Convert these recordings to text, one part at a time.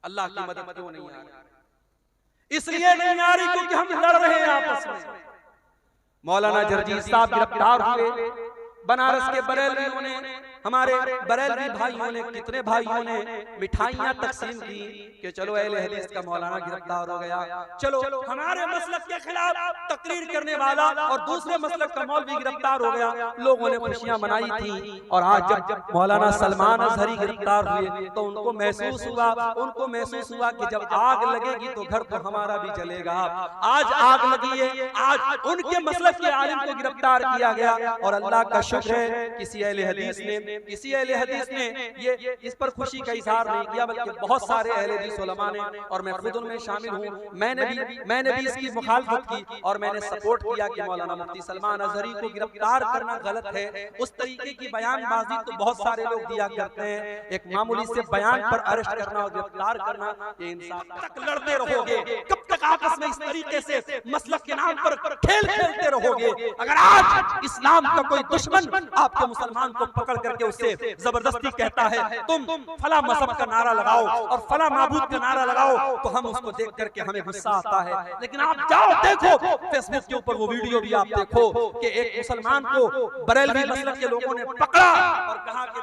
अल्लाह की मदद क्यों नहीं आ रही? इसलिए नहीं आ रही क्योंकि हम लड़ रहे हैं आपस में। मौलाना जरजीर साहब गिरफ्तार हुए, बनारस के बरेलवियों ने, हमारे बरेलवी भाइयों ने, कितने भाइयों ने मिठाइयां तकसीम की कि चलो अहले हदीस का मौलाना गिरफ्तार हो गया, चलो हमारे मसलक के खिलाफ तकरीर करने वाला और दूसरे मसलक का मौलवी गिरफ्तार हो गया। लोगों ने खुशियां मनाई थी। और आज जब मौलाना सलमान अजहरी गिरफ्तार हुए तो उनको महसूस हुआ कि जब आग लगेगी तो घर तो हमारा भी जलेगा। आज आग लगी है, आज उनके मसलक के आलिम को गिरफ्तार किया गया। और अल्लाह का शुक्र है किसी अहले हदीस ने ये इस पर खुशी का इजहार नहीं किया, बल्कि बहुत सारे अहले हदीस उलमा ने, और मैं खुद उनमें शामिल हूँ, मैंने भी इसकी मुखालफत की और मैंने सपोर्ट किया कि मौलाना मुफ्ती सलमान अजहरी को गिरफ्तार करना गलत है। उस तरीके की बयानबाजी तो बहुत सारे लोग दिया करते हैं, एक मामूली से बयान पर अरेस्ट करना और गिरफ्तार करना, ये इंसाफ तक लड़ते रहोगे? कब तक आपस में इस तरीके से मसलक के नाम पर खेल खेलते रहोगे? अगर आज इस्लाम का कोई दुश्मन आपके मुसलमान को पकड़ करके उससे जबरदस्ती कहता है तुम फला मजहब का नारा लगाओ और फला माबूद का नारा लगाओ, तो हम उसको देख करके हमें गुस्सा आता है। लेकिन आप जाओ देखो फेसबुक के ऊपर वो वीडियो भी आप देखो कि एक मुसलमान को बरेलवी मसलक के लोगों ने पकड़ा और कहा कि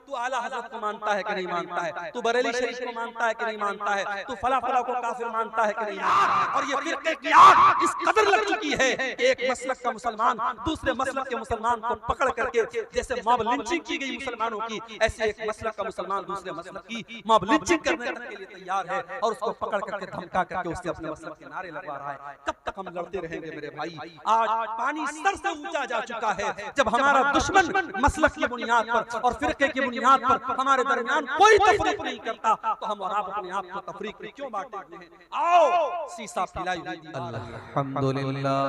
तू आला हजरत को मानता है कि नहीं मानता है, तू बरेली शरीफ को मानता है कि नहीं मानता है, तू फला फला को काफिर मानता है कि नहीं मानता है। और ये फिरके की आग इस कदर लग चुकी है कि एक मसलक का मुसलमान दूसरे मसलक के मुसलमान को पकड़ करके, जैसे मॉब लिंचिंग की गई मुसलमानों की, ऐसे एक मसलक का मुसलमान दूसरे मसलक की मॉब लिंचिंग करने के लिए तैयार है और उसको पकड़ करके धमका करके उससे अपने मसलक के नारे लगवा रहा है। कब तक हम लड़ते रहेंगे मेरे भाई? आज पानी सर से ऊंचा जा चुका है। जब हमारा दुश्मन मसलक की बुनियाद पर और फिरके की बुनियाद पर हमारे दरमियान कोई तफरीक नहीं करता, तो हम और आप अपने आप को तफरीक में क्यों बांटते हैं? आओ सीसा पिलाई हुई अल्हम्दुलिल्लाह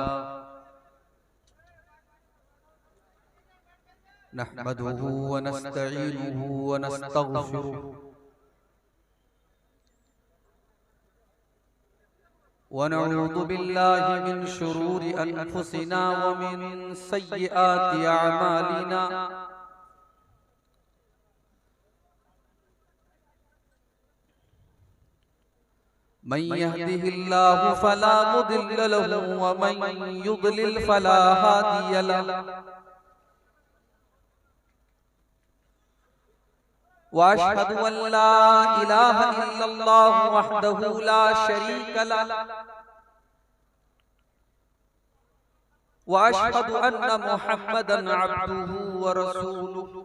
नहमदुहु व नस्तईनुहु व नस्तगफिरुहु व नऊज़ु बिल्लाहि मिन शुरूरि अनफुसिना व मिन सय्यिआति अअमालिना। मन यहदिहिल्लाहु फला मुदिल्ल लहु व मन युद्लिल फला हादिय लहु। व अशहदु अन ला इलाहा इल्लल्लाहु वहदहु ला शरीक लहु व अशहदु अन्न मुहम्मदन अब्दुहु व रसूलुहु।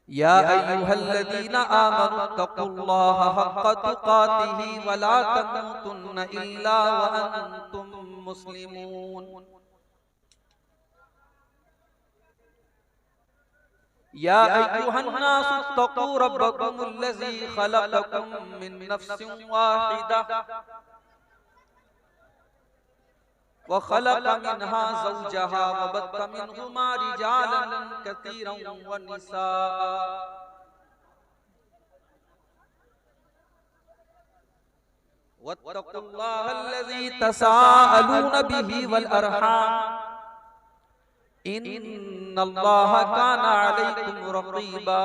या अय्युहल्लज़ीना आमनु तक़ुल्लाहा हक़्क़ तुक़ातिही व ला तमूतुन्न इल्ला व अंतुम मुस्लिमून। या अय्युहन्नासु इत्तक़ू रब्बकुमुल्लज़ी ख़लक़कुम मिन नफ्सिन वाहिदा व खलक़ मिन्हा ज़ौजहा व बत्त मिन्हुमा रिजालन कसीरन व निसाअ। वत्तक़ुल्लाहल्लज़ी तसाअलून बिही वल अरहाम इन्नल्लाहा काना अलैकुम रक़ीबा।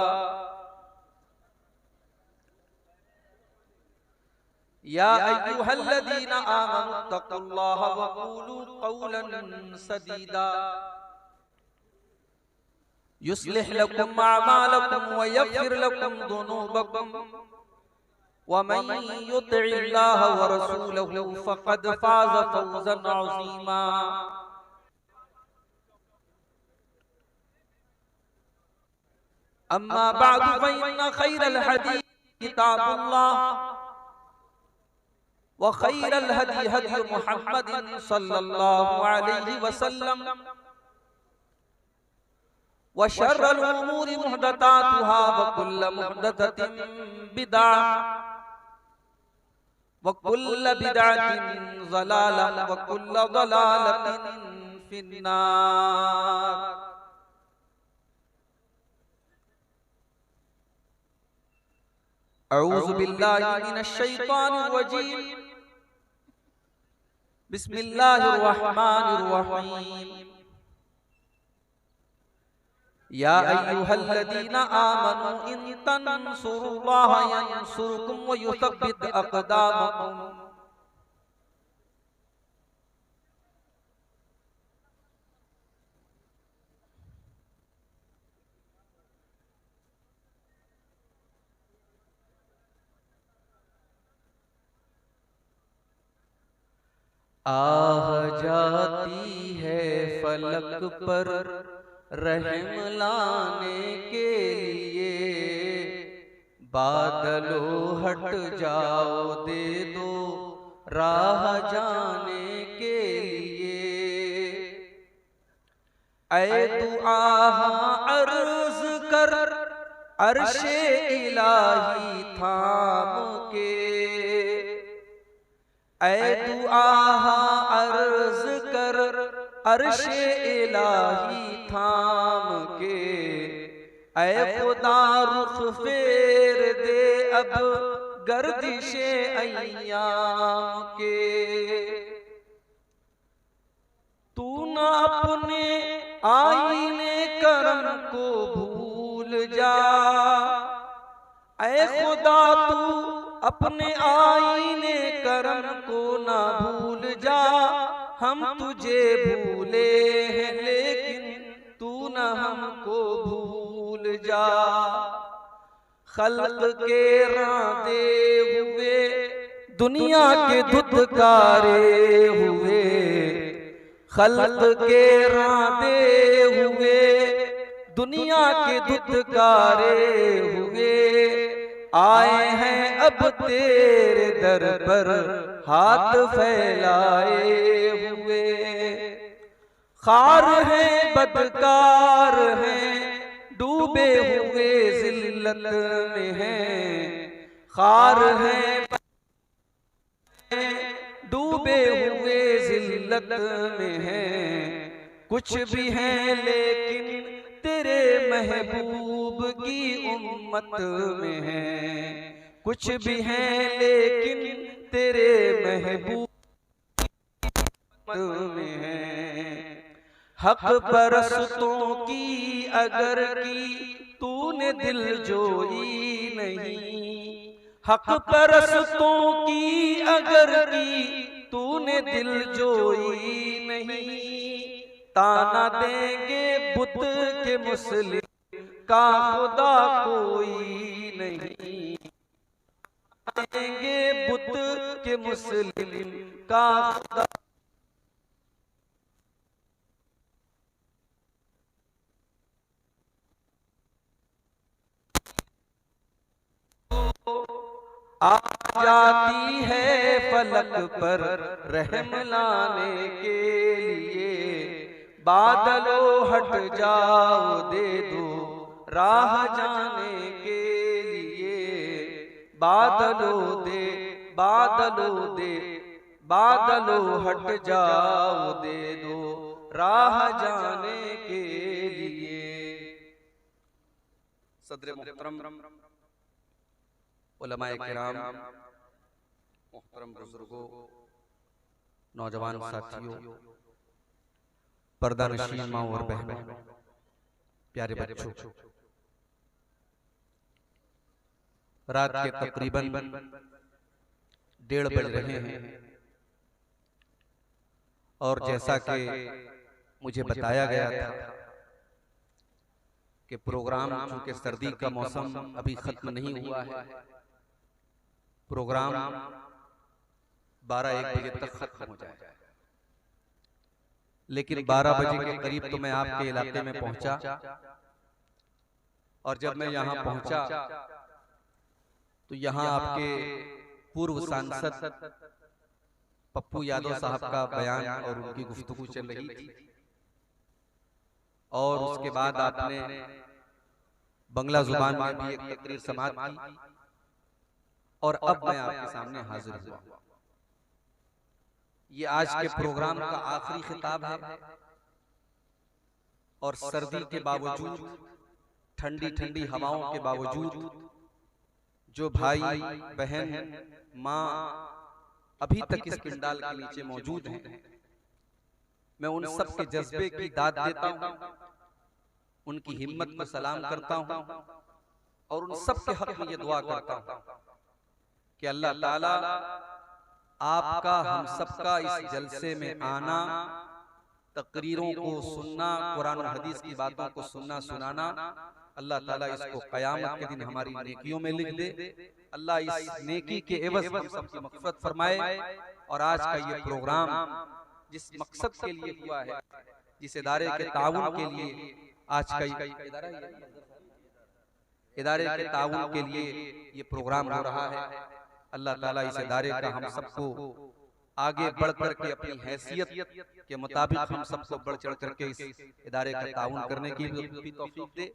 या अय्युहल्लज़ीना आमनु तक़ुल्लाहा व क़ूलू क़ौलन सदीदा युस्लिह लकुम अअमालकुम व यग़फिर लकुम ज़ुनूबकुम व मन युतिइल्लाह व रसूलहु फ़क़द फ़ाज़ फ़ौज़न अज़ीमा। अम्मा बअद फ़इन्न ख़ैरल हदीस किताबुल्लाह व खैरल हदी हदी मुहम्मदिन सल्लल्लाहु अलैहि वसल्लम व शर्रल उमूरि मुहदसातुहा व कुल्लु मुहदसतिन बिदअह व कुल्लु बिदअतिन ज़लालह व कुल्लु ज़लालतिन फिन्नार। अऊज़ु बिल्लाहि मिनश शैतानिर रजीम। बिस्मिल्लाहिर्रहमानिर्रहीम। या अय्युहल्लज़ीना आमनू इन तंसुरुल्लाह यंसुरकुम व युसब्बित अक़दामकुम। आह जाती है फलक पर रहम लाने के लिए, बादलों हट जाओ दे दो राह जाने के लिए। ऐ दुआ अर्ज कर अर्शे इलाही थाम के, ऐ दुआ अर्ज कर अर्शे इलाही थाम के। ऐ खुदा रुख फेर दे अब गर्दिशे अय्याम के। तू न अपने आईने करम को भूल जा, ऐ खुदा तू अपने आईने करम को ना भूल जा। हम तुझे भूले हैं लेकिन तू न हमको भूल जा। खल्क के रांदे हुए दुनिया के धुतकारे हुए, खल्क के रांदे हुए दुनिया के धुतकारे हुए। आए हैं अब तेरे दर पर हाथ फैलाए हुए। खार हैं बदकार हैं डूबे हुए जिल्लत में हैं। खार हैं डूबे हुए जिल्लत में हैं। कुछ भी हैं लेकिन तेरे महबूब की उम्मत में हैं। कुछ भी हैं लेकिन तेरे महबूब में हैं। हक परस्तों की अगर की तूने दिल जोई नहीं, हक परस्तों की अगर की तूने दिल जोई नहीं। ताना देंगे बुत के मुस्लिम का खुदा कोई नहीं। देंगे बुत के मुस्लिम का खुदा। आ जाती है फलक पर रहम लाने के लिए, बादलों हट जाओ दे दो राह जाने के लिए। बादलों दे बादलों हट जाओ दे दो राह जाने के लिए। सदर मुहतरम उलमाए किराम, मुहतरम बुजुर्गों, नौजवान साथियों, पर्दा नशीन माँ और बहनों, प्यारे बच्चों, रात के तकरीबन 1:30 बज रहे हैं और जैसा कि मुझे बताया गया था कि प्रोग्राम चूंकि सर्दी का मौसम अभी खत्म नहीं हुआ है, प्रोग्राम 12-1 बजे तक खत्म हो जाएगा। लेकिन 12 बजे के करीब तो मैं आपके इलाके में पहुंचा और जब मैं यहां पहुंचा तो यहां आपके पूर्व सांसद पप्पू यादव साहब का बयान और उनकी गुफ्तगू चल रही थी और उसके बाद आपने बंगला जुबान में भी एक तकरीर समाअत की और अब मैं आपके सामने हाजिर हुआ। ये आज के प्रोग्राम का आखिरी खिताब है और सर्दी के बावजूद, ठंडी ठंडी हवाओं के बावजूद जो भाई बहन माँ अभी तक इस पंडाल के नीचे मौजूद हैं, मैं उन सब के जज्बे की दाद देता हूँ उनकी हिम्मत को सलाम करता हूं और उन सब के हक में ये दुआ करता हूं कि अल्लाह ताला आपका हम सबका इस जलसे में आना, तकरीरों को सुनना, कुरान और हदीस की बातों को सुनना सुनाना, अल्लाह ताला इसको कयामत के दिन हमारी नेकियों में लिख दे। अल्लाह इस नेकी के एवज हम सबकी मग़फ़िरत फरमाए। और आज का ये प्रोग्राम जिस मकसद के लिए हुआ है, जिस इदारे के ताउन के लिए आज का इदारे के ताउन के लिए ये प्रोग्राम हो रहा है, अल्लाह ताला इस इदारे का हम सबको आगे बढ़ करके अपनी हैसियत के मुताबिक हम सबको बढ़ चढ़ करके इस इदारे का ताउन करने की तौफीक दे।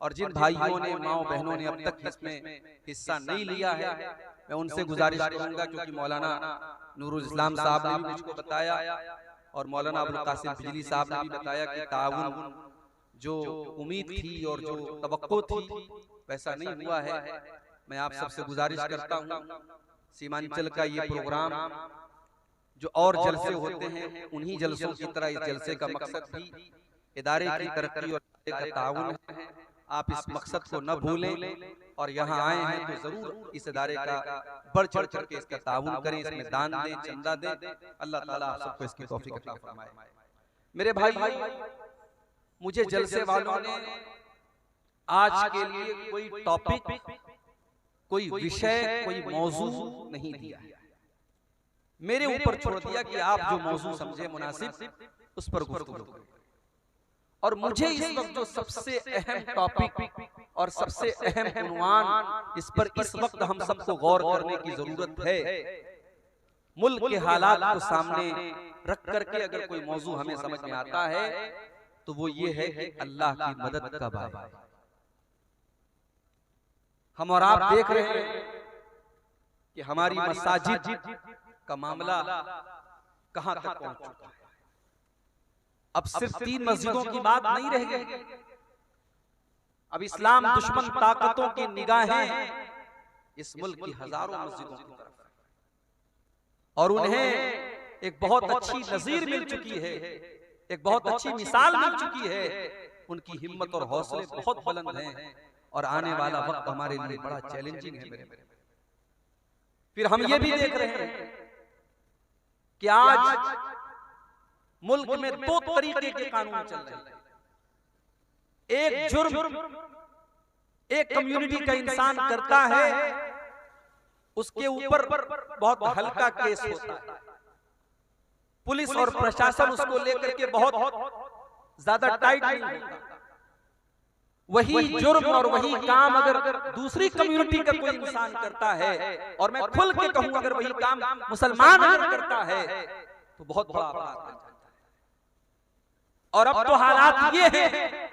और जिन भाइयों ने, माओ बहनों ने अब तक इसमें हिस्सा नहीं लिया है, मैं उनसे गुजारिश करूंगा, क्योंकि मौलाना नूरुल इस्लाम साहब ने भी मुझको बताया और मौलाना अबुल कासिम बिजली साहब ने भी बताया कि ताउन जो उम्मीद थी और जो तवक्को थी वैसा नहीं हुआ है। मैं आप सबसे गुजारिश करता हूँ, सीमांचल का ये प्रोग्राम जो और जलसे होते हैं उन्हीं जलसों की तरह इस जलसे का मकसद भी इदारे की तरक्की और इदारे का ताउन है। आप इस मकसद को न भूलें और यहाँ आए हैं तो जरूर इस इदारे का बढ़ चढ़ करके इसका ताउन करें, इसमें दान दें, चंदा दें। अल्लाह ताला आप सबको इसकी तौफीक अता फरमाए। मेरे भाई, मुझे जलसे वालों ने आज के लिए कोई टॉपिक, कोई विषय, कोई मौजू नहीं दिया है। मेरे ऊपर छोड़ दिया कि आप जो मौजू समझे मुनासिब उस पर गुफ्तगू करें। और मुझे इस वक्त जो सबसे अहम टॉपिक और सबसे अहम उन्वान, इस पर इस वक्त हम सबको गौर करने की जरूरत है, मुल्क के हालात को सामने रख करके अगर कोई मौजू हमें समझ में आता है तो वो ये है कि अल्लाह की मदद कब आए। हम और आप देख रहे हैं कि हमारी मसाजिद का मामला कहां तक पहुंच चुका है। अब सिर्फ 3 मस्जिदों की बात नहीं रह गई। अब इस्लाम दुश्मन ताकतों की निगाहें इस मुल्क की हजारों मस्जिदों की तरफ है और उन्हें एक बहुत अच्छी नजीर मिल चुकी है, एक बहुत अच्छी मिसाल मिल चुकी है। उनकी हिम्मत और हौसले बहुत बुलंद हैं और आने वाला वक्त हमारे लिए बड़ा चैलेंजिंग है मेरे। फिर हम ये भी देख रहे हैं कि आज मुल्क में 2 तरीके के कानून चल रहे हैं। एक जुर्म एक कम्युनिटी का इंसान करता है, उसके ऊपर बहुत हल्का केस होता है, पुलिस और प्रशासन उसको लेकर के बहुत ज्यादा टाइट नहीं होता। वही जुर्म और वही काम अगर दूसरी कम्युनिटी का कोई इंसान करता है, और मैं खुल के कहूं अगर वही काम मुसलमान अगर करता है तो बहुत बड़ा अपराध बन जाता है। और अब तो हालात ये हैं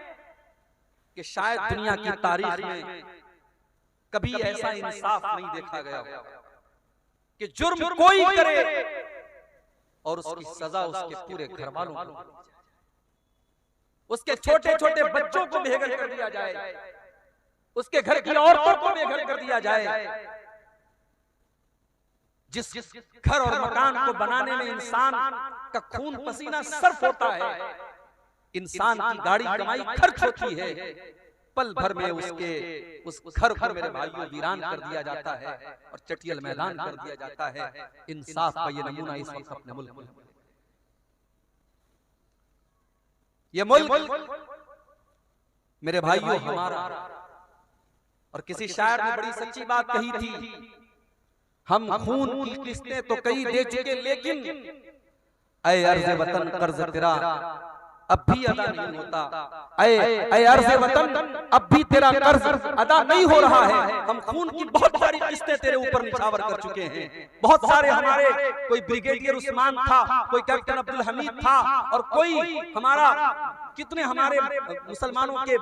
कि शायद दुनिया की तारीख में कभी ऐसा इंसाफ नहीं देखा गया कि जुर्म कोई करे और उसकी सजा उसके पूरे घर वालों को, उसके छोटे छोटे बच्चों को बेघर कर दिया जाए, उसके घर की औरतों को बेघर कर दिया जाए। जिस घर और मकान को बनाने में इंसान का खून पसीना सर्फ होता है, इंसान की गाड़ी कमाई खर्च होती है, पल भर में उसके उस घर को मेरे भाइयों वीरान कर दिया जाता है और चटियल मैदान कर दिया जाता है। इंसाफ का ये नमूना इस वक्त अपने मुल्क में, ये मुल्क मेरे भाइयों हमारा। और किसी शायर ने बड़ी सच्ची बात कही थी, हम खून की किस्तें तो कई दे चुके, लेकिन ऐ अर्ज़ वतन कर्ज तेरा अब भी अदा नहीं होता। ऐ अर्ज़ वतन अब भी तेरा कर्ज अदा नहीं हो रहा है। हम खून की बहुत सारी किस्तें तेरे ऊपर निछावर कर चुके हैं। बहुत सारे हमारे, कोई ब्रिगेडियर उस्मान था, कोई कैप्टन अब्दुल हमीद था, और कोई हमारा, कितने हमारे मुसलमानों के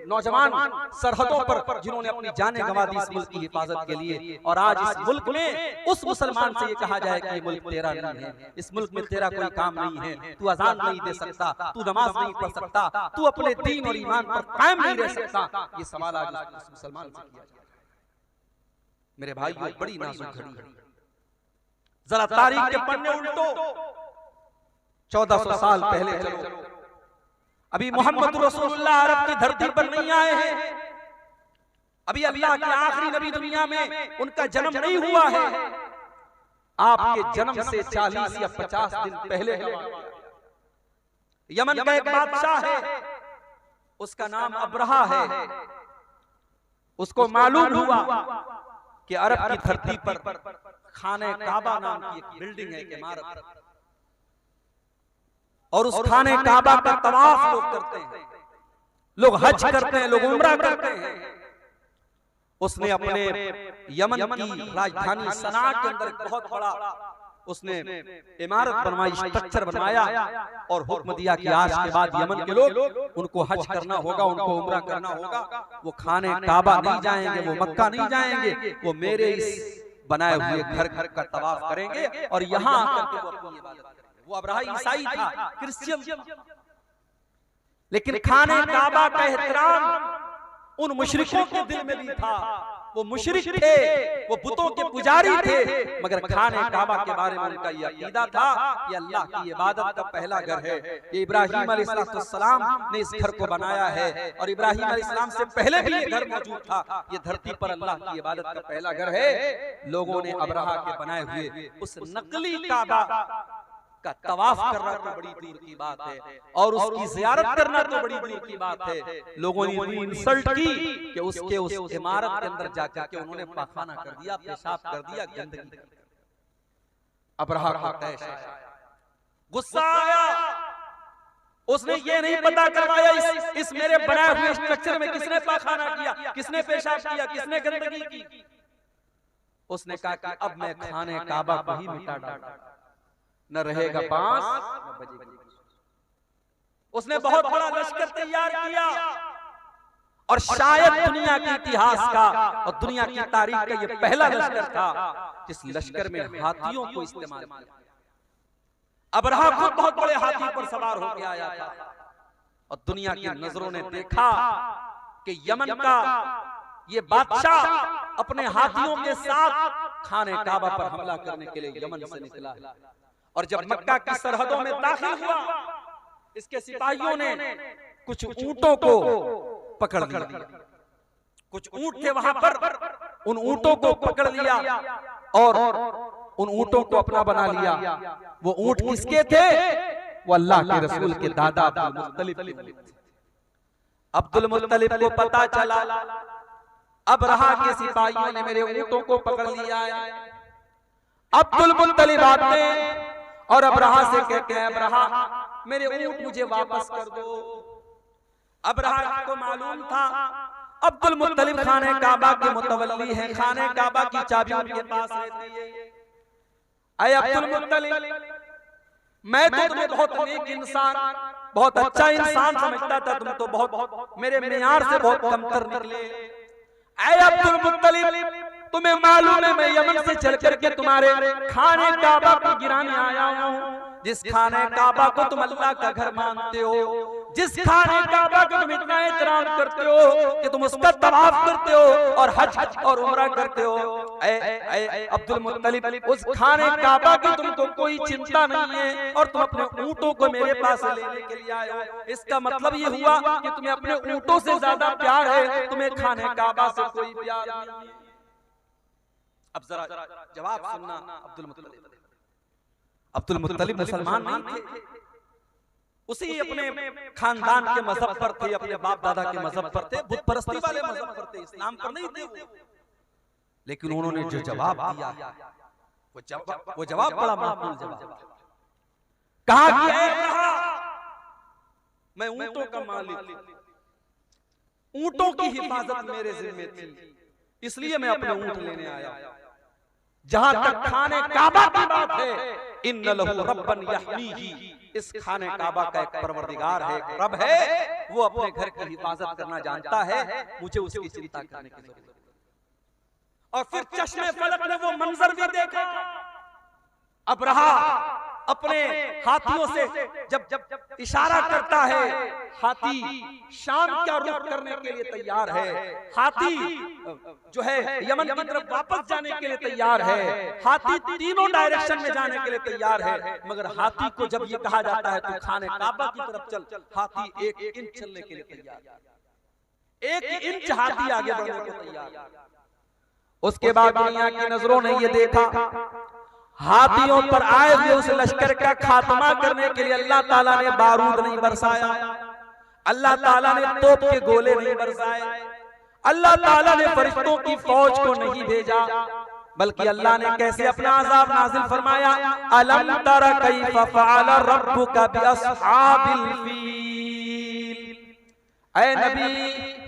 नौजवान सरहदों पर जिन्होंने अपनी जानें गंवा दी इस मुल्क की हिफाजत के लिए। और आज इस मुल्क में उस मुसलमान से ये कहा जाए कि ये मुल्क तेरा नहीं है, इस मुल्क में तेरा कोई काम नहीं है, तू अजान नहीं दे सकता, तू नमाज नहीं पढ़ सकता, तू अपने दीन और ईमान पर कायम नहीं रह सकता। ये सवाल आज उस मुसलमान से किया जाता है। मेरे भाइयों, बड़ी नाजुक घड़ी है। जरा तारीख के पन्ने उल्टो, 1400 साल पहले चलो। अभी मोहम्मद रसूलुल्लाह अरब की धरती पर नहीं आए हैं, अभी अल्लाह के आखिरी नबी दुनिया में उनका जन्म नहीं हुआ है। आपके जन्म से 40 या 50 दिन पहले यमन का एक बादशाह है, उसका नाम अब्रहा है। उसको मालूम हुआ कि अरब की धरती पर खाने काबा नाम की एक बिल्डिंग है, इमारत, और उस खाने काबा का तवाफ लोग करते हैं, लोग हज करते हैं, लोग उम्रा करते हैं। उसने अपने यमन की राजधानी सना के अंदर बहुत बड़ा उसने इमारत बनवाई, स्ट्रक्चर बनवाया और हुक्म दिया कि आज के बाद यमन के लोग उनको हज करना होगा, उनको उम्रा करना होगा, वो खाने काबा नहीं जाएंगे, वो मक्का नहीं जाएंगे, वो मेरे इस बनाए हुए घर घर का तवाफ करेंगे और यहाँ आकर के वो अपनी इबादत करेंगे। वो अब्रहा ईसाई था, क्रिश्चियन, लेकिन खाने काबा का एहतराम उन मुशरिकों के दिल में भी था। वो मुशरिक थे, वो बुतों के पुजारी थे, मगर खाने काबा के बारे में उनका ये अकीदा था कि अल्लाह की इबादत का पहला घर है। ये इब्राहीम अलैहिस्सलाम ने इस घर को बनाया है और इब्राहीम अलैहिस्सलाम से पहले भी ये घर मौजूद था। ये धरती पर अल्लाह की इबादत का पहला घर है। लोगों ने अब्रहा के बनाए हुए उस नकली काबा का तवाफ करना तो बड़ी दूर की बात है और उसकी जियारत करना तो बड़ी दूर की बात है। लोगों ने इतनी इंसल्ट की कि उसके उस इमारत के अंदर जाकर के उन्होंने पाखाना कर दिया, पेशाब कर दिया, गंदगी कर दी। अब्रहा को तैश आया, गुस्सा आया। उसने ये नहीं पता करवाया इस मेरे बनाए हुए स्ट्रक्चर में किसने पाखाना किया, किसने पेशाब किया, किसने गंदगी की। उसने कहा कि अब मैं खाने काबा को ही मिटा डालूंगा, न रहेगा बांस न बजेगी। उसने बहुत बड़ा लश्कर तैयार किया और शायद दुनिया के इतिहास का और दुनिया की तारीख का ये पहला लश्कर था जिस लश्कर में हाथियों को इस्तेमाल किया। अब्रहा खुद बहुत बड़े हाथी पर सवार होकर आया था और दुनिया की नजरों ने देखा कि यमन का ये बादशाह अपने हाथियों के साथ खाने काबा पर हमला करने के लिए यमन से निकला है। और जब मक्का की सरहदों में दाखिल हुआ, इसके सिपाहियों ने कुछ ऊंटों को पकड़ लिया। कुछ ऊंट थे वहां पर, उन ऊंटों को पकड़ लिया और उन ऊंटों को अपना बना लिया। वो ऊंट किसके थे? वो अल्लाह के रसूल के दादा अब्दुल मुत्तलिब के थे। अब्दुल मुत्तलिब को पता चला अब्रहा के सिपाहियों ने मेरे ऊंटों को पकड़ लिया है। अब्दुल मुत्तलिब आते और अब्रहा से कहते हैं, अब्रहा मेरे ऊंट मुझे वापस कर दो। अब्रहा को मालूम था अब्दुल मुत्तलिब खाने काबा के मुतवल्ली हैं, खाने काबा की चाबी उनके पास रहती है। अय अब्दुल मुत्तलिब, मैं तो तुम्हें बहुत नेक इंसान, बहुत अच्छा इंसान समझता था, तुम तो बहुत मेरे मियार से बहुत कमतर निकले। अय अब्दुल मुत्तलिब, तुम्हें मालूम है मैं यमन से चल करके तुम्हारे खाने काबा को गिराने आया हूँ। जिस खाने काबा को तुम अल्लाह का घर मानते हो, जिस खाने काबा को तुम इतना एहतराम करते हो कि तुम उसका तवाफ करते हो और हज और उम्रा करते हो। अब्दुल मुत्तलिब, उस खाने काबा की तुमको कोई चिंता नहीं है और तुम अपने ऊंटों को मेरे पास लेने के लिए आए हो। इसका मतलब ये हुआ कि तुम्हें अपने ऊंटों से ज्यादा प्यार है, तुम्हें खाने काबा से कोई प्यार नहीं है। अब जरा जवाब सुनना अब्दुल मुत्तलिब। अब्दुल मुत्तलिब मुसलमान नहीं थे, उसी अपने खानदान के मजहब पर थे, अपने बाप दादा के मजहब पर थे, बुत परस्ती वाले मजहब पर थे, इस्लाम पर नहीं थे। लेकिन उन्होंने जो जवाब दिया वो जवाब बड़ा माकूल जवाब। कहा कि मैं ऊंटों का मालिक, ऊंटों की हिफाजत मेरे जिम्मे थी, इसलिए मैं अपने ऊंट लेने आया। जहां तक खाने काबा की बात है, इन्न लहू रब्बन यहमीही, इस खाने काबा का एक परवरदिगार है, एक रब है, वो अपने घर की हिफाजत करना जानता है, मुझे उसकी चिंता करने की जरूरत है। और फिर चश्मे फलक ने वो मंजर भी देखा। अब्रहा अपने हाथियों से जब जब इशारा करता है, हाथी शाम का रुख करने के लिए तैयार है, हाथी जो है यमन की तरफ वापस जाने के लिए तैयार है, हाथी तीनों डायरेक्शन में जाने के लिए तैयार है। मगर हाथी को जब ये कहा जाता है तो खाने काबा की तरफ चल, हाथी 1 इंच चलने के लिए तैयार, 1 इंच हाथी आगे बढ़ने को तैयार। उसके बाद दुनिया की नजरों ने ये देखा, हाथियों पर आए हुए उस लश्कर का खात्मा करने के लिए अल्लाह ताला ने बारूद नहीं बरसाया, अल्लाह ताला ने तोप के गोले नहीं बरसाए, अल्लाह ताला ने फरिश्तों की फौज को नहीं भेजा, बल्कि अल्लाह ने कैसे अपना अज़ाब नाज़िल फरमाया, अलम तरा कैफ़ फ़अल रब्बुका बिअस्हाबिल फील। ऐ नबी,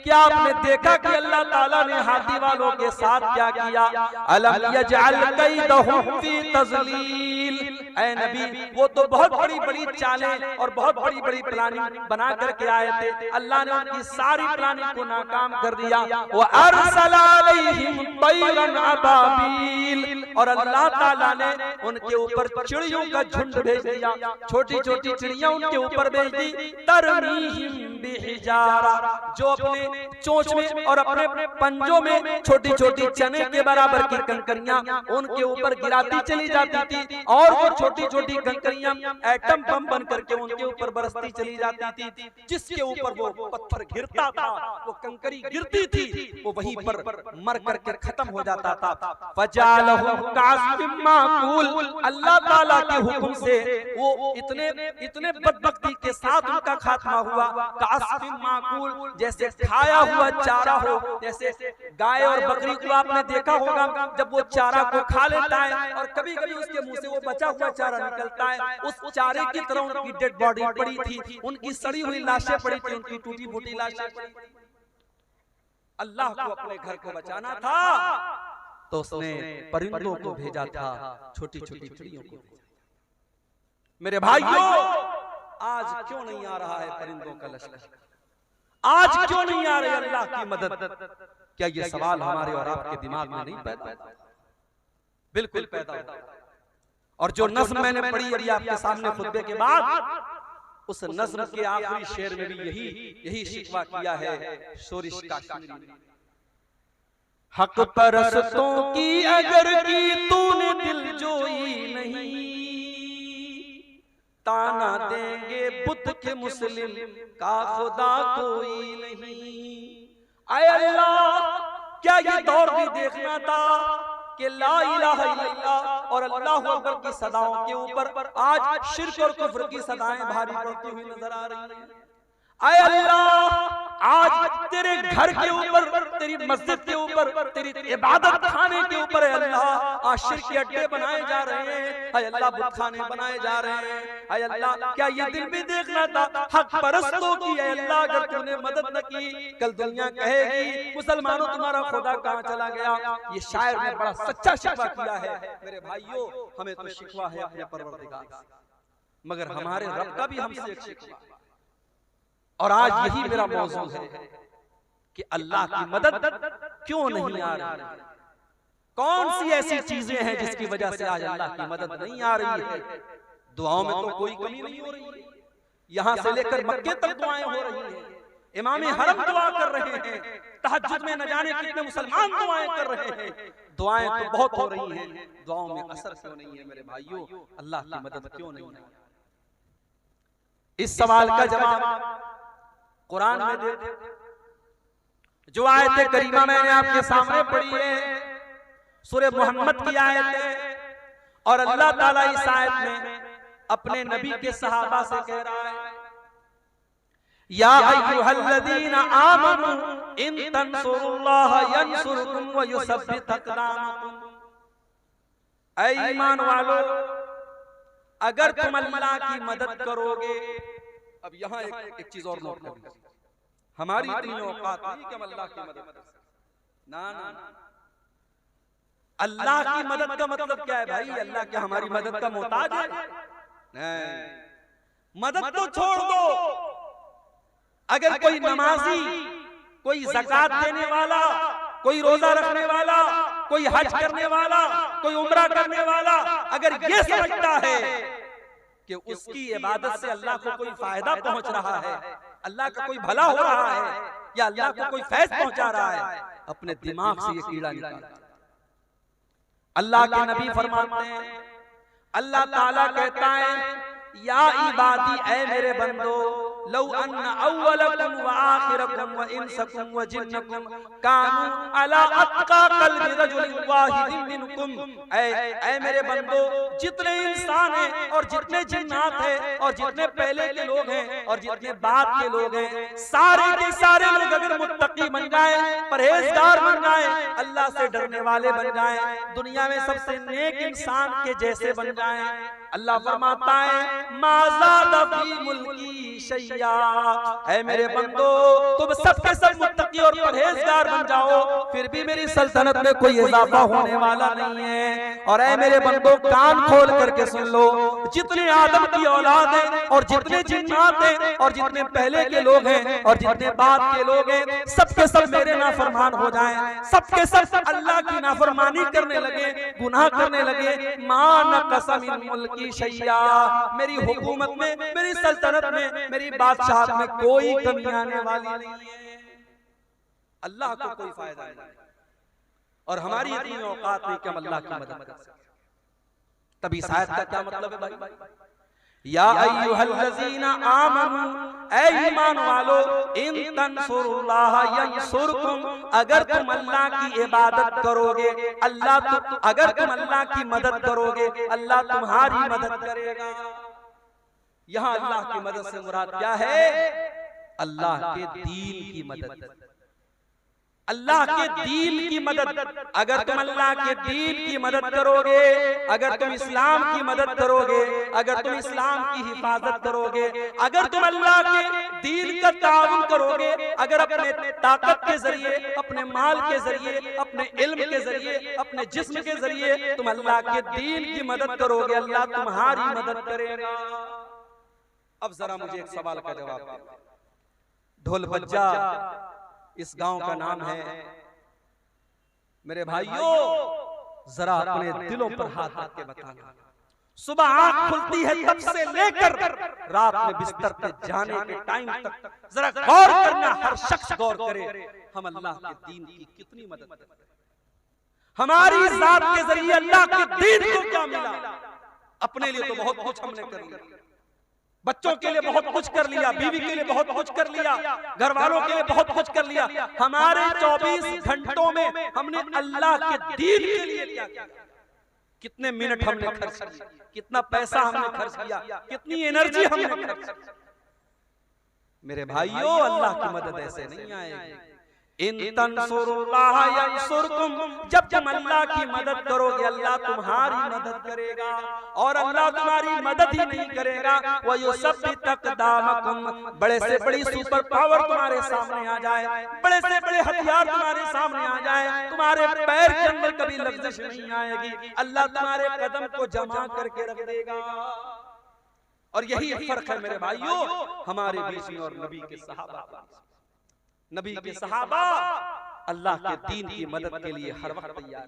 क्या आपने देखा कि अल्लाह ताला ने हाथी वालों के साथ क्या किया? अलम यजअल कैदहुम फी तज़लील। ऐ नबी, वो तो बहुत बड़ी बड़ी चालें और बहुत बड़ी बड़ी प्लानिंग बना करके आए थे, अल्लाह ने उनकी सारी प्लानिंग को नाकाम कर दिया। व अरसल अलैहिम तैरन अबाबील, और अल्लाह ताला ने उनके ऊपर चिड़ियों का झुंड भेज दिया, छोटी छोटी चिड़ियां उनके ऊपर भेज दी। तरमीहिम बिहिजारा, जो अपने चोंच में और अपने पंजों में छोटी छोटी चने के बराबर की कंकरियां उनके ऊपर गिराती चली जाती थी, और वो छोटी छोटी कंकरियां एटम बम बन करके उनके ऊपर बरसती चली जाती थी। जिसके ऊपर वो पत्थर गिरता था, वो कंकरी गिरती थी, वो वहीं पर मर करके खत्म हो जाता था। फजालहु कासिम माकूल, अल्लाह ताला के हुक्म से वो इतने बदबख्ती के साथ उनका खात्मा हुआ। कासिम माकूल, जैसे खाया हुआ चारा हो, जैसे गाय और बकरी को आपने देखा होगा जब वो चारा को खा लेता है और कभी कभी उसके मुंह से वो बचा हुआ चारा निकलता है, उस चारे की तरह उनकी डेड बॉडी पड़ी थी, उनकी सड़ी हुई लाशें पड़ी थी, उनकी टूटी फूटी लाशें पड़ी थी। अल्लाह को अपने घर को बचाना था तो उसने परिंदों को भेजा था, छोटी छोटी चिड़ियों को। मेरे भाइयों, आज क्यों नहीं आ रहा है परिंदों का लश्कर? आज क्यों नहीं आ रही अल्लाह की मदद? क्या ये सवाल हमारे और आपके दिमाग में नहीं पैदा? बिल्कुल पैदा होता है। और जो नज़्म मैंने पढ़ी अभी आपके सामने खुतबे के बाद, उस नज़्म के आखिरी शेर में भी यही शिकवा किया है शोरिश काश्मीरी ने। हक परस्तों की अगर की तूने दिल जोई नहीं, ताना देंगे बुत के मुस्लिम का खुदा कोई नहीं। आए अल्लाह, क्या ये दौर भी देखना था कि ला इलाहा इल्लल्लाह और अल्लाहु अकबर की सदाओं के ऊपर आज शिर्क और कुफ्र की सदाएं भारी पड़ती हुई नजर आ रही हैं। आए अल्लाह, आज तेरे घर के ऊपर, तेरी मस्जिद के ऊपर, तेरी इबादत खाने के ऊपर है अल्लाह आज शिर्क के अड्डे बनाए जा रहे हैं। आए अल्लाह, बुत खाने बनाए जा रहे हैं। आए अल्लाह, क्या ये दिल भी देखना था हक परस्तों की? है अल्लाह, अगर तूने मदद न की, कल दुनिया कहेगी मुसलमानों तुम्हारा खुदा कहाँ चला गया? ये शायर ने बड़ा सच्चा शिकवा किया है। मेरे भाइयों, हमें तो शिकवा है अपने परवरदिगार से, मगर हमारे रब का भी हमसे एक शिकवा। और आज यही मेरा मौजू है कि अल्लाह की मदद क्यों नहीं आ रही? कौन सी ऐसी चीजें हैं जिसकी वजह से आज अल्लाह की मदद नहीं आ रही है? दुआओं में तो कोई कमी नहीं हो रही है, यहां से लेकर मक्के तक दुआएं हो रही हैं, इमाम हरम दुआ कर रहे हैं, तहज्जुद में न जाने कितने मुसलमान दुआएं कर रहे हैं। दुआएं तो बहुत हो रही हैं, दुआओं में असर क्यों नहीं है? मेरे भाइयों, अल्लाह की मदद क्यों नहीं है? इस सवाल का जवाब कुरान में दे। जो आयत करीमा मैंने आपके सामने पढ़ी है सूरह मोहम्मद की आयत है, और अल्लाह ताला इस आयत में अपने नबी के सहाबा से कह रहा है, या अय्युहल्लज़ीना आमनू इन तंसुरुल्लाह यंसुरकुम व युसब्बित अक़दामकुम। ऐ ईमान वालो, अगर तुम अल्लाह की मदद करोगे। अब यहाँ एक चीज और नोट कर लीजिए, हमारी इतनी औकात नहीं कि हम अल्लाह की मदद कर सकते। ना ना, अल्लाह की मदद का मतलब क्या है भाई? अल्लाह क्या हमारी मदद का मोहताज है? नहीं, मदद तो छोड़ दो। अगर कोई नमाजी, कोई ज़कात देने वाला, कोई रोजा रखने वाला, कोई हज करने वाला, कोई उम्रा करने वाला, अगर ये समझता है कि उसकी इबादत से अल्लाह को कोई फायदा पहुंच रहा है, अल्लाह का कोई भला हो रहा है, या अल्लाह को कोई फैज़ पहुंचा रहा है, अपने दिमाग से ये कीड़ा निकाल। अल्लाह के नबी फरमाते हैं, अल्लाह ताला कहता है, या इबादी, ऐ मेरे बंदो, लौ अन्ना अव्वलकुम व आखिरकुम व इंसकुम व जिन्नकुम कानू अला अत्का कल्बि रजुलिन वाहिदिन मिनकुम, ऐ मेरे बंदो, जितने इंसान हैं और जितने जिन्नात हैं और जितने पहले के लोग हैं और जितने बाद के लोग हैं, सारे के सारे लोग अगर मुत्तकी बन जाए, परहेजगार बन जाए, अल्लाह से डरने वाले बन जाए, दुनिया में सबसे नेक इंसान के जैसे बन जाए, अल्लाह फरमाता है, माज़ादा फी मुल्की शैया, ऐ मेरे बंदो, तुम सबके सब मुत्तकी और परहेजगार बन जाओ, फिर भी मेरी सल्तनत में कोई इजाफा होने वाला नहीं है। और ऐ मेरे बंदो, कान खोल करके सुन लो, जितने आदम की औलाद हैं और जितने जिन्नात हैं और जितने पहले के लोग हैं और जितने बाद के लोग हैं, सबके सब मेरे नाफरमान हो जाएं, सबके सब अल्लाह की नाफरमानी करने लगे, गुनाह करने लगे, मान कसम मुल्की शैया, मेरी हुकूमत में, मेरी सल्तनत में, मेरी बादशाहत में कोई कमी आने वाली नहीं है। अल्लाह को कोई फायदा नहीं, और हमारी इतनी औकात नहीं कि हम अल्लाह की मदद कर सकें। तभी इस आयत का क्या मतलब है भाई? या अय्युहल्लज़ीना आमनू, ऐ ईमान वालो, इन तंसुरुल्लाह यंसुरकुम, अगर तुम अल्लाह की इबादत करोगे, अगर तुम अल्लाह की मदद करोगे, अल्लाह तुम्हारी मदद करेगा। यहाँ अल्लाह की मदद से मुराद क्या है? अल्लाह के दीन की मदद, अल्लाह के दीन की मदद। अगर तुम अल्लाह के दीन की मदद करोगे, अगर तुम इस्लाम की मदद करोगे, अगर तुम इस्लाम की हिफाजत करोगे, अगर तुम अल्लाह के दीन का ताउन करोगे, अगर अपने ताकत के जरिए, अपने माल के जरिए, अपने इल्म के जरिए, अपने जिस्म के जरिए तुम अल्लाह के दीन की मदद करोगे, अल्लाह तुम्हारी मदद करेगा। अब जरा मुझे एक सवाल का जवाब दो। ढोलबज्जा इस गांव का नाम है। मेरे भाइयों, जरा अपने दिलों पर हाथ रख के बताना, सुबह आंख खुलती है तब से लेकर रात में बिस्तर पे जाने के टाइम तक जरा गौर करना, हर शख्स गौर करे, हम अल्लाह के दीन की कितनी मदद करते हैं। हमारी जात के जरिए अल्लाह के दीन को क्या मिला? अपने लिए तो बहुत कुछ हमने कर लिया, बच्चों के लिए बहुत कुछ कर लिया, बीवी के लिए बहुत कुछ कर लिया, घर वालों के लिए बहुत कुछ कर लिया। हमारे 24 घंटों में हमने अल्लाह के दीन के लिए क्या किया? कितने मिनट हमने खर्च किया, कितना पैसा हमने खर्च किया, कितनी एनर्जी हमने खर्च की। मेरे भाइयों, अल्लाह की मदद ऐसे नहीं आएगी। इन तंसुरुल्लाह यंसुरकुम, जब तुम अल्लाह की मदद करोगे, अल्लाह तुम्हारी मदद करेगा। और अल्लाह तुम्हारी मदद ही नहीं करेगा, वो युसब्बित अक़दामकुम, बड़े से बड़ी सुपर पावर तुम्हारे सामने आ जाए, बड़े से बड़े हथियार तुम्हारे सामने आ जाए, तुम्हारे पैर के अंदर कभी लग़ज़श नहीं आएगी, अल्लाह तुम्हारे कदम को जमा करके रख देगा। और यही फर्क है मेरे भाइयों हमारे बीच में और नबी के सहाबा। नबी के सहाबा अल्लाह के दीन की मदद के लिए हर वक्त तैयार।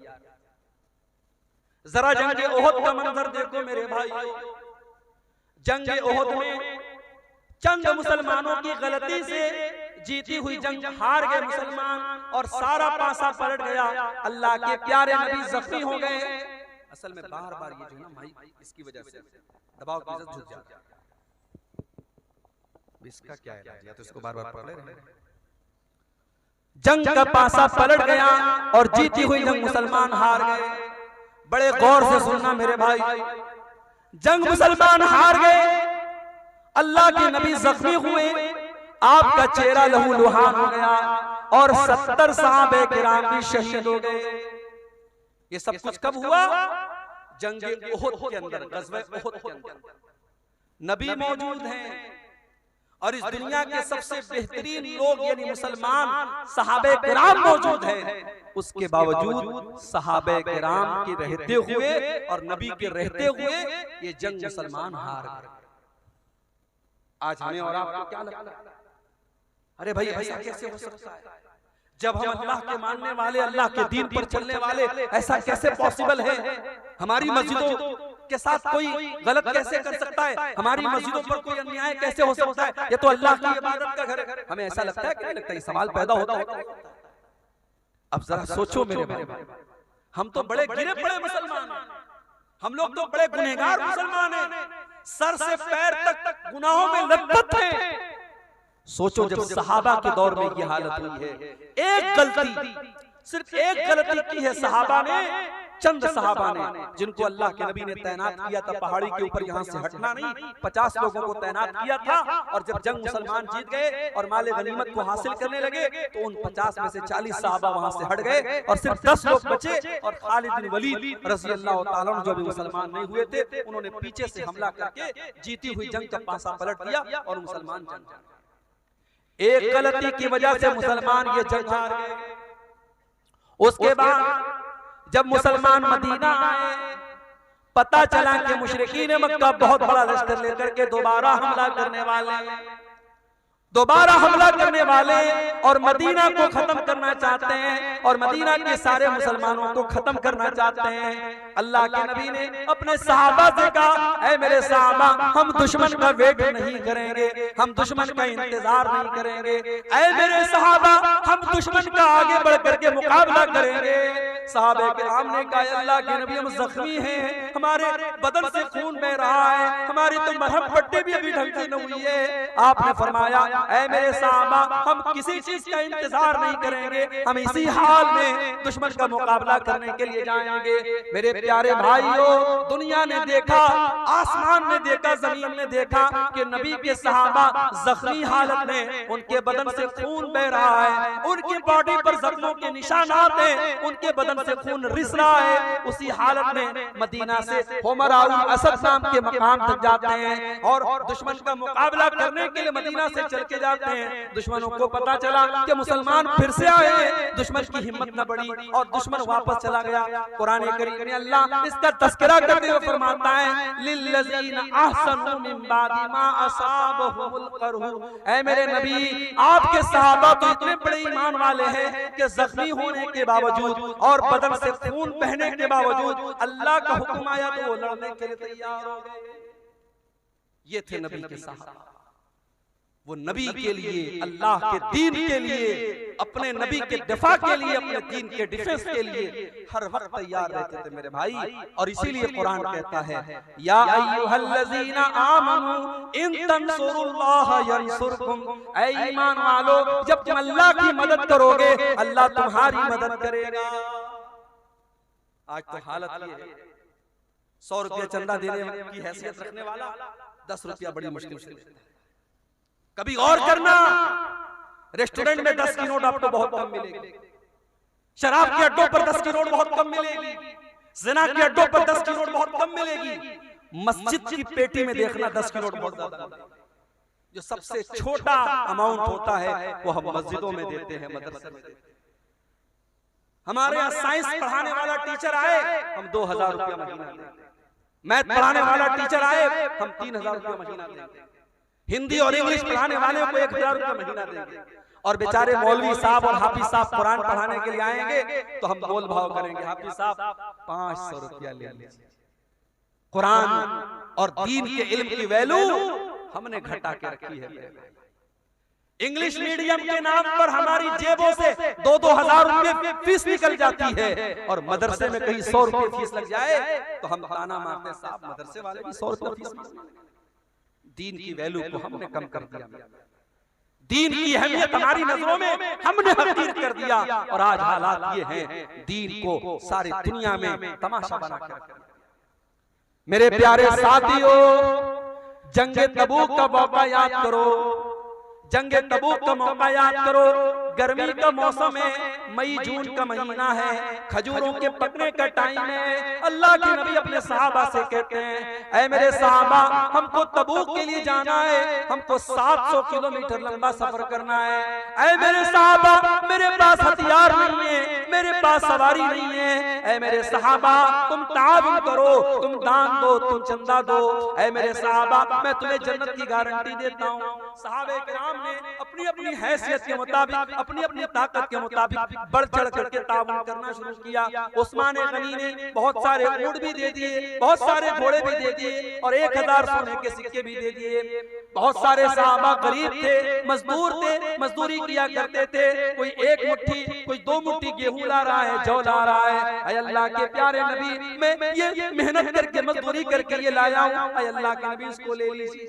जरा जंगे ओहद का मंजर देखो मेरे भाइयों। जंगे ओहद में चंद मुसलमानों की गलती से जीती हुई जंग हार गए मुसलमान, और सारा पासा पलट गया। अल्लाह के प्यारे नबी जख्मी हो गए। असल में बार बार ये जो ना भाई, इसकी वजह से दबाव की वजह से झुक जाता है। इसका क्या है, या तो इसको बार बार पकड़े रहे। जंग का पासा पलट गया और जीती हुई जंग मुसलमान हार गए। बड़े गौर से सुनना मेरे भाई, जंग मुसलमान हार गए, अल्लाह के नबी जख्मी हुए, आपका चेहरा लहू लुहान हो गया, और 70 सहाबे किराम भी शहीद हो गए। ये सब कुछ कब हुआ? जंग ओहद के अंदर, ग़ज़वा ओहद के अंदर नबी मौजूद हैं, और इस दुनिया के सबसे बेहतरीन लोग यानी मुसलमान सहाबे किराम मौजूद हैं। उसके बावजूद सहाबे किराम के रहते हुए और नबी के रहते हुए ये जंग मुसलमान हार गए। आज हमें और आपको क्या लगता है? अरे भाई, ऐसा कैसे हो सकता है? जब हम अल्लाह के मानने वाले, अल्लाह के दीन पर चलने वाले, ऐसा कैसे पॉसिबल है? हमारी मस्जिदों के साथ कोई गलत कैसे कर सकता है, हमारी मस्जिदों पर कोई अन्याय कैसे हो सकता है, ये तो अल्लाह की इबादत का घर है। हमें ऐसा लगता है कि नहीं लगता, ये सवाल पैदा होता है। अब जरा सोचो मेरे भाई, हम तो बड़े गिरे पड़े मुसलमान हैं, हम लोग तो बड़े गुनहगार मुसलमान हैं, सर से पैर तक गुनाहों में लथपथ हैं। सोचो जब सहाबा के दौर में ये हालत हुई है, एक गलती, सिर्फ एक गलती की है सहाबा ने, चंद सहाबा ने, जिनको अल्लाह के नबी ने तैनात किया था पहाड़ी के ऊपर, यहाँ से हटना नहीं, 50 लोगों को तैनात किया था। और जब जंग मुसलमान जीत गए और माले गनीमत को हासिल करने लगे तो उन 50 में से 40 सहाबा वहां से हट गए और सिर्फ 10 लोग बचे। और खालिद बिन वलीद रज़ी अल्लाह ताला अन्हु जो भी मुसलमान नहीं हुए थे, उन्होंने पीछे से हमला करके जीती हुई जंग का पासा पलट दिया और मुसलमान जंग। एक गलती की वजह से मुसलमान ये जंग हार गए। उसके बाद जब मुसलमान मदीना आए, पता चला कि मुशरिकीन मक्का बहुत बड़ा लश्कर लेकर के दोबारा हमला करने वाले और मदीना को खत्म करना चाहते हैं और मदीना के सारे मुसलमानों को खत्म करना चाहते हैं। अल्लाह के नबी ने अपने सहाबा से कहा, ऐ मेरे सहाबा, हम दुश्मन का वेट नहीं करेंगे, हम दुश्मन का इंतजार नहीं करेंगे। ऐ मेरे सहाबा, हम दुश्मन का आगे बढ़ करके मुकाबला करेंगे। सहाबे किराम ने कहा, अल्लाह के नबी, हम जख्मी हैं, हमारे बदन से खून बह रहा है, हमारी तो मरहम पट्टी भी अभी ढंग से न हुई है। आपने फरमाया, ऐ मेरे सहाबा, हम किसी चीज का इंतजार नहीं करेंगे, हम इसी हाल में दुश्मन का मुकाबला करने के लिए जाएंगे। मेरे प्यारे भाइयों, दुनिया ने देखा, आसमान ने देखा, जमीन ने देखा कि नबी के सहाबा जख्मी हालत में, उनके बदन से खून बह रहा है, उनकी बॉडी पर जख्मों के निशानात हैं, उनके बदन से खून रिस रहा है। उसी हालत में मदीना से हुमराउल असद नाम के मकाम तक जाते हैं और दुश्मन का मुकाबला करने के लिए मदीना से चल के जाते हैं। दुश्मनों को पता चला कि मुसलमान फिर से आए, दुश्मन की हिम्मत न बढ़ी और दुश्मन वापस चला गया। कुरान करीम में अल्लाह इसका तज़किरा करते हुए फरमाता है, लिल्लज़ीना अहसनु मिन बादि मा असाबहुमुल क़रहु। ऐ मेरे नबी, आपके सहाबा तो इतने बड़े ईमान वाले हैं कि जख्मी होने के बावजूद और बदन से खून बहने के बावजूद अल्लाह का हुक्म आया तो वो लड़ने के लिए तैयार हो गए। ये थे नबी के सहाबा। वो नबी के लिए, अल्लाह के दीन के लिए, अपने नबी के दिफा के लिए, अपने दीन के डिफेंस के लिए हर वक्त तैयार रहते थे मेरे भाई। और इसीलिए कुरान कहता है, या अय्युहल्लज़ीना आमनू इन तंसुरुल्लाह यंसुरकुम। ऐ ईमान वालो, जब तुम अल्लाह की मदद करोगे, अल्लाह तुम्हारी मदद करेगा। आज तो हालत ये है, 100 रुपया चंदा देने की हैसियत रखने वाला 10 रुपया बड़ी मुश्किल से देता है। कभी गौर करना, रेस्टोरेंट में 10 की नोट आपको बहुत कम मिलेगी, शराब के अड्डों पर 10 की नोट बहुत कम मिलेगी, ज़िना के अड्डों पर 10 की नोट बहुत कम मिलेगी। मस्जिद की पेटी में देखना 10 की नोट बहुत ज्यादा मिलेगी। जो सबसे छोटा अमाउंट होता है वो हम मस्जिदों में देते हैं, मदरसे में देते हैं। हमारे यहाँ साइंस पढ़ाने वाला टीचर आए, हम 2000 रुपया महीना देंगे। मैथ पढ़ाने वाला टीचर आए, हम 3000 रुपया महीना देंगे। हिंदी और इंग्लिश पढ़ाने वाले को 1000 रुपया महीना देंगे। और बेचारे मौलवी साहब और हाफिज साहब कुरान पढ़ाने के लिए आएंगे तो हम मोल भाव करेंगे, हाफिज साहब 500 रुपया ले लीजिए। कुरान और दीन के इल्म की वैल्यू हमने घटा के रखी है। इंग्लिश मीडियम के नाम पर हमारी जेबों से 2-2 हजार रुपए फीस निकल जाती है और मदरसे में कहीं 100 रुपए फीस लग जाए तो हम ताना मारते, साहब मदरसे वाले भी 100 रुपए फीस। दीन की वैल्यू को हमने कम कर दिया, दीन की अहमियत हमारी नजरों में हमने हकीर कर दिया और आज हालात ये हैं, दीन को सारी दुनिया में तमाशा बना कर रखा। मेरे प्यारे साथियों, जंग तबूक का मौका याद करो, जंग तबूक का मौका याद करो। गर्मी का मौसम है, मई जून का महीना है, खजूरों के पकने का टाइम है। अल्लाह के नबी अपने सहाबा से कहते हैं, ऐ मेरे सहाबा, हमको तबूक के लिए जाना है, हमको 700 किलोमीटर लंबा सफर करना है। ऐ मेरे सहाबा, मेरे पास हथियार नहीं है, मेरे पास सवारी नहीं है। ऐ मेरे सहाबा, तुम ताउन करो, तुम दान दो, तुम चंदा दो। ऐ मेरे सहाबा, मैं तुम्हें जन्नत की गारंटी देता हूँ। सहाबे किराम ने अपनी अपनी हैसियत के मुताबिक अपनी अपनी ताकत के मुताबिक बढ़ चढ़ करके ताउन करना शुरू किया। उस्मान गनी ने बहुत सारे ऊंट भी दे दिए, बहुत सारे घोड़े भी दे दिए और 1000 सोने के सिक्के भी दे दिए। बहुत सारे सहाबा गरीब थे, मजदूर थे, मजदूरी किया करते थे। कोई 1 मुट्ठी, कोई 2 मुट्ठी गेहूं ला रहा है, जौ ला रहा है। ऐ अल्लाह के प्यारे नबी, मैं ये मेहनत करके मजदूरी करके ये लाया हूं, ऐ अल्लाह के नबी इसको ले लीजिए।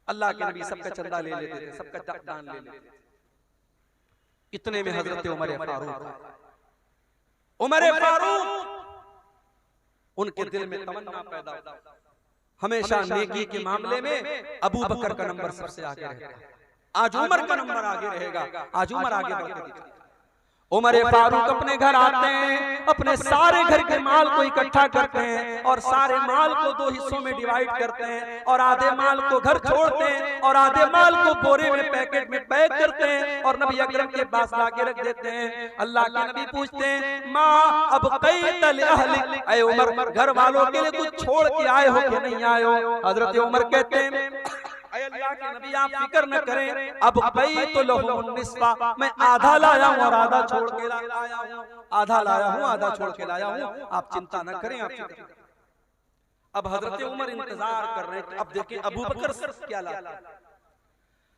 अल्लाह के नबी सबका चंदा ले लेते थे, सबका दान ले लेते थे। इतने में हजरत उमर फारूक उनके दिल में तमन्ना पैदा हुई, हमेशा नेकी के मामले में अबू बकर का नंबर सबसे आगे रहेगा। आज उमर का नंबर आगे रहेगा, आज उमर आगे बढ़ते दिखते। उमर फारूक अपने घर आते हैं, अपने सारे घर के माल को इकट्ठा करते हैं और सारे माल को 2 हिस्सों में डिवाइड करते हैं और आधे माल को घर छोड़ते हैं और आधे माल को बोरे में पैकेट में पैक करते हैं और नबी अकरम के पास लाके रख देते हैं। अल्लाह के नबी पूछते हैं, माँ अब क़ैतल अहलिक, ऐ उमर घर वालों के लिए कुछ छोड़ के आए हो कि नहीं आए हो? हजरत उमर कहते हैं, अल्लाह के नबी आप फिक्र न करें, अब तो लहुम निस्फा, मैं आधा लाया हूं और आधा छोड़ के लाया हूं, आधा लाया हूं आधा छोड़ के लाया हूं, आप चिंता न करें, आप फिक्र। अब हजरत उमर इंतजार कर रहे हैं, अब देखें अबू बकर क्या लाते हैं।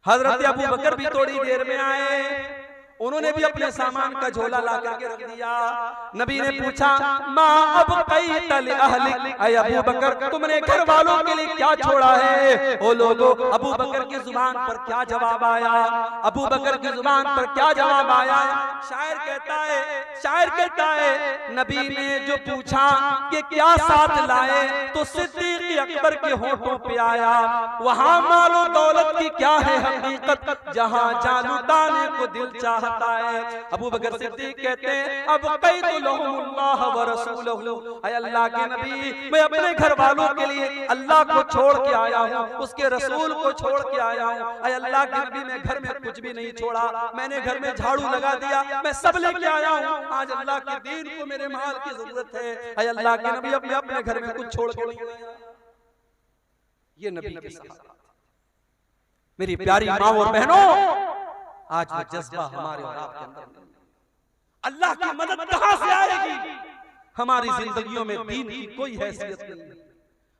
हजरत अबू बकर भी थोड़ी देर में आए, उन्होंने भी अपने सामान का झोला ला करके रख दिया। नबी ने पूछा, माँ अब क़ैतल अहलिक, ऐ अबू बकर तुमने घर वालों के लिए क्या छोड़ा है? ओ लोगों, अबू बकर की जुबान पर क्या जवाब आया? अबू बकर की जुबान पर क्या जवाब आया? शायर कहता है नबी ने जो पूछा कि क्या साथ लाए, तो सिद्दीक़ अकबर के होठों पे आया, वहां मालो दौलत की क्या है हकीकत, जहां जान लुटाने को दिल चाहता है। अबू बकर सिद्दीक कहते हैं, अब क़ैतुल्लाह व रसूलहू, ऐ अल्लाह के नबी मैं अपने घर वालों के लिए अल्लाह को छोड़ के आया हूँ, उसके रसूल को छोड़ के आया हूँ। ऐ अल्लाह के नबी मैं घर में कुछ भी नहीं छोड़ा, मैंने घर में झाड़ू लगा दिया, मैं सब लेके आया हूँ। आज अल्लाह के दीन को मेरे माल की जरूरत है। ऐ अल्लाह के नबी अब मैं अपने घर में कुछ छोड़ के नहीं आया। ये नबी के सहाबा। मेरी प्यारी माँ और बहनों, आज वो जज्बा हमारे और आपके अंदर नहीं। अल्लाह की मदद कहां से आएगी? हमारी जिंदगियों में दीन की कोई हैसियत नहीं।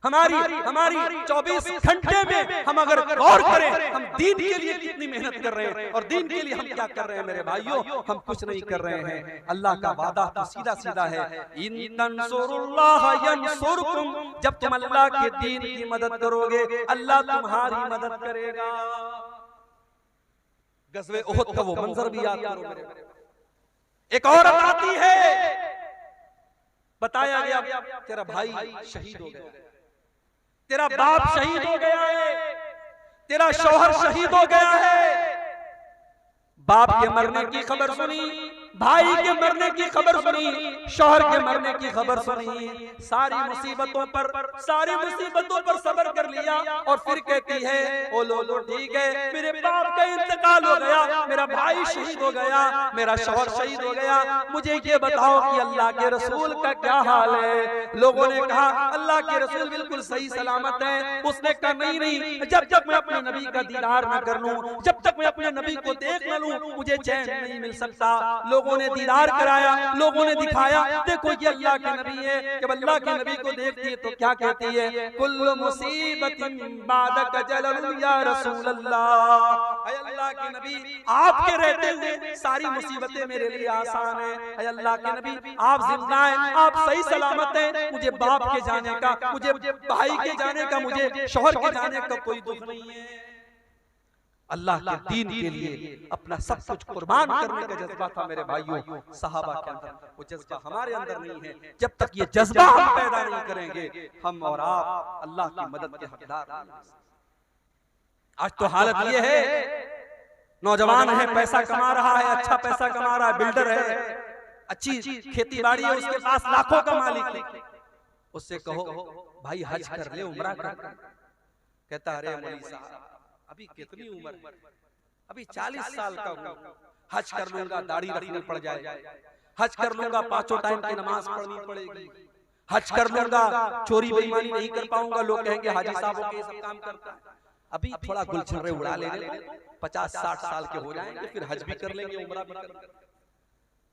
हमारी 24 घंटे में हम अगर गौर करें, हम दीन के लिए कितनी मेहनत कर रहे हैं और दीन के लिए हम क्या कर रहे हैं मेरे भाइयों, हम कुछ नहीं कर रहे हैं। अल्लाह का वादा तो सीधा सीधा है, इन तंसुरुल्लाह यंसुरकुम, जब तुम अल्लाह के दीन की मदद करोगे अल्लाह तुम्हारी मदद करेगा। गज़वे उहद का वो मंजर भी याद करो मेरे। एक औरत आती है, बताया गया तेरा भाई शहीद हो गया, तेरा बाप शहीद हो गया है, तेरा शौहर शहीद हो गया है। बाप के मरने की खबर सुनी, भाई के मरने की खबर सुनी, शौहर के मरने की खबर सुनी, सारी मुसीबतों पर सब्र कर लिया और फिर कहती है, ओ लोगों ठीक है, मेरे बाप का इंतकाल हो गया, मेरा भाई शहीद हो गया, मेरा शौहर शहीद हो गया, मुझे ये बताओ कि अल्लाह के रसूल का क्या हाल है? लोगों ने कहा अल्लाह के रसूल बिल्कुल सही सलामत है। उसने कहा नहीं, जब तक मैं अपने नबी का दीदार न कर लूं, जब तक मैं अपने नबी को देख न लूं, मुझे चैन नहीं मिल सकता। लोगों ने दीदार कराया, लोगों ने दिखाया, देखो ये अल्लाह के नबी है। जब अल्लाह के नबी को देखती है तो क्या कहती है? कुल्लु मुसीबतिन बादक जलल या रसूल अल्लाह, ऐ अल्लाह के नबी आपके रहते हुए सारी मुसीबतें मेरे लिए आसान है। ऐ अल्लाह के नबी आप जिंदा हैं, आप सही सलामत हैं, मुझे बाप के जाने का, मुझे भाई के जाने का, मुझे शौहर के जाने का कोई दुख नहीं है। अल्लाह के दीन के लिए अपना सब कुछ कुर्बान करने का जज्बा था मेरे भाइयों सहाबा के अंदर। वो जज्बा हमारे अंदर नहीं है। जब तक ये जज्बा हम पैदा नहीं करेंगे, हम और आप अल्लाह की मदद के हकदार नहीं। आज तो हालत ये है, नौजवान है, पैसा कमा रहा है, अच्छा पैसा कमा रहा है, बिल्डर है, अच्छी खेती बाड़ी है, उसके पास लाखों का मालिक है। उससे कहो भाई हज कर ले, उम्रा कर, कहता अरे मौलवी साहब अभी कितनी उम्र है, अभी 40 साल का हूं, हज कर लूंगा दाढ़ी रखनी पड़ जाए, हज कर लूंगा 5 टाइम की नमाज पढ़नी पड़ेगी, हज कर लूंगा चोरी बेईमानी नहीं कर पाऊंगा, लोग कहेंगे हाजी साहब के सब काम करता है, अभी थोड़ा गुलछर्रे उड़ा लेने दो, 50-60 साल के हो जाएंगे, फिर हज भी कर लेंगे, उम्रा भी कर लेंगे।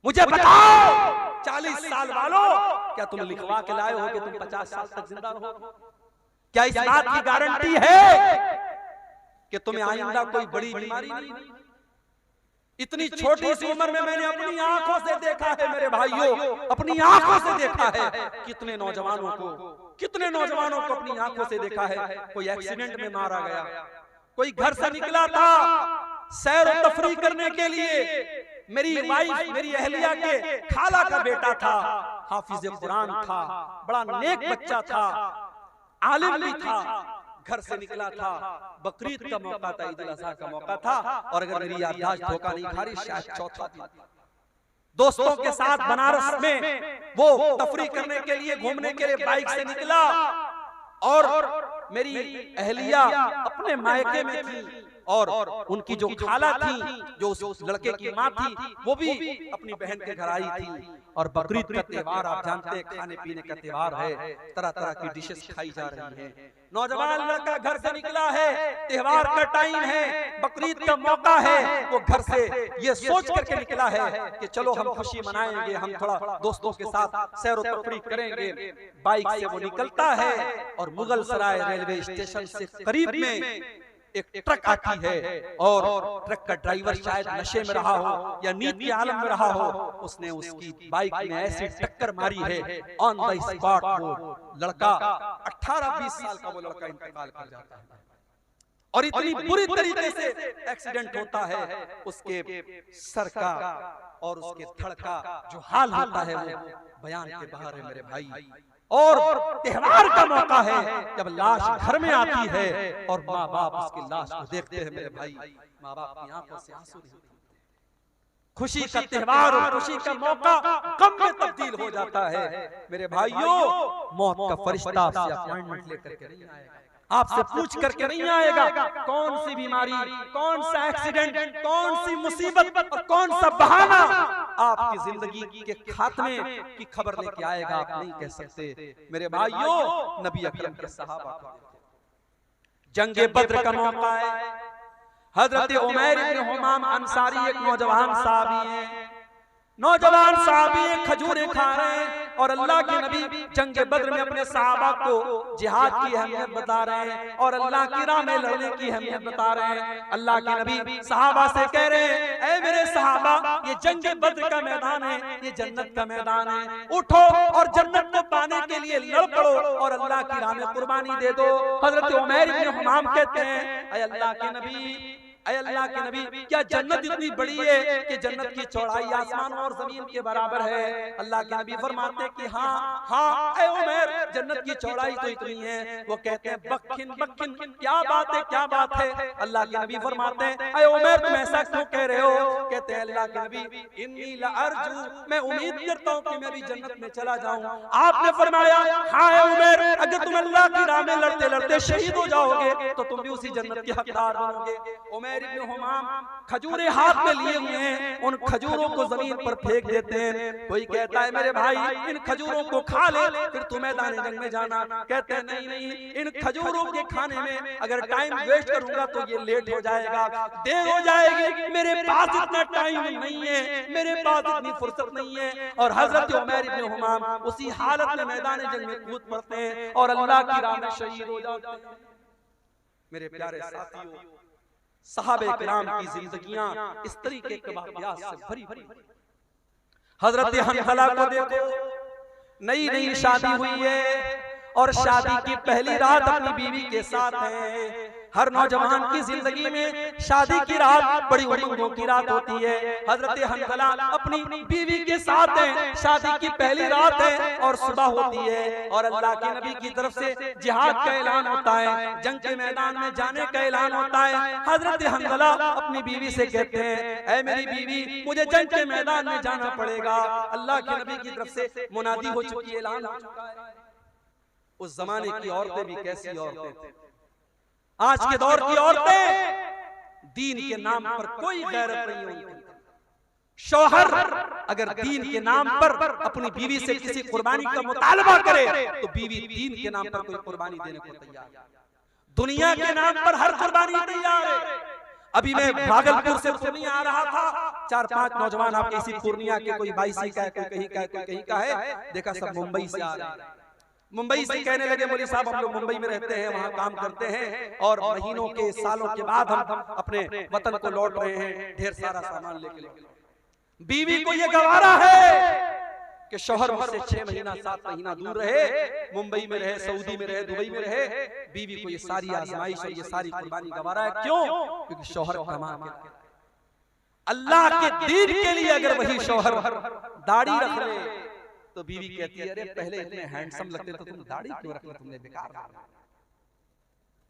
मुझे बताओ 40 साल वालों, क्या तुम लिखवा के लाए हो कि तुम 50 साल तक जिंदा रहोगे? क्या इस बात की गारंटी है कि तुम्हें आइंदा कोई बड़ी बीमारी नहीं? इतनी छोटी सी उम्र में मैंने अपनी आंखों से देखा है मेरे भाइयों, अपनी आंखों से देखा है कितने नौजवानों को अपनी आंखों से देखा है। कोई एक्सीडेंट में मारा गया, कोई घर से निकला था सैर और तफरी करने के लिए, मेरी वाइफ, मेरी अहलिया के खाला का बेटा था, हाफिज कुरान था, बड़ा नेक बच्चा था, आलिम भी था, घर से निकला था, बकरीद का मौका था, ईद उल अज़हा का मौका था, और अगर मेरी याददाश्त धोखा नहीं खा रही शायद चौथा दिन, दोस्तों के साथ बनारस में वो तफरी करने के लिए, घूमने के लिए बाइक से निकला, और मेरी अहलिया अपने मायके में थी, और उनकी जो खाला थी, जो उस लड़के की माँ थी, वो भी अपनी बहन के घर आई थी। और बकरीद का त्योहार आप जानते हैं, खाने पीने का त्योहार है, तरह तरह की डिशेस खाई जा रही हैं। नौजवान लड़का घर से निकला है, त्योहार का टाइम है, बकरीद का मौका है, वो घर से ये सोच करके निकला है कि चलो हम खुशी मनाएंगे, हम थोड़ा दोस्तों के साथ सैर और तफरीह करेंगे। बाइक से वो निकलता है और मुगल सराय रेलवे स्टेशन से करीब में एक ट्रक आती है, और ट्रक का ड्राइवर शायद नशे में रहा हो या नींद के आलम में रहा हो, उसने उसकी बाइक में ऐसी टक्कर मारी है, ऑन द स्पॉट वो लड़का 18-20 साल का वो लड़का इंतकाल कर जाता है। और इतनी बुरी तरीके से एक्सीडेंट होता है, उसके सर का और उसके धड़ का जो हाल होता है वो बयान के बाहर है मेरे भाई। और त्योहार का मौका है, जब लाश घर में आती है और माँ बाप उसकी लाश को देखते हैं मेरे भाई, माँ बाप की आंखों से आंसू नहीं होते। खुशी का त्योहार और खुशी का मौका गम में तब्दील हो जाता है मेरे भाइयों। मौत का फरिश्ता आपसे अपॉइंटमेंट लेकर के नहीं आएगा, आपसे पूछ करके नहीं आएगा कौन सी बीमारी, कौन सा एक्सीडेंट, कौन सी मुसीबत और कौन सा बहाना आपकी जिंदगी के खात्मे की खबर लेके आएगा, आप नहीं कह सकते मेरे भाइयों। नबी अकरम के सहाबा, जंगे बद्र का मौका है, हजरत उमैर इब्न हुमाम अंसारी एक नौजवान साहबी है, नौजवान साहबी खजूरें खा रहे हैं, और अल्लाह के नबी जंगे बद्र में अपने सहाबा को जिहाद की अहमियत बता रहे हैं और अल्लाह की राह में लड़ने की अहमियत बता रहे हैं। अल्लाह के नबी सहाबा से कह रहे हैं, ऐ मेरे सहाबा, ये जंगे बद्र का मैदान है, ये जन्नत का मैदान है, उठो और जन्नत को पाने के लिए लड़ पड़ो और अल्लाह की राह में कुर्बानी दे दो। हजरत उमैर इब्न हुमाम कहते हैं, ऐ अल्लाह के नबी, अल्लाह के नबी, क्या जन्नत इतनी बड़ी है कि जन्नत की चौड़ाई आसमान और जमीन के बराबर है? अल्लाह के नबी फरमाते हैं कि हाँ हाँ ऐ उमैर, जन्नत की चौड़ाई तो इतनी है। वो कहते हैं बक्खिन बक्खिन, क्या बात है, क्या बात है? अल्लाह के नबी फरमाते हैं, ऐ उमैर तुम ऐसा क्यों कह रहे हो? कहते हैं अल्लाह के नबी, इन्नी लअरजू, मैं उम्मीद करता हूँ कि मैं भी जन्नत में चला जाऊँ। आपने फरमाया, हाँ ऐ उमैर, अगर तुम अल्लाह की राह में लड़ते लड़ते शहीद हो जाओगे तो तुम भी उसी जन्नत के हकदार बनोगे। उमैर इब्न हुमाम खजूरें हाथ में लिए हुए हैं, उन खजूरों को जमीन पर फेंक देते हैं। कोई कहता है मेरे भाई इन खजूरों को खा ले फिर तू मैदान जंग में जाना। कहते हैं नहीं नहीं, इन खजूरों के खाने में अगर टाइम वेस्ट करूंगा तो ये लेट हो जाएगा, देर हो जाएगी, मेरे पास इतना टाइम नहीं है, मेरे पास इतनी फुर्सत नहीं है। और हजरत उमैर इब्न हुमाम उसी हालत में मैदान जंग में कूद पड़ते हैं और अल्लाह की राह में शहीद हो जाते हैं। मेरे प्यारे साथियों, सहाबे किराम की जिंदगियां इस तरीके के वाक़यात से भरी भरी। हजरत हनज़ला को देखो, नई नई शादी हुई है और शादी की पहली रात अपनी बीवी के साथ है। हर नौजवान की जिंदगी में शादी की रात बड़ी उमंगों की रात होती है। हजरत हनज़ला अपनी बीवी के साथ हैं, शादी की पहली रात है और सुबह होती है और अल्लाह के नबी की तरफ से जिहाद का ऐलान होता है, जंग के मैदान में जाने का ऐलान होता है। हजरत हनज़ला अपनी बीवी से कहते हैं, ऐ मेरी बीवी, मुझे जंग के मैदान में जाना पड़ेगा। अल्लाह के नबी की तरफ से मुनादी हो चुकी है, ऐलान हो चुका है। उस जमाने की औरतें भी कैसी औरतें थी, आज के दौर की औरतें दीन के नाम पर कोई गैरत नहीं होती। शौहर अगर दीन के नाम पर अपनी बीवी से किसी कुर्बानी का मुतालबा करे तो बीवी दीन के नाम पर कोई कुर्बानी देने को तैयार है। दुनिया के नाम पर हर कुर्बानी तैयार है। अभी मैं भागलपुर से पूर्णिया आ रहा था, 4-5 नौजवान आपके इसी पूर्णिया के, कोई 22 का है, कोई कहीं का है, कोई कहीं का है, देखा सब मुंबई से आ रहे हैं। मुंबई से कहने लगे मौलवी साहब हम लोग मुंबई में रहते हैं, वहाँ काम करते हैं और महीनों के सालों के बाद हम अपने वतन को लौट रहे हैं, ढेर सारा सामान लेके। बीवी को ये गवारा है कि शौहर मुझसे 6 महीना 7 महीना दूर रहे, मुंबई में रहे, सऊदी में रहे, दुबई में रहे, बीवी को ये सारी आजमाइश और ये सारी कुर्बानी गवारा है। क्यों? क्योंकि शौहर कमा के अल्लाह के दीन के लिए अगर वही शौहर दाढ़ी रख ले तो बीवी कहती है अरे पहले इतने हैंडसम लगते तो तुम दाढ़ी क्यों रख ली, तुमने बेकार।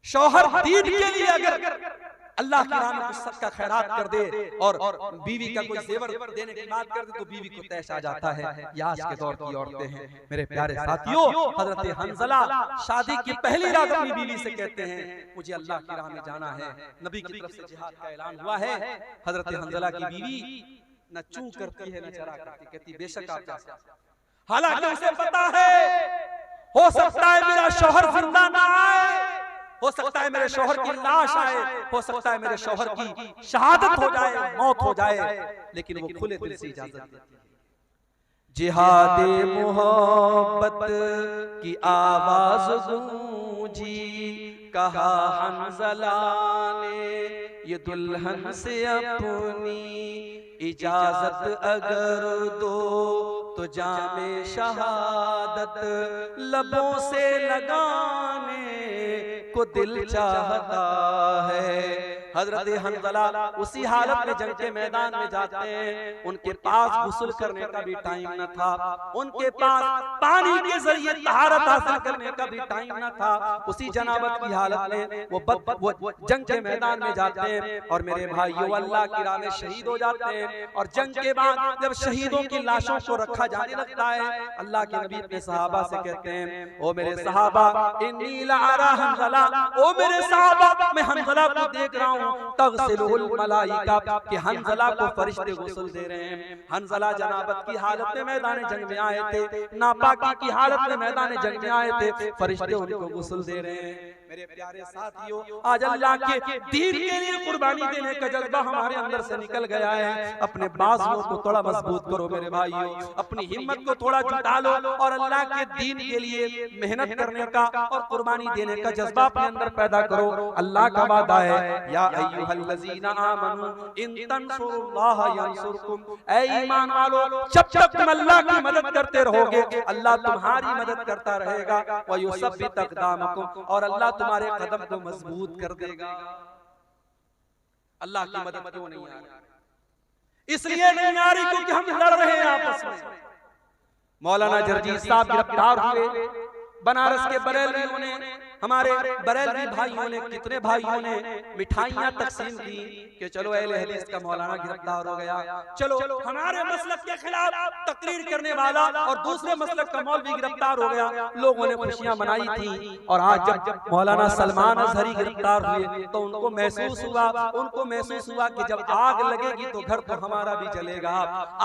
शौहर दीन के लिए अगर अल्लाह की राह में कुछ सदका खैरात कर दे और बीवी का कोई जेवर देने की बात कर दे तो बीवी को तैश आ जाता है। ये आज के दौर की औरतें हैं। मेरे प्यारे साथियों, हजरत हंजला शादी की पहली रात अपनी बीवी से कहते हैं मुझे अल्लाह की राह में जाना है, नबी की तरफ से जिहाद का ऐलान हुआ है। हजरत हंजला की बीवी न चू करती है न चरा करती, कहती बेशक आप जा सकते। हालांकि उसे पता है हो सकता है मेरा शौहर जिंदा ना आए, हो सकता है मेरे शौहर की लाश आए, हो सकता है मेरे शौहर की शहादत हो जाए, मौत हो जाए, लेकिन वो खुले दिल से इजाजत देती है। जिहादे मोहब्बत की आवाज गूंजी, कहा हंजला ने ये दुल्हन से अपनी इजाजत अगर दो तो जामे शहादत लबों से लगाने को दिल चाहता है। हजरत हंजला उसी हालत में जंग के मैदान में जाते हैं। उनके पास गुस्ल करने का भी टाइम न था, उनके पास पानी के जरिए तहारत हासिल करने का भी टाइम न था। उसी जनाबत की हालत में वो जंग के मैदान में जाते हैं और मेरे भाइयों अल्लाह की राह में शहीद हो जाते हैं। और जंग के बाद जब शहीदों की लाशों को रखा जाने लगता है, अल्लाह के नबी अपने सहाबा से कहते हैं ओ मेरे सहाबा इन्नी लअरा हंजला, ओ मेरे सहाबा मैं हंजला को देख रहा हूं तग़सिलुल मलाइका कि हंजला को फरिश्ते गुस्ल दे रहे हैं। हंजला जनाबत की हालत में मैदान जंग में आए थे, नापाकी की हालत में मैदान जंग में आए थे, फरिश्ते उनको गुस्ल दे रहे हैं। मेरे प्यारे साथियों, आज अल्लाह के दीन के लिए कुर्बानी देने का जज्बा हमारे अंदर से निकल गया है। अपने बाजुओं को थोड़ा मजबूत करो मेरे भाइयों, अपनी हिम्मत को थोड़ा जुटा लो और अल्लाह के दीन के लिए मेहनत करने का और कुर्बानी देने का जज्बा अपने अंदर पैदा करो। अल्लाह का वादा है या अय्युहल्लज़ीना आमनू इन तंसुरुल्लाह यंसुरकुम, ऐ ईमान वालों जब तक तुम अल्लाह की मदद करते रहोगे अल्लाह तुम्हारी मदद करता रहेगा। व युसब्बित अक़दामकुम, और अल्लाह तुम्हारे कदम को मजबूत कर देगा। अल्लाह की मदद क्यों नहीं आ रही? इसलिए नहीं आ रही क्योंकि हम लड़ रहे हैं आपस में। मौलाना जर्जीस साहब गिरफ्तार हुए, बनारस के बरेलवियों ने, हमारे बरेलवी भाइयों ने, कितने भाइयों ने मिठाइयां तकसीम की कि चलो अहले हदीस का मौलाना गिरफ्तार हो गया, चलो हमारे मसलक के खिलाफ तकरीर करने वाला और दूसरे मसलक का मौलवी गिरफ्तार हो गया। लोगों ने खुशियां मनाई थी और आज जब मौलाना सलमान अजहरी गिरफ्तार हुए तो उनको महसूस हुआ कि जब आग लगेगी तो घर तो हमारा भी जलेगा।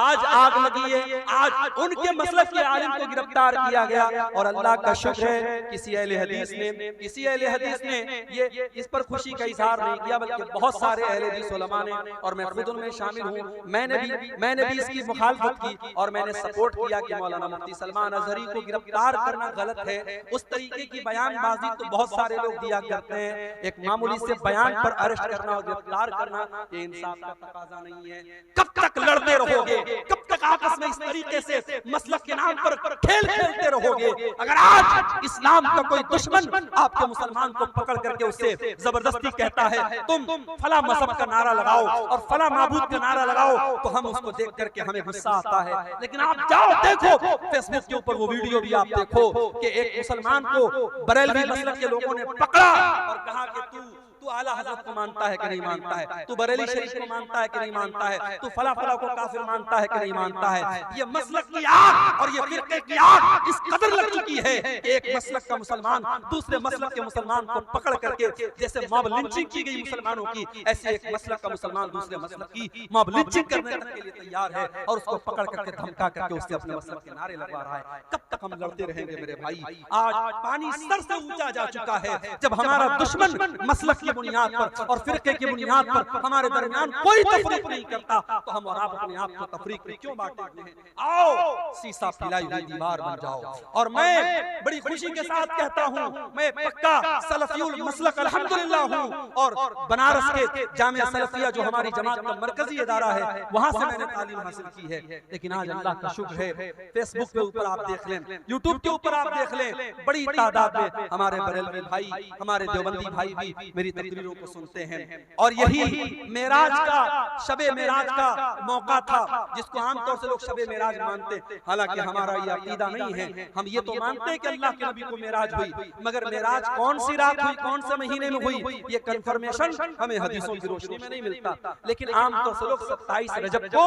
आज आग लगी है, आज उनके मसलक के आलिम को गिरफ्तार किया गया और अल्लाह का शुक्र है किसी अहले हदीस ने ये इस पर खुशी का इजहार नहीं किया, बल्कि बहुत सारे अहले हदीस उलमा ने, और मैं खुद उनमें शामिल हूँ, मैंने भी इसकी मुखालफत की और मैंने सपोर्ट किया कि मौलाना मुफ्ती सलमान अजहरी को गिरफ्तार करना गलत है। उस तरीके की बयानबाजी तो बहुत सारे लोग दिया करते हैं, एक मामूली से बयान पर अरेस्ट करना और गिरफ्तार करना ये इंसाफ का तकाजा नहीं है। कब तक लड़ते रहोगे? कब तक आपस में इस तरीके से मसलक के नाम पर खेल खेलते रहोगे? अगर आज इस्लाम का कोई दुश्मन आपके मुसलमान को पकड़ करके उससे जबरदस्ती कहता है तुम फला मजहब का नारा लगाओ और फला माबूद का नारा लगाओ, तो हम उसको देख करके हमें गुस्सा आता है। लेकिन आप जाओ देखो फेसबुक के ऊपर वो वीडियो भी आप देखो कि एक मुसलमान को बरेलवी मसलक के लोगों ने पकड़ा और कहा कि तू तू आला हजरत को मानता है कि नहीं मानता है, तू बरेली शरीफ को मानता है कि नहीं मानता है, तू फला फला को काफिर मानता है कि नहीं मानता है। ये मसलक की आग और ये फिरके की आग इस कदर लग चुकी है कि एक मसलक का मुसलमान दूसरे मसलक के मुसलमान को पकड़ करके, जैसे मॉब लिंचिंग की गई मुसलमानों की, ऐसे एक मसलक का मुसलमान दूसरे मसलक की मॉब लिंचिंग करने के लिए तैयार है और उसको पकड़ करके धमका करके उससे अपने मसलक के नारे लगवा रहा है। कब तक हम लड़ते रहेंगे मेरे भाई? आज पानी सर से ऊंचा जा चुका है। जब हमारा दुश्मन मसलक की बुनियाद पर और फिरके की बुनियाद पर हमारे दरमियान कोई तफरीक नहीं करता, तो हम और आप अपने आप को तफरीक में क्यों बांटते हैं? आओ सीसा पिलाई हुई दीवार बन जाओ। और मैं बड़ी खुशी के साथ कहता हूं, मैं पक्का सलफियुल मसलक अल्हम्दुलिल्लाह हूं और बनारस के जामिया सलफिया जो हमारी जमात का मरकजी इदारा है, वहां से मैंने तालीम हासिल की है। लेकिन आज अल्लाह का शुक्र है, फेसबुक के ऊपर आप देख लें, यूट्यूब के ऊपर आप देख लें, बड़ी तादाद में हमारे बरेलवी भाई, हमारे देवबंदी भाई भी मेरी तकरीरों को सुनते हैं। और यही मेराज का, शबे मेराज का मौका था, जिसको आमतौर से लोग शबे मेराज मानते। हालांकि हमारा ये अकीदा नहीं है। हम ये तो मानते हैं कि अल्लाह के नबी को मेराज हुई, मगर मेराज कौन सी रात हुई, कौन से महीने में हुई, ये कंफर्मेशन हमें हदीसों की रोशनी में नहीं मिलता। लेकिन आमतौर से लोग 27 रजब को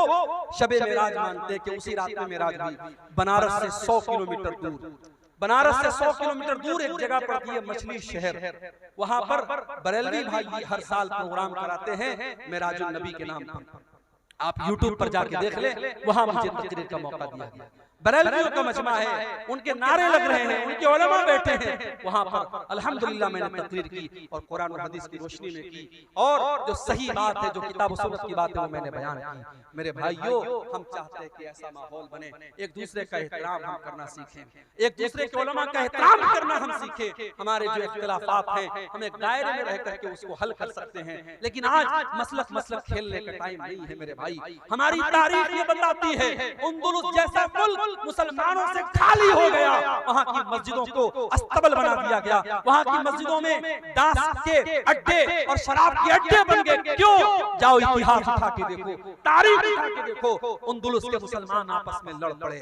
शबे मेराज मानते हैं कि उसी रात में मेराज हुई। बनारस से 100 किलोमीटर दूर, बनारस से 100 किलोमीटर दूर एक जगह पड़ती है मछली शहर, वहां पर बरेलवी भाई हर साल प्रोग्राम कराते हैं मेराजुल नबी के नाम पर। आप यूट्यूब पर जाके देख ले, वहां मुझे तकरीर का मौका दिया गया। बरेलवियों का मजमा है, उनके नारे लग रहे हैं, उनके उलमा बैठे हैं वहां पर। अल्हम्दुलिल्लाह मैंने तकरीर की और कुरान और हदीस की रोशनी में की, और जो सही बात है, जो किताब और सुन्नत की बात है, वो मैंने बयान की। मेरे भाइयों, हम चाहते हैं कि ऐसा माहौल बने, एक दूसरे का एहतराम हम करना सीखें, एक दूसरे के उलमा का एहतराम करना हम सीखें। हमारे जो इख्तिलाफात हैं, हम एक दायरे में रह करके उसको हल कर सकते हैं। लेकिन आज मसलक खेलने का टाइम नहीं है मेरे भाई। हमारी तारीख ये बताती है, अंदलुस जैसा मुल्क मुसलमानों से खाली हो गया, वहां की मस्जिदों को अस्तबल बना दिया गया, वहां की मस्जिदों में दास के अड्डे और शराब के अड्डे बन गए। क्यों? जाओ इतिहास उठा के देखो, तारीख उठा के देखो। अंदलुस के मुसलमान आपस में लड़ पड़े,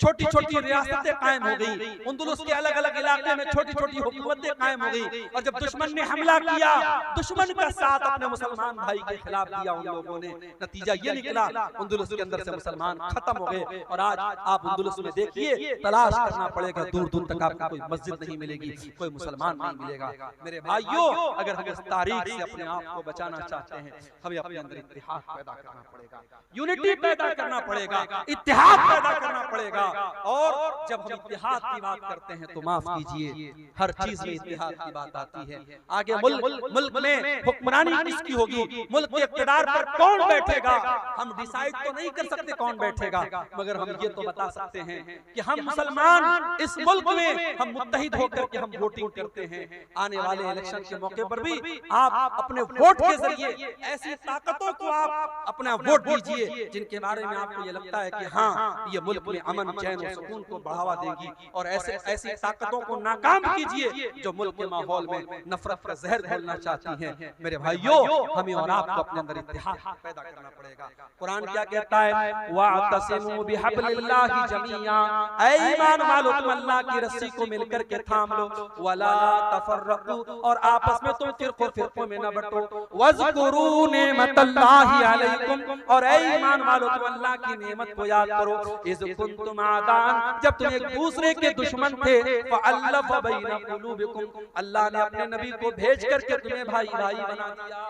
छोटी छोटी रियासतें कायम हो गई, अंदलुस के अलग अलग इलाके में छोटी छोटी हुकूमतें कायम हो गई। और जब दुश्मन ने हमला किया, दुश्मन का साथ अपने मुसलमान भाई के खिलाफ दिया उन लोगों ने, नतीजा ये निकला अंदलुस के अंदर से मुसलमान खत्म हो गए। और आज आप अंदलुस में देखिए, तलाश करना पड़ेगा, दूर दूर तक आपको कोई मस्जिद नहीं मिलेगी, कोई मुसलमान नहीं मिलेगा। मेरे भाइयों, अगर हम इस तारीख से अपने आप को बचाना चाहते हैं, हमें अपने अंदर इत्तेहाद पैदा करना पड़ेगा, यूनिटी पैदा करना पड़ेगा, इत्तेहाद पैदा करना पड़ेगा। और जब हम इत्तेहाद की बात करते हैं तो माफ कीजिए, हर चीज में इत्तेहाद की बात आती है। आगे मुल्क में हुक्मरानी किसकी होगी, मुल्क के इक़्तिदार पर कौन बैठेगा, हम डिसाइड तो नहीं कर सकते कौन बैठेगा, मगर हम ये तो बता सकते हैं कि हम मुसलमान इस मुल्क में हम मुत्तहिद होकर के हम वोटिंग करते हैं। आने वाले इलेक्शन के मौके पर भी आप अपने वोट के जरिए ऐसी ताकतों को आप अपना वोट दीजिए जिनके बारे में आपको ये लगता है कि हाँ, ये मुल्क में अमन चैन और सुकून को बढ़ावा देगी। और ऐसी ताकतों को नाकाम कीजिए जो मुल्क के माहौल में नफरत का जहर घोलना चाहती हैं। मेरे भाइयों, हमें और आपको अपने अंदर इत्तेहाद पैदा करना पड़ेगा। कुरान क्या कहता है, वाअतसिमू बिहब्लिल्लाहि जमीआ, ऐ ईमान वालों तुम अल्लाह की रस्सी को मिलकर के थाम लो, वला तफर्रकू, और आपस में तुम फिरकों में न बंटो, वज़कुरू नेमतल्लाहि अलैकुम, और ऐ ईमान वालों तुम अल्लाह की नेमत को याद करो, इज़ कुंतुम आदान, जब तुम एक दूसरे के दुश्मन थे, फ़अल्लफ़ बैन क़ुलूबिकुम, अल्लाह ने अपने नबी को भेज करके तुम्हें भाई भाई बना दिया।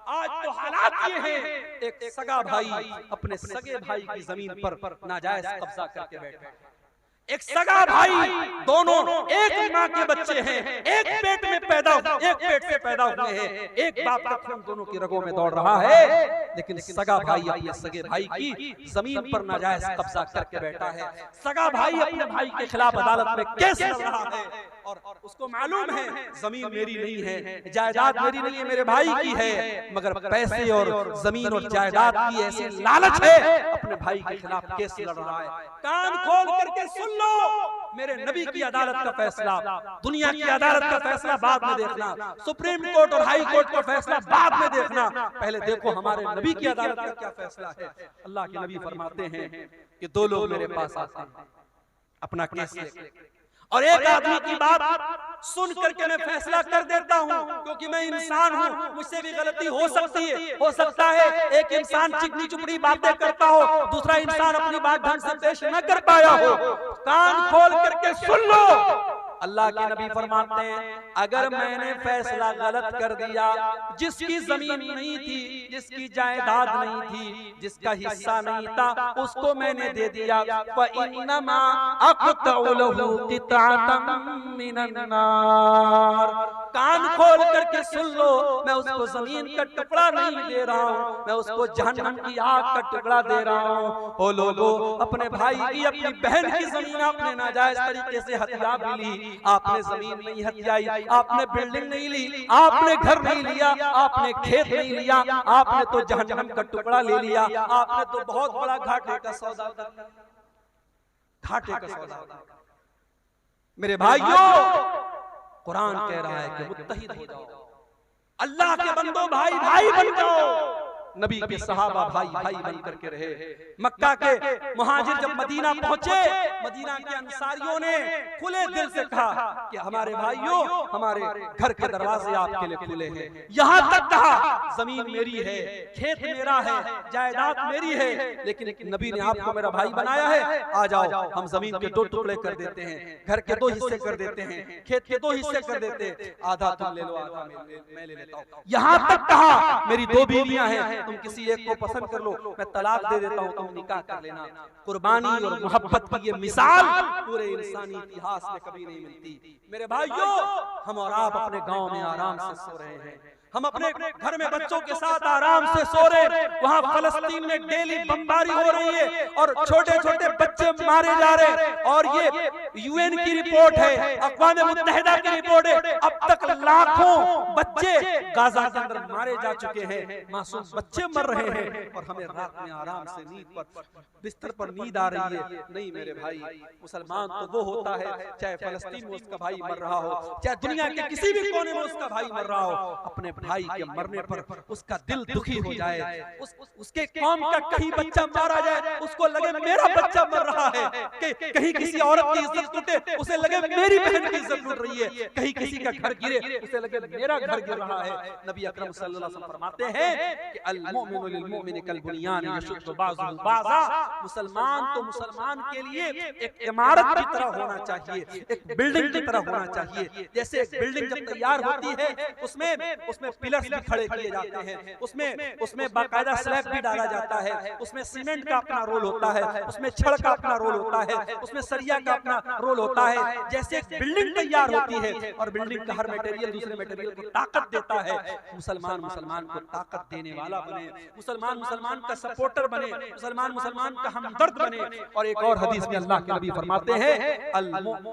आज तो हालात ये हैं, एक सगा भाई अपने सगे भाई की जमीन पर नाजायज कब्जा करके बैठे, एक सगा भाई, दोनों एक माँ के बच्चे हैं, एक पेट में पैदा, एक पेट से पैदा हुए हैं, एक बाप का खून दोनों की रगों में दौड़ रहा है, लेकिन सगा भाई अपने सगे भाई की जमीन पर नाजायज कब्जा करके बैठा है। सगा भाई अपने भाई के खिलाफ अदालत में केस लड़ रहा है और उसको मालूम है जमीन मेरी नहीं है, जायदाद मेरी नहीं है, मेरे भाई की है, मगर पैसे और जमीन और जायदाद की ऐसी लालच है, अपने भाई के खिलाफ केस लड़ रहा है। कान खोल करके सुन लो, मेरे नबी की अदालत का फैसला, दुनिया की अदालत का फैसला बाद में देखना, सुप्रीम कोर्ट और हाई कोर्ट का फैसला बाद में देखना, पहले देखो हमारे नबी की अदालत का क्या फैसला है। अल्लाह के नबी फरमाते हैं कि दो लोग मेरे पास आते हैं अपना केस लेकर, और एक आदमी की बात सुन करके मैं फैसला कर देता हूँ, क्योंकि मैं इंसान हूँ, मुझसे भी गलती हो सकती है। हो सकता है एक इंसान चिकनी चुपड़ी बातें करता हो, दूसरा इंसान अपनी बात ढंग से पेश न कर पाया हो। कान खोल करके सुन लो। अल्लाह के नबी फरमाते हैं, अगर मैंने फैसला गलत कर दिया, जिसकी जमीन नहीं थी, जिसकी जायदाद नहीं थी, जिसका हिस्सा नहीं था, उसको मैंने दे दिया, फइन्नमा अक़तउ लहू क़िताअतम मिनन नार। कान खोल करके सुन लो, मैं उसको जमीन का टुकड़ा नहीं दे रहा हूँ, मैं उसको जहन्नम की आग का टुकड़ा दे रहा हूँ। ओ लोगों, अपने भाई की, अपनी बहन की जमीन आपने नाजायज तरीके से हथिया भी ली। आपने जमीन नहीं हथियाई, आपने बिल्डिंग नहीं ली, आपने घर नहीं लिया, आपने खेत नहीं लिया, आपने तो जहन्नम का टुकड़ा ले लिया। आपने तो बहुत बड़ा घाटे का सौदा कर लिया, घाटे का सौदा। मेरे भाइयों, कुरान कह रहा है कि मुत्तहिद हो जाओ, अल्लाह के बंदो भाई भाई बन जाओ। नबी के सहाबा भाई भाई बन करके रहे। मक्का के मुहाजिर जब मदीना पहुंचे, मदीना के अंसारियों ने खुले दिल से कहा कि हमारे भाइयों, हमारे घर के दरवाजे आपके लिए खुले हैं। यहाँ तक कहा, जमीन मेरी है, खेत मेरा है, जायदाद मेरी है, लेकिन नबी ने आपको मेरा भाई बनाया है, आ जाओ हम जमीन के 2 टुकड़े कर देते हैं, घर के 2 हिस्से कर देते हैं, खेत के 2 हिस्से कर देते हैं, आधा तुम ले लो, आधा मैं ले लेता हूँ। यहाँ तक कहा, मेरी 2 बीवियां हैं, तुम किसी एक को पसंद कर लो, मैं तलाक दे देता हूं, तुम निकाह कर लेना। कुर्बानी और मोहब्बत की ये मिसाल पूरे इंसानी इतिहास में कभी नहीं मिलती। मेरे भाइयों, हम और आप अपने गांव में आराम से सो रहे हैं, हम अपने घर में बच्चों के साथ आराम से सो रहे, वहां फलस्तीन में डेली बमबारी हो रही है और छोटे छोटे बच्चे मारे जा रहे। और ये यूएन की रिपोर्ट है, अक़वाम मुत्तहिदा की रिपोर्ट है, अब तक लाखों बच्चे गाजा के अंदर मारे जा चुके हैं, मासूम बच्चे मर रहे हैं, और हमें रात में आराम से नींद पर, बिस्तर पर नींद आ रही है। नहीं मेरे भाई, मुसलमान तो वो होता है, चाहे फलस्तीन में उसका भाई मर रहा हो, चाहे दुनिया के किसी भी कोने में उसका भाई मर रहा हो, अपने भाई के मरने पर उसका दिल दुखी हो जाए, उसके कौम का कहीं बच्चा मारा जाए, उसको लगे मेरा बच्चा मर रहा है, कहीं किसी औरत की इज्जत टूटे, उसे लगे मेरी बहन की इज्जत टूट रही है, कहीं किसी का घर गिरे, उसे लगे मेरा घर गिर रहा है। नबी अकरम सल्लल्लाहु अलैहि वसल्लम फरमाते हैं कि अल मुमिनु लिल मुमिनि कल बुनियान यशुद्दु बाज़ुहु बाज़ा। मुसलमान तो मुसलमान के लिए एक इमारत की तरह होना चाहिए, एक बिल्डिंग की तरह होना चाहिए। जैसे एक बिल्डिंग जब तैयार होती है, उसमें पिलर्स भी खड़े किए जाते हैं, उसमें बाकायदा स्लैब भी डाला जाता है, उसमें सीमेंट का अपना रोल होता है, उसमें छड़ का अपना रोल होता है, उसमें सरिया का अपना रोल होता है। जैसे एक बिल्डिंग तैयार होती है और बिल्डिंग का हर मटेरियल दूसरे मटेरियल को ताकत देता है, मुसलमान मुसलमान को ताकत देने वाला बने, मुसलमान मुसलमान का सपोर्टर बने, मुसलमान मुसलमान का हमदर्द बने। और एक और हदीस में अल्लाह के नबी फरमाते हैं, अल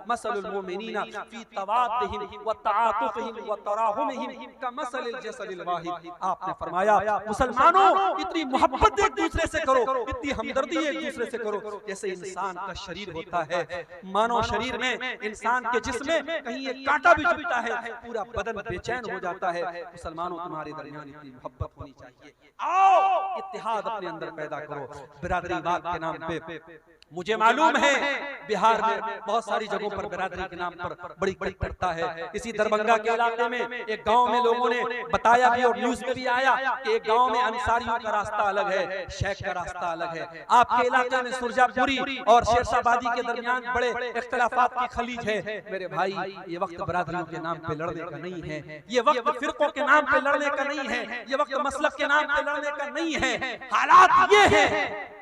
मसलुल मुमिनीना फी तवाद्दिहिम व तआतुफिहिम व तराहुमिहिम कमसलिल जसदिल वाहिद। आपने फरमाया, मुसलमानों इतनी मोहब्बत एक दूसरे से करो, इतनी हमदर्दी एक दूसरे से करो, जैसे इंसान का शरीर होता है, मानव शरीर में, इंसान के जिस्म में कहीं एक कांटा भी चुभता है, पूरा बदन बेचैन हो जाता है। मुसलमानों तुम्हारे दरमियान इतनी मोहब्बत होनी चाहिए। आओ इत्तेहाद अपने अंदर पैदा करो। बिरादरीवाद के नाम पे मुझे मालूम है बिहार में बहुत सारी जगहों पर बिरादरी के नाम पर बड़ी बड़ी पड़ता है। इसी दरभंगा के इलाके में एक गांव में लोगों ने बताया भी और न्यूज में भी आया कि एक गांव में अंसारियों का रास्ता अलग है, शेख का रास्ता अलग है। आपके इलाके में सुरजापुरी और शेरशाबादी के दरमियान बड़े इख्तिलाफात की खलीज है। मेरे भाई, ये वक्त बिरादरियों के नाम पे लड़ने का नहीं है, ये वक्त फिरकों के नाम पे लड़ने का नहीं है, ये वक्त मसलक के नाम पे लड़ने का नहीं है। हालात ये है,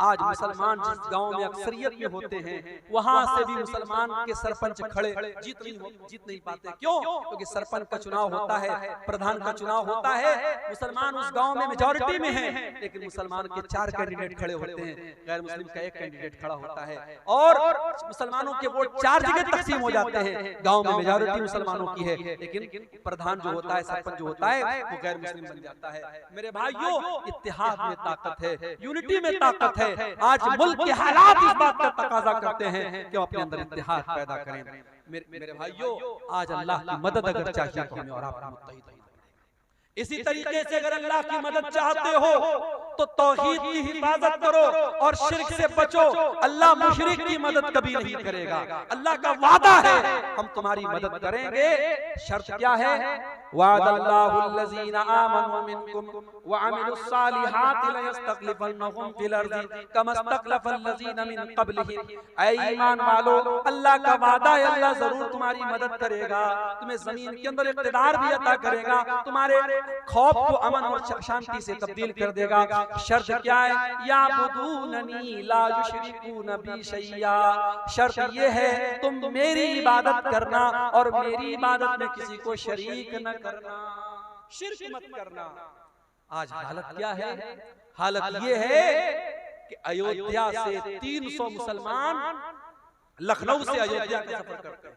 आज मुसलमान जिस गांव में अक्सरियत में होते हैं, वहां से भी मुसलमान के सरपंच खड़े जीत नहीं पाते। क्यों? क्योंकि सरपंच का चुनाव होता है, प्रधान का चुनाव होता है, मुसलमान उस गांव में मेजॉरिटी में है, लेकिन मुसलमान के 4 कैंडिडेट खड़े होते हैं, गैर मुस्लिम का 1 कैंडिडेट खड़ा होता है, और मुसलमानों के वोट 4 जगह तकसीम हो जाते हैं। गांव में मेजॉरिटी मुसलमानों की है, लेकिन प्रधान जो होता है, सरपंच जो होता है, वो गैर मुस्लिम बन जाता है। मेरे भाइयों, इत्तेहाद में ताकत है, यूनिटी में ताकत है। आज मुल्क के हालात इस बात का तकाजा करते हैं कि हम अपने अंदर इत्तेहाद पैदा करें। मेरे भाइयों, आज अल्लाह की मदद अगर चाहिए तो हमें और आप मुत्तहिद होना। इसी तरीके से अगर अल्लाह की मदद चाहते हो तो तौहीद की हिफाजत करो और शिर्क से बचो। अल्लाह मुशरिक की मदद कभी नहीं करेगा। अल्लाह का वादा है हम तुम्हारी मदद करेंगे। शर्त क्या है? वादल्लाहुल्लज़ीना आमनु मिनकुम व अमिलुस्सालिहाति लयस्तखलिफन्नहुम फिल अर्ज़ि कमा इस्तखलफल्लज़ीना मिन क़ब्लिहिम। ऐ ईमान वालो, अल्लाह का वादा है अल्लाह जरूर तुम्हारी मदद करेगा, तुम्हें जमीन के अंदर इक़्तिदार भी अता करेगा, तुम्हारे खौफ को अमन और शांति से तब्दील कर देगा। शर्त क्या है? याबुदूननी ला युशरिकून बी शैया। शर्त ये है तुम मेरी इबादत करना और मेरी इबादत में किसी को शरीक न करना, शिर्क मत करना। आज हालत क्या है? हालत ये है कि अयोध्या से 300 मुसलमान लखनऊ से अयोध्या का सफर करते हैं।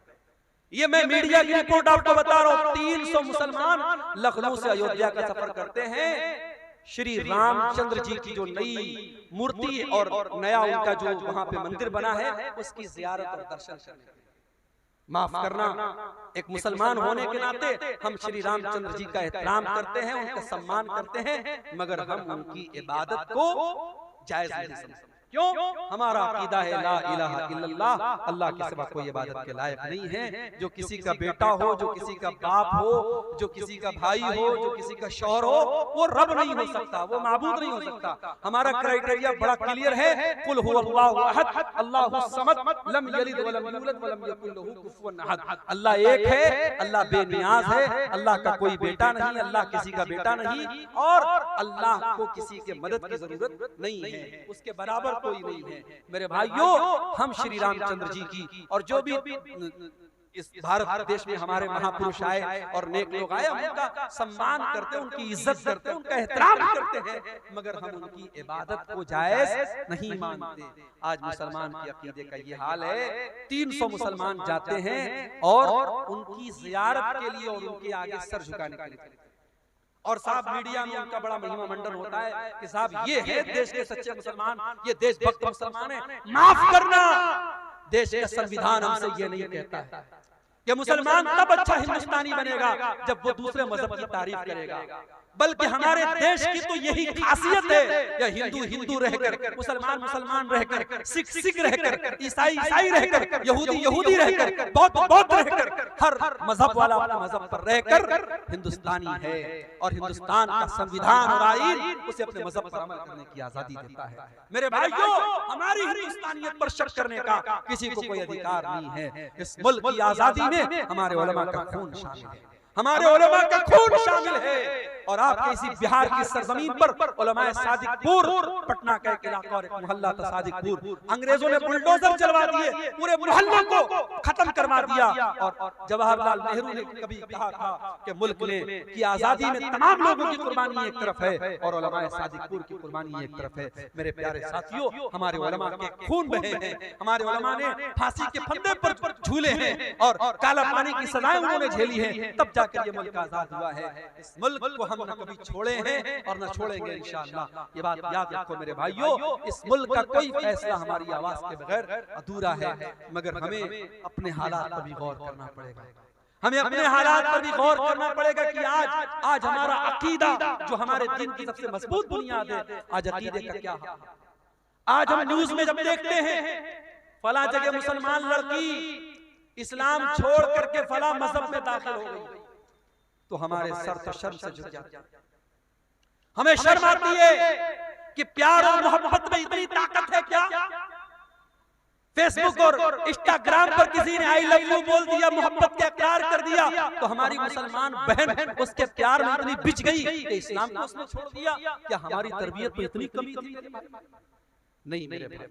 ये मैं मीडिया की रिपोर्ट आपको बता रहा हूं। 300 मुसलमान लखनऊ से अयोध्या का सफर करते हैं श्री रामचंद्र जी की जो नई मूर्ति और नया उनका जो वहां पे मंदिर बना है उसकी जियारत और दर्शन करने। माफ करना, एक मुसलमान होने के नाते हम श्री रामचंद्र जी का एहतराम करते हैं, उनका सम्मान करते हैं, मगर हम उनकी इबादत को जायज नहीं समझते। क्यों? हमारा अकीदा है ला इलाहा इल्लल्लाह, अल्लाह के सिवा कोई इबादत के लायक नहीं है। जो किसी का बेटा हो, जो किसी का बाप हो, जो किसी का भाई हो, जो किसी का शौहर हो, वो रब नहीं हो सकता, वो माबूद नहीं हो सकता। हमारा क्राइटेरिया बड़ा क्लियर है, कुल हुवल्लाहु अहद अल्लाहुस समद लम यलिद वलम यूलद वलम यकुल लहू कुफुवन अहद। अल्लाह एक है, अल्लाह बेनियाज है, अल्लाह का कोई बेटा नहीं, अल्लाह किसी का बेटा नहीं और अल्लाह को किसी के मदद की जरूरत नहीं है, उसके बराबर कोई नहीं है। मेरे भाइयों, हम श्री रामचंद्र जी की और जो भी इस भारत देश में हमारे महापुरुष आए और नेक लोग आए, हम उनका सम्मान करते हैं, उनकी इज्जत करते हैं, उनका एहतराम करते हैं, मगर हम उनकी इबादत को जायज नहीं मानते। आज मुसलमान के अकीदे का ये हाल है। 300 मुसलमान जाते हैं और उनकी जियारत के लिए और उनके आगे सर झुकाने के लिए, और साहब मीडिया में उनका बड़ा महिमा मंडन होता है कि साहब ये है देश के सच्चे मुसलमान, ये देशभक्त मुसलमान है। माफ करना, देश का संविधान हमसे ये नहीं कहता है कि मुसलमान तब अच्छा हिंदुस्तानी बनेगा जब वो दूसरे मजहब की तारीफ करेगा, बल्कि हमारे देश की तो यही खासियत है, या हिंदू हिंदू रहकर, मुसलमान मुसलमान रहकर, सिख सिख रहकर, ईसाई ईसाई रहकर, यहूदी यहूदी रहकर, बौद्ध बौद्ध रहकर, हर मजहब वाला अपने मजहब पर रहकर हिंदुस्तानी है। और हिंदुस्तान का संविधान और आईन उसे अपने मजहब पर अमल करने की आजादी देता है। मेरे भाइयों, हमारी हिंदुस्तानियत पर शक करने का किसी को कोई अधिकार नहीं है। इस मुल्क की आजादी में हमारे उलमा का खून शामिल है, हमारे उलमा का खून शामिल है। और आपके इसी बिहार की सरजमीन पर उलमाए सादिकपुर, पटना का एक इलाका और एक मोहल्ला था सादिकपुर, अंग्रेजों ने बुलडोजर चलवा दिए, पूरे मोहल्ले को खत्म करवा दिया। और जवाहरलाल नेहरू ने कभी कहा था कि मुल्क में की आजादी में तमाम लोगों की कुर्बानी एक तरफ है और उलमाए सादिकपुर की कुर्बानी एक तरफ है। मेरे प्यारे साथियों, हमारे उलमा के खून बहे हैं, हमारे उलमा ने फांसी के फंदे पर झूले हैं और काला पानी की सजाएं उन्होंने झेली हैं, तब जाकर ये मुल्क आजाद हुआ है। इस मुल्क को हम न कभी छोड़े हैं और न छोड़ेंगे इंशाअल्लाह। ये बात याद रखो मेरे भाइयों, इस मुल्क का कोई फैसला हमारी आवाज के बगैर अधूरा है, मगर हमें अपने हालात पर भी गौर करना पड़ेगा। हमें अपने हालात पर भी गौर करना पड़ेगा कि आज हमारा अकीदा जो हमारे दिन की सबसे मजबूत बुनियाद है, आज अकीदे का क्या हाल है। आज हम न्यूज में जब देखते हैं फला जगह मुसलमान लड़की इस्लाम छोड़ करके फला मजहब में दाखिल हो गई, तो हमारे सर तो शर्म से झुक जाते हैं। हमें शर्म आती है कि प्यार और मोहब्बत में इतनी ताकत है क्या? फेसबुक और इंस्टाग्राम पर किसी ने आई लव यू बोल दिया, मोहब्बत का इकरार कर दिया, तो हमारी मुसलमान बहन उसके प्यार में इतनी बिछ गई कि इस्लाम को उसने छोड़ दिया। क्या हमारी तरबियत में इतनी कमी थी? नहीं मेरे भाई,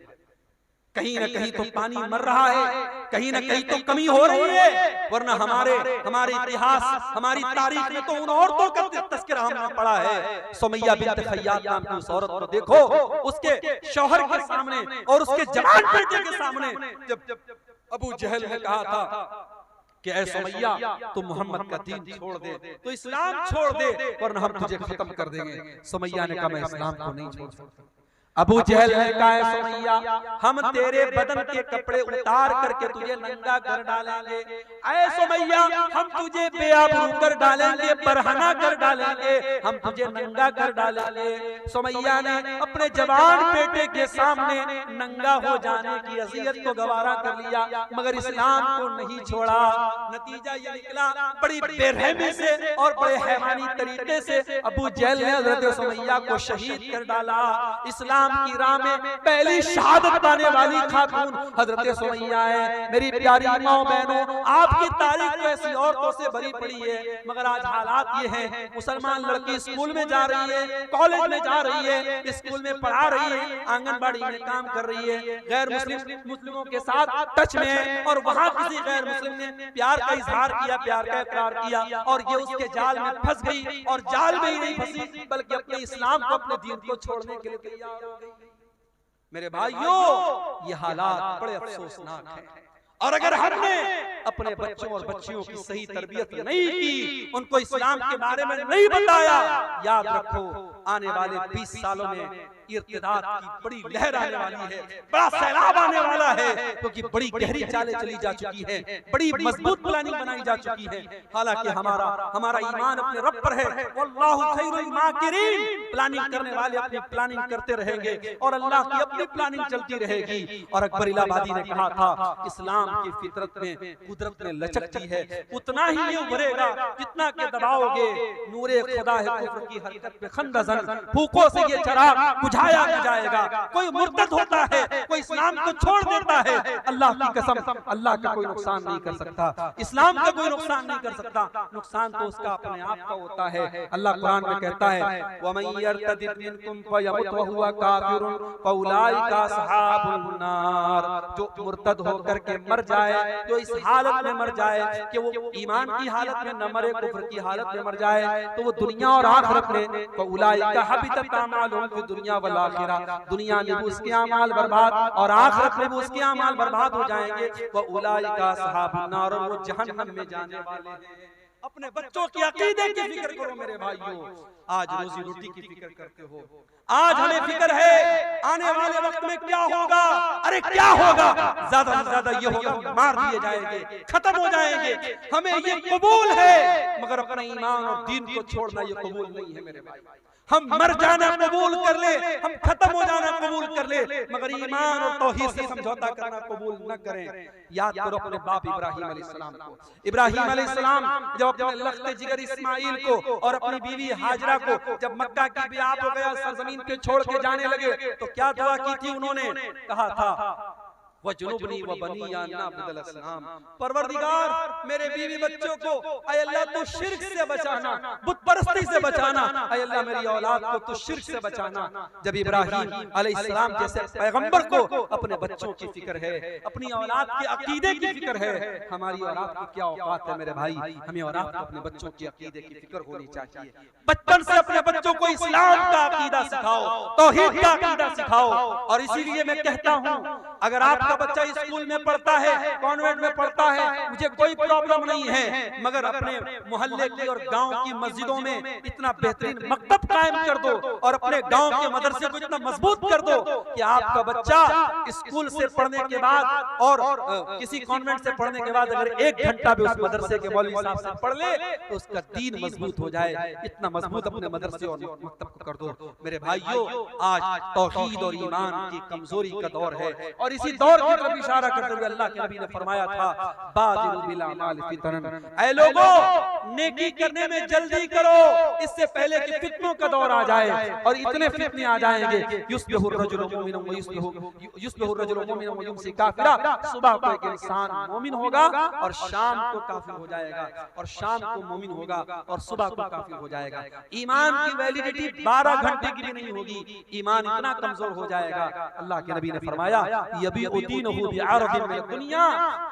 कहीं ना कहीं तो पानी मर रहा है, कहीं ना कहीं तो कमी हो रही है। वरना हमारे इतिहास, हमारी तारीख में तो उन औरतों का तस्करा हमने पढ़ा है। सुमैया बिन्त खय्यात नाम की उस औरत को देखो, उसके शौहर के सामने और उसके जवान बेटे के सामने जब अबू जहल ने कहा था कि ऐ सुमैया तुम मोहम्मद का दीन छोड़ दे, तो इस्लाम छोड़ दे, वरना हम तुझे खत्म कर देंगे। सुमैया ने कहा मैं इस्लाम को नहीं छोड़ सकता। अबू जहल ने कहा सुमैया हम तेरे बदन के कपड़े उतार करके तुझे नंगा कर डालेंगे, ऐ सुमैया हम तुझे बेआबरू कर डालेंगे, बरहना कर डालेंगे, हम तुझे नंगा कर डालेंगे। सुमैया ने अपने जवान बेटे के सामने नंगा हो जाने की अज़ियत को गवारा कर लिया, मगर इस्लाम को नहीं छोड़ा। नतीजा ये निकला, बड़ी बेरहमी से और बड़े हैवानी तरीके से अबू जहल ने हज़रत सुमैया को शहीद कर डाला। इस्लाम की राह में पहली शहादत पाने वाली खातून हजरत सुमैया है। मेरी प्यारी माओ बहनों, आपकी तारीख तो ऐसी औरतों से भरी पड़ी है, मगर आज हालात ये हैं, मुसलमान लड़की स्कूल में जा रही है, कॉलेज में जा रही है, स्कूल में पढ़ा रही है, आंगनबाड़ी में काम कर रही है, गैर मुस्लिमों के साथ टच में है, और वहां किसी गैर मुस्लिम ने प्यार का इजहार किया, प्यार का इकरार किया, और ये उसके जाल में फंस गई, और जाल में ही नहीं फंसी बल्कि अपने इस्लाम को, अपने दीन को छोड़ने के लिए तैयार हो गई। मेरे भाइयों, ये हालात बड़े अफसोसनाक हैं, और अगर हमने अपने बच्चों और बच्चियों की सही तरबियत नहीं की, उनको इस्लाम के बारे में नहीं बताया, याद रखो आने वाले 20 सालों में इर्तिदाद की बड़ी लहर आने वाली है, बड़ा सैलाब आने वाला है, क्योंकि बड़ी गहरी चालें चली जा चुकी है, बड़ी मजबूत प्लानिंग बनाई जा चुकी है। हालांकि हमारा ईमान अपने रब पर है, वल्लाहु खैरुल माकिरीन। प्लानिंग करने वाले अपनी प्लानिंग करते रहेंगे और अल्लाह की अपनी प्लानिंग चलती रहेगी। और अकबर इलाहाबादी ने कहा था, इस्लाम की फितरत में, कुदरत में लचकती है, उतना ही ये उभरेगा जितना के दबाओगे। नूरे खुदा है कुफ्र की हरकत पे खंदजन, फूकों से ये चराग बुझाया जाएगा। कोई मुर्तद होता है, कोई इस्लाम को छोड़ देता है, अल्लाह की कसम अल्लाह का कोई नुकसान नहीं कर सकता, इस्लाम का कोई नुकसान नहीं कर सकता, नुकसान तो उसका अपने आप का होता है। अल्लाह कुरान में कहता है, वमन यर्तदिद मिनकुम फयमुत वहुवा काफिरुन फउलाइका अस्हाबुन नार। जो मुर्तद होकर के मर जाए, जो इस हालत में मर जाए कि वो ईमान की हालत में न मरे, कुफ्र की हालत में मर जाए, तो वो दुनिया और आखिरत में फउलाइका हबितत अमालुहुम फी दुनिया वल आखिरा, दुनिया में भी उसके अमाल बर्बाद और आखिरत में भी उसके अमाल बर्बाद हो जाएंगे। वउलाइका अस्हाबुन नार, और वो जहन्नम में जाने वाले हैं। अपने बच्चों की अकीदे की फिक्र करो मेरे भाइयों। आज रोजी रोटी की फिक्र करते हो, आज हमें फिक्र है आने वाले वक्त में क्या होगा। अरे क्या होगा, ज्यादा से ज्यादा ये होगा मार दिए जाएंगे, खत्म हो जाएंगे। हमें ये कबूल है, मगर अपना ईमान और दीन को छोड़ना ये कबूल नहीं है मेरे भाई। हम मर जाना कबूल कर ले, हम खत्म हो जाना कबूल कर ले, मगर ईमान और तौहीद से समझौता करना कबूल न करें। याद करो अपने बाप इब्राहिम अलैहिस्सलाम को। इब्राहिम अलैहिस्सलाम जब अपने लख्त जिगर इस्माइल को और अपनी बीवी हाजरा को जब मक्का की बियात हो गया, सरजमीन पे छोड़ के जाने लगे, तो क्या दुआ की थी उन्होंने? कहा था वजुनुबनी व बनी या नअबुदल असनाम, परवरदिगार मेरे बीवी बच्चों को ऐ अल्लाह तू शिर्क से बचाना, बुत परस्ती से बचाना, ऐ अल्लाह मेरी औलाद को तू शिर्क से बचाना। जब इब्राहिम अलैहिस्सलाम जैसे पैगंबर को अपने बच्चों की फिक्र है, अपनी औलाद के अकीदे की फिक्र है, हमारी औलाद की क्या औकात है मेरे भाई। हमें औलाद को अपने बच्चों की अकीदे की फिक्र होनी चाहिए। बचपन से अपने बच्चों को इस्लाम का अकीदा सिखाओ, तौहीद का अकीदा सिखाओ। और इसीलिए मैं कहता हूँ, अगर आपका बच्चा स्कूल में पढ़ता है, कॉन्वेंट में पढ़ता है, मुझे कोई प्रॉब्लम नहीं है, मगर अपने मोहल्ले की और गांव की मस्जिदों में इतना बेहतरीन मकतब कायम कर दो और अपने गांव के मदरसे को इतना मजबूत कर दो कि आपका बच्चा स्कूल से पढ़ने के बाद और किसी कॉन्वेंट से पढ़ने के बाद अगर 1 घंटा भी उस मदरसे के मौलवी साहब से पढ़ ले तो उसका दीन मजबूत हो जाए। इतना मजबूत अपने मदरसे और मकतब को कर दो मेरे भाइयों। आज तौहीद और ईमान की कमजोरी का दौर है, और इसी दौर की तरफ इशारा करते हुए अल्लाह के नबी ने फरमाया था, बादिरु बिल अमाल फितनन, ऐ लोगों नेकी करने में जल्दी करो, इससे पहले कि फितनों का दौर आ जाए। और इतने फितने आ जाएंगे, युस्बिहु रजुलु मुमिनन व युस्बिहु रजुलु मुमिनन व युमसी काफिरा, सुबह को एक इंसान मोमिन होगा और शाम को काफिर हो जाएगा, और शाम को मोमिन होगा और सुबह को काफिर हो जाएगा। ईमान की वैलिडिटी 12 घंटे की भी नहीं होगी, ईमान इतना कमजोर हो जाएगा। अल्लाह के नबी ने फरमाया, यबी उदीनहु बिअरदिन मिन दुनिया,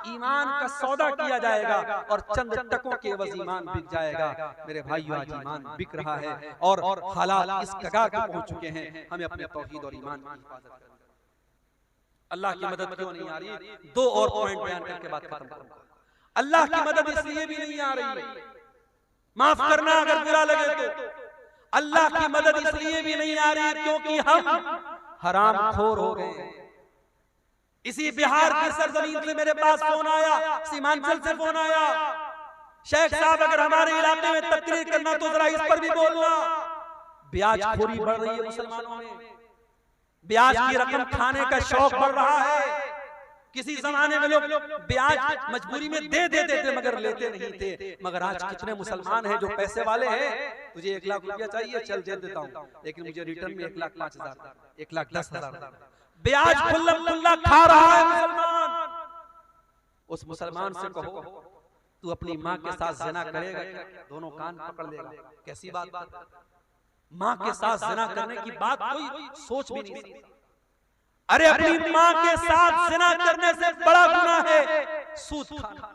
ईमान का सौदा किया जाएगा और चंद टकों के एवज ईमान बिक जाएगा। मेरे भाइयों, आज ईमान बिक रहा है और हालात इस कगार पर पहुंच चुके हैं। हमें अपने तौहीद और ईमान की हिफाजत करनी है। अल्लाह की मदद क्यों नहीं आ रही? 2 और पॉइंट बयान करके बात खत्म करूंगा। अल्लाह की मदद इसलिए भी नहीं आ रही, माफ करना अगर बुरा लगे तो, अल्लाह की मदद इसलिए भी नहीं आ रही क्योंकि हराम खोर हो गए। इसी बिहार की सरजमीन से मेरे पास फोन आया, सीमांचल से फोन आया, शेख साहब अगर हमारे इलाके में तकरीर करना तो जरा इस पर भी बोलना। ब्याज खोरी बढ़ रही है मुसलमानों में, ब्याज की रकम खाने का शौक बढ़ रहा है। किसी जमाने में लोग ब्याज मजबूरी में दे देते थे मगर लेते नहीं थे, मगर आज कितने मुसलमान हैं जो पैसे वाले हैं, तुझे 1 लाख रुपया चाहिए, चल दे देता हूँ, लेकिन मुझे रिटर्न में 1,05,000, 1,10,000 ब्याज खुल्ला खा रहा है मुसलमान। उस मुसलमान से कहो तू अपनी माँ के साथ ज़िना करेगा, दोनों कान पकड़ लेगा। कैसी बात, माँ के साथ ज़िना करने की बात कोई सोच भी नहीं सकता। अरे अपनी माँ के साथ ज़िना करने से बड़ा गुनाह है सूद खाना,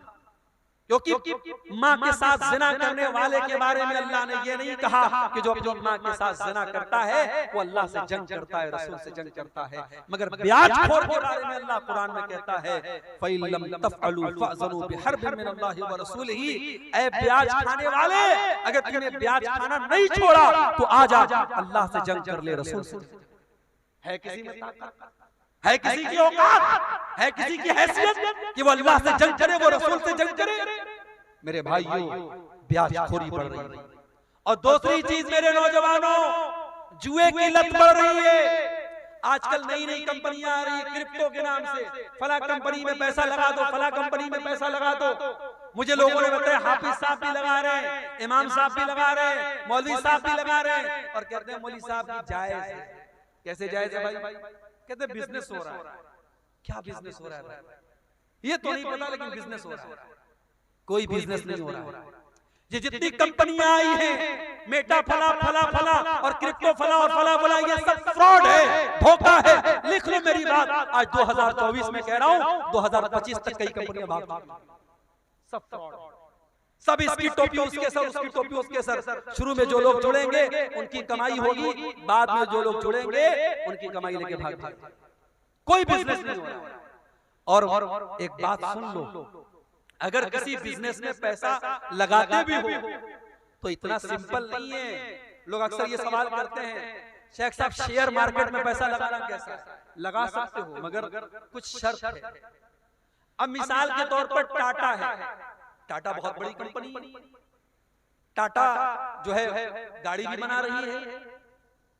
क्योंकि माँ के साथ ज़िना करने वाले के बारे में अल्लाह ने ये नहीं कहा कि जो अपनी माँ के साथ ज़िना करता है वो अल्लाह से जंग करता है, रसूल से जंग करता है। मगर ब्याजखोर के बारे में अल्लाह कुरान में कहता है फ़इल्लम तफ़अलू फ़अज़नु बिहर्बिन मिनल्लाहि व रसूलिही, ऐ ब्याज खाने वाले अगर तूने ब्याज खाना नहीं छोड़ा तो आजा अल्लाह से जंग कर ले, रसूल से। है किसी में ताकत, है किसी की औकात, है किसी की हैसियत कि वो अल्लाह से जंग करे, वो रसूल से जंग करे? मेरे भाइयों, ब्याजखोरी बढ़ रही है। और दूसरी चीज मेरे नौजवानों, जुए की लत बढ़ रही है। आजकल नई नई कंपनियां आ रही है क्रिप्टो के नाम से, फला कंपनी में पैसा लगा दो, फला कंपनी में पैसा लगा दो। मुझे लोगों ने बताया हाफिज साहब भी लगा रहे हैं, इमाम साहब भी लगा रहे हैं, मौलवी साहब भी लगा रहे हैं, और कहते हैं मौलवी साहब की जायज है। कैसे जायज है भाई? कहते बिजनेस हो रहा है। क्या बिजनेस हो रहा है? ये तो नहीं पता, लेकिन बिजनेस हो रहा है। कोई बिजनेस नहीं हो रहा है। ये जितनी कंपनियां आई हैं, मेटा फला फला फला और क्रिप्टो फला और फला फला, ये सब फ्रॉड है, धोखा है। लिख लो मेरी बात, आज 2024 में कह रहा हूं, 2025 तक कई कंपनियां भाग, सब फ्रॉड, सब इसकी टोपी उसके सर, उसकी टोपी उसके सर। शुरू में जो लोग जुड़ेंगे उनकी कमाई होगी, बाद में जो लोग जुड़ेंगे उनकी कमाई लेके भाग जाएंगे। कोई बिजनेस नहीं हो रहा। और एक बात सुन लो, अगर किसी बिजनेस में पैसा लगाते भी हो तो इतना सिंपल नहीं है। लोग अक्सर ये सवाल करते हैं, शेख साहब शेयर मार्केट में पैसा लगाना कैसा है? लगा सकते हो मगर कुछ शर्त है। अब मिसाल के तौर पर टाटा है, टाटा बहुत बड़ी कंपनी, टाटा जो है गाड़ी भी बना रही है,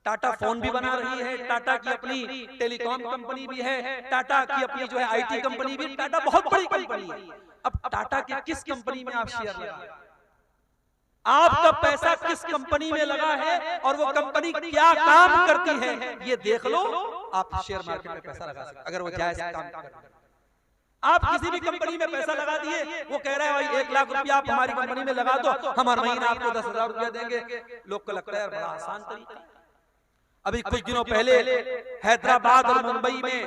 टाटा फोन भी बना रही है, टाटा की अपनी टेलीकॉम कंपनी भी है, टाटा की अपनी जो है आईटी कंपनी भी, टाटा बहुत बड़ी कंपनी है। अब टाटा की किस कंपनी में आप शेयर लगाए, आपका पैसा किस कंपनी में लगा है और वो कंपनी क्या काम करती है, ये देख लो, आप शेयर मार्केट में पैसा लगा सकते अगर वो जायज काम कर। आप किसी भी कंपनी में पैसा लगा दिए, वो कह रहा है भाई 1 लाख रुपया आप हमारी कंपनी में लगा दो, हम हर महीना आपको 10,000 रुपया देंगे। लोग को लगता है बड़ा आसान तरीका। अभी कुछ दिनों पहले हैदराबाद और मुंबई में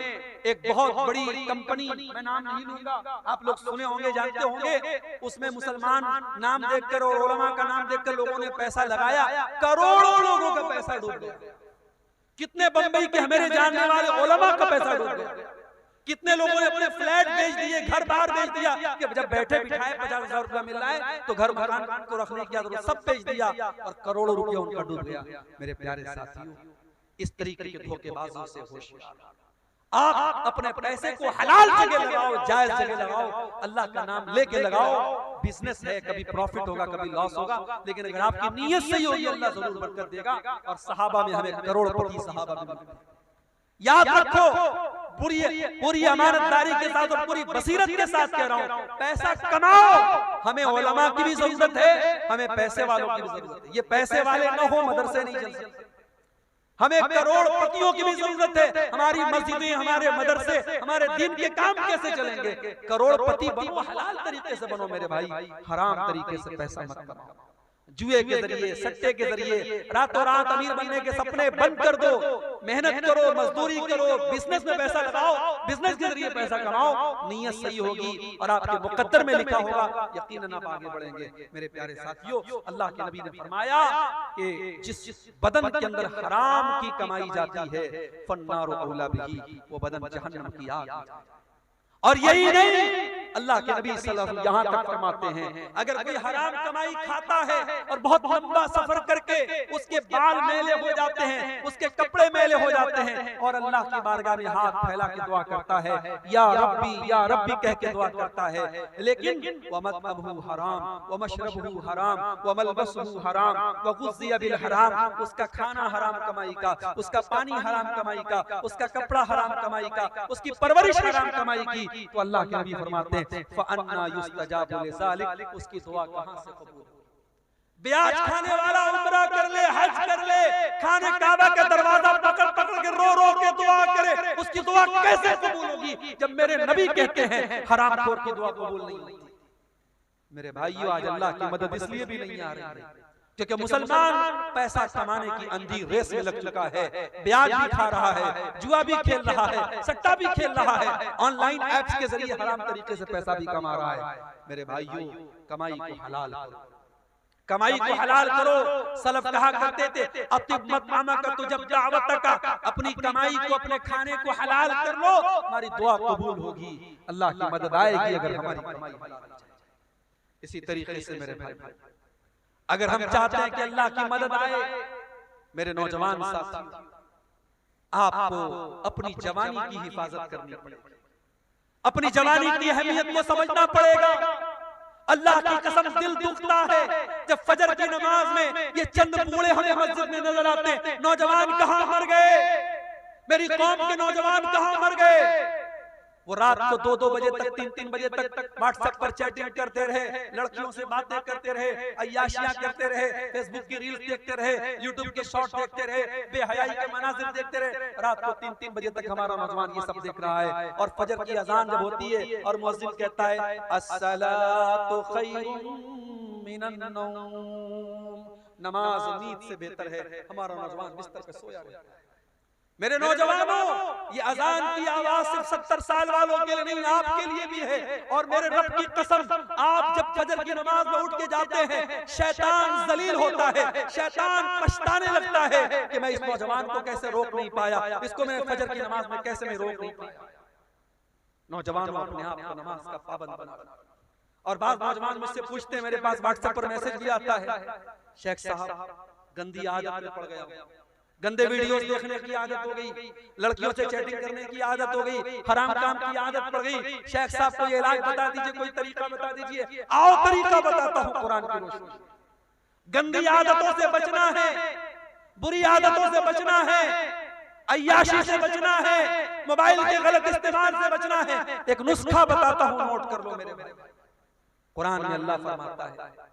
एक बहुत बड़ी कंपनी, मैं नाम नहीं लूंगा, आप लोग सुने होंगे, जानते होंगे, उसमें मुसलमान नाम देखकर और उलमा का नाम देखकर लोगों ने पैसा लगाया, करोड़ों लोगों का पैसा डूब गया। कितने बंबई के हमारे जानने वाले उलमा का पैसा डूब गया। कितने लोगों ने अपने फ्लैट बेच दिए, घर बार बेच दिया कि जब बैठे बिठाए 50,000 रुपया मिल रहा है तो घर मकान को रखने की जरूरत, सब बेच दिया और करोड़ों रुपया उनका डूब गया। मेरे प्यारे साथियों, इस तरीके के धोखेबाजों से होशियार। आप अपने पैसे को हलाल जगह लगाओ, जायज जगह लगाओ, अल्लाह का नाम लेके लगाओ। बिजनेस है, कभी प्रॉफिट होगा कभी लॉस होगा, लेकिन अगर आपकी नीयत सही होगी अल्लाह जरूर बरकत देगा। और सहाबा में हमें करोड़पति सहाबा मिले। याद रखो, पूरी अमानतदारी के साथ और पूरी बसीरत के साथ कह रहा हूं, पैसा कमाओ। हमें उलमा की भी जरूरत है, हमें पैसे वालों की भी जरूरत है। ये पैसे वाले न हो मदरसे नहीं चल सकते। हमें करोड़पतियों की भी जरूरत है। हमारी मस्जिदें, हमारे मदरसे, हमारे दीन के काम कैसे चलेंगे? करोड़पति बनो, हलाल तरीके से बनो मेरे भाई, हराम तरीके से पैसा मत कमाओ। जुए के जरिए, सट्टे के जरिए रातों रात अमीर बनने के सपने बंद कर दो। मेहनत करो, मजदूरी करो, बिजनेस में पैसा लगाओ, बिजनेस के जरिए पैसा कमाओ। नीयत सही होगी और आपके मुकद्दर में लिखा होगा, यकीनन आप आगे बढ़ेंगे। मेरे प्यारे साथियों, अल्लाह के नबी ने फरमाया कि जिस बदन के अंदर हराम की कमाई जाती है, फन्नारु औला बिही, वो बदन जहन्नम की आग। और यही नहीं, अल्लाह के नबी सल्लल्लाहु अलैहि वसल्लम यहाँ तक फरमाते हैं अगर कोई हराम कमाई खाता है और बहुत लंबा सफर करके उसके बाल मेले हो जाते हैं, उसके कपड़े मेले हो जाते हैं और अल्लाह की बारगाह में हाथ फैला के दुआ करता है, या रब्बी कह के दुआ करता है, लेकिन वमतअबहु हराम वमशरबहु हराम वमलबसहु हराम वगुज़िया बिल हराम, उसका खाना हराम कमाई का, उसका पानी हराम कमाई का, उसका कपड़ा हराम कमाई का, उसकी परवरिश हराम कमाई की, तो अल्लाह के नबी फरमाते हैं फअन्ना युस्तजाबु लिज़ालिक, उसकी दुआ कहां से कबूल? ब्याज खाने वाला उम्रा कर ले, हज कर ले, खाने काबा का दरवाजा पकड़ पकड़ के रो के दुआ करे, उसकी दुआ कैसे कबूल होगी जब मेरे नबी कहते हैं हरामखोर की दुआ कबूल नहीं होती? मेरे भाइयों, आज अल्लाह की मदद इसलिए भी नहीं आ रही है क्योंकि मुसलमान पैसा कमाने की अंधी रेस में लग चुका है, ब्याज भी खा रहा है, जुआ भी खेल रहा है, सट्टा भी खेल रहा है, ऑनलाइन ऐप्स के जरिए हराम तरीके से पैसा भी कमा रहा है। मेरे भाइयों, कमाई को हलाल करो, कमाई को हलाल करो। सलफ कहा करते थे अतिब मतमामा का तो जब दावत का, अपनी कमाई को, अपने खाने को हलाल कर लो, हमारी दुआ कबूल होगी, अल्लाह की मदद आएगी अगर हमारी कमाई हलाल हो जाए। इसी तरीके से मेरे भाई, अगर हम चाहते हैं कि अल्लाह की मदद आए, मेरे नौजवान साथी, आपको अपनी जवानी की हिफाजत करनी पड़ेगी, अपनी जवानी की अहमियत को समझना पड़ेगा। अल्लाह की कसम दिल दुखता है जब फजर की नमाज में ये चंद बूढ़े हमें मस्जिद में नजर आते हैं। नौजवान कहां मर गए? मेरी कौम के नौजवान कहां मर गए? वो रात को 2-2 बजे तक, 3-3 बजे तक व्हाट्सएप पर चैटिंग करते रहे, लड़कियों से बातें करते रहे, अय्याशियां करते रहे, फेसबुक की रील्स देखते रहे, यूट्यूब के शॉर्ट देखते रहे, बेहयाई के मनाजिर देखते रहे। रात को 3-3 बजे तक हमारा नौजवान ये सब देख रहा है। और फजर की अजान जब होती है और मुअज्जिन कहता है अस्सलातु खैरुम मिनन नौम, नमाज नींद से बेहतर है, हमारा नौजवान बिस्तर पे सोया रहता है। मेरे नौजवानों, ये अजान की आवाज सिर्फ 70 साल वालों के लिए नहीं, आपके लिए भी है। और मेरे रब की कसम, आप जब फजर की नमाज में उठ के जाते हैं, शैतान जलील होता है, शैतान पछताने लगता है कि मैं इस नौजवान को कैसे रोक नहीं पाया, इसको मैंने फजर की नमाज में कैसे मैं रोक नहीं पाया। नौजवानों, अपने आप को नमाज का पाबंद बनाना। और बाद नौजवान मुझसे पूछते हैं, मेरे पास व्हाट्सएप पर मैसेज भी आता है, शेख साहब गंदी आदत में पड़ गया, गंदे वीडियोस देखने की आदत हो गई, लड़कियों से चैटिंग करने की आदत हो गई, हराम काम की आदत पड़ गई। शेख साहब को ये इलाज बता दीजिए, कोई तरीका बता दीजिए। आओ तरीका बताता हूँ कुरान की रोशनी। गंदी आदतों से बचना है, बुरी आदतों से बचना है, अय्याशी से बचना है, मोबाइल के गलत इस्तेमाल से बचना है। एक नुस्खा बताता हूँ, नोट कर लो मेरे। कुरान में अल्लाह फरमाता है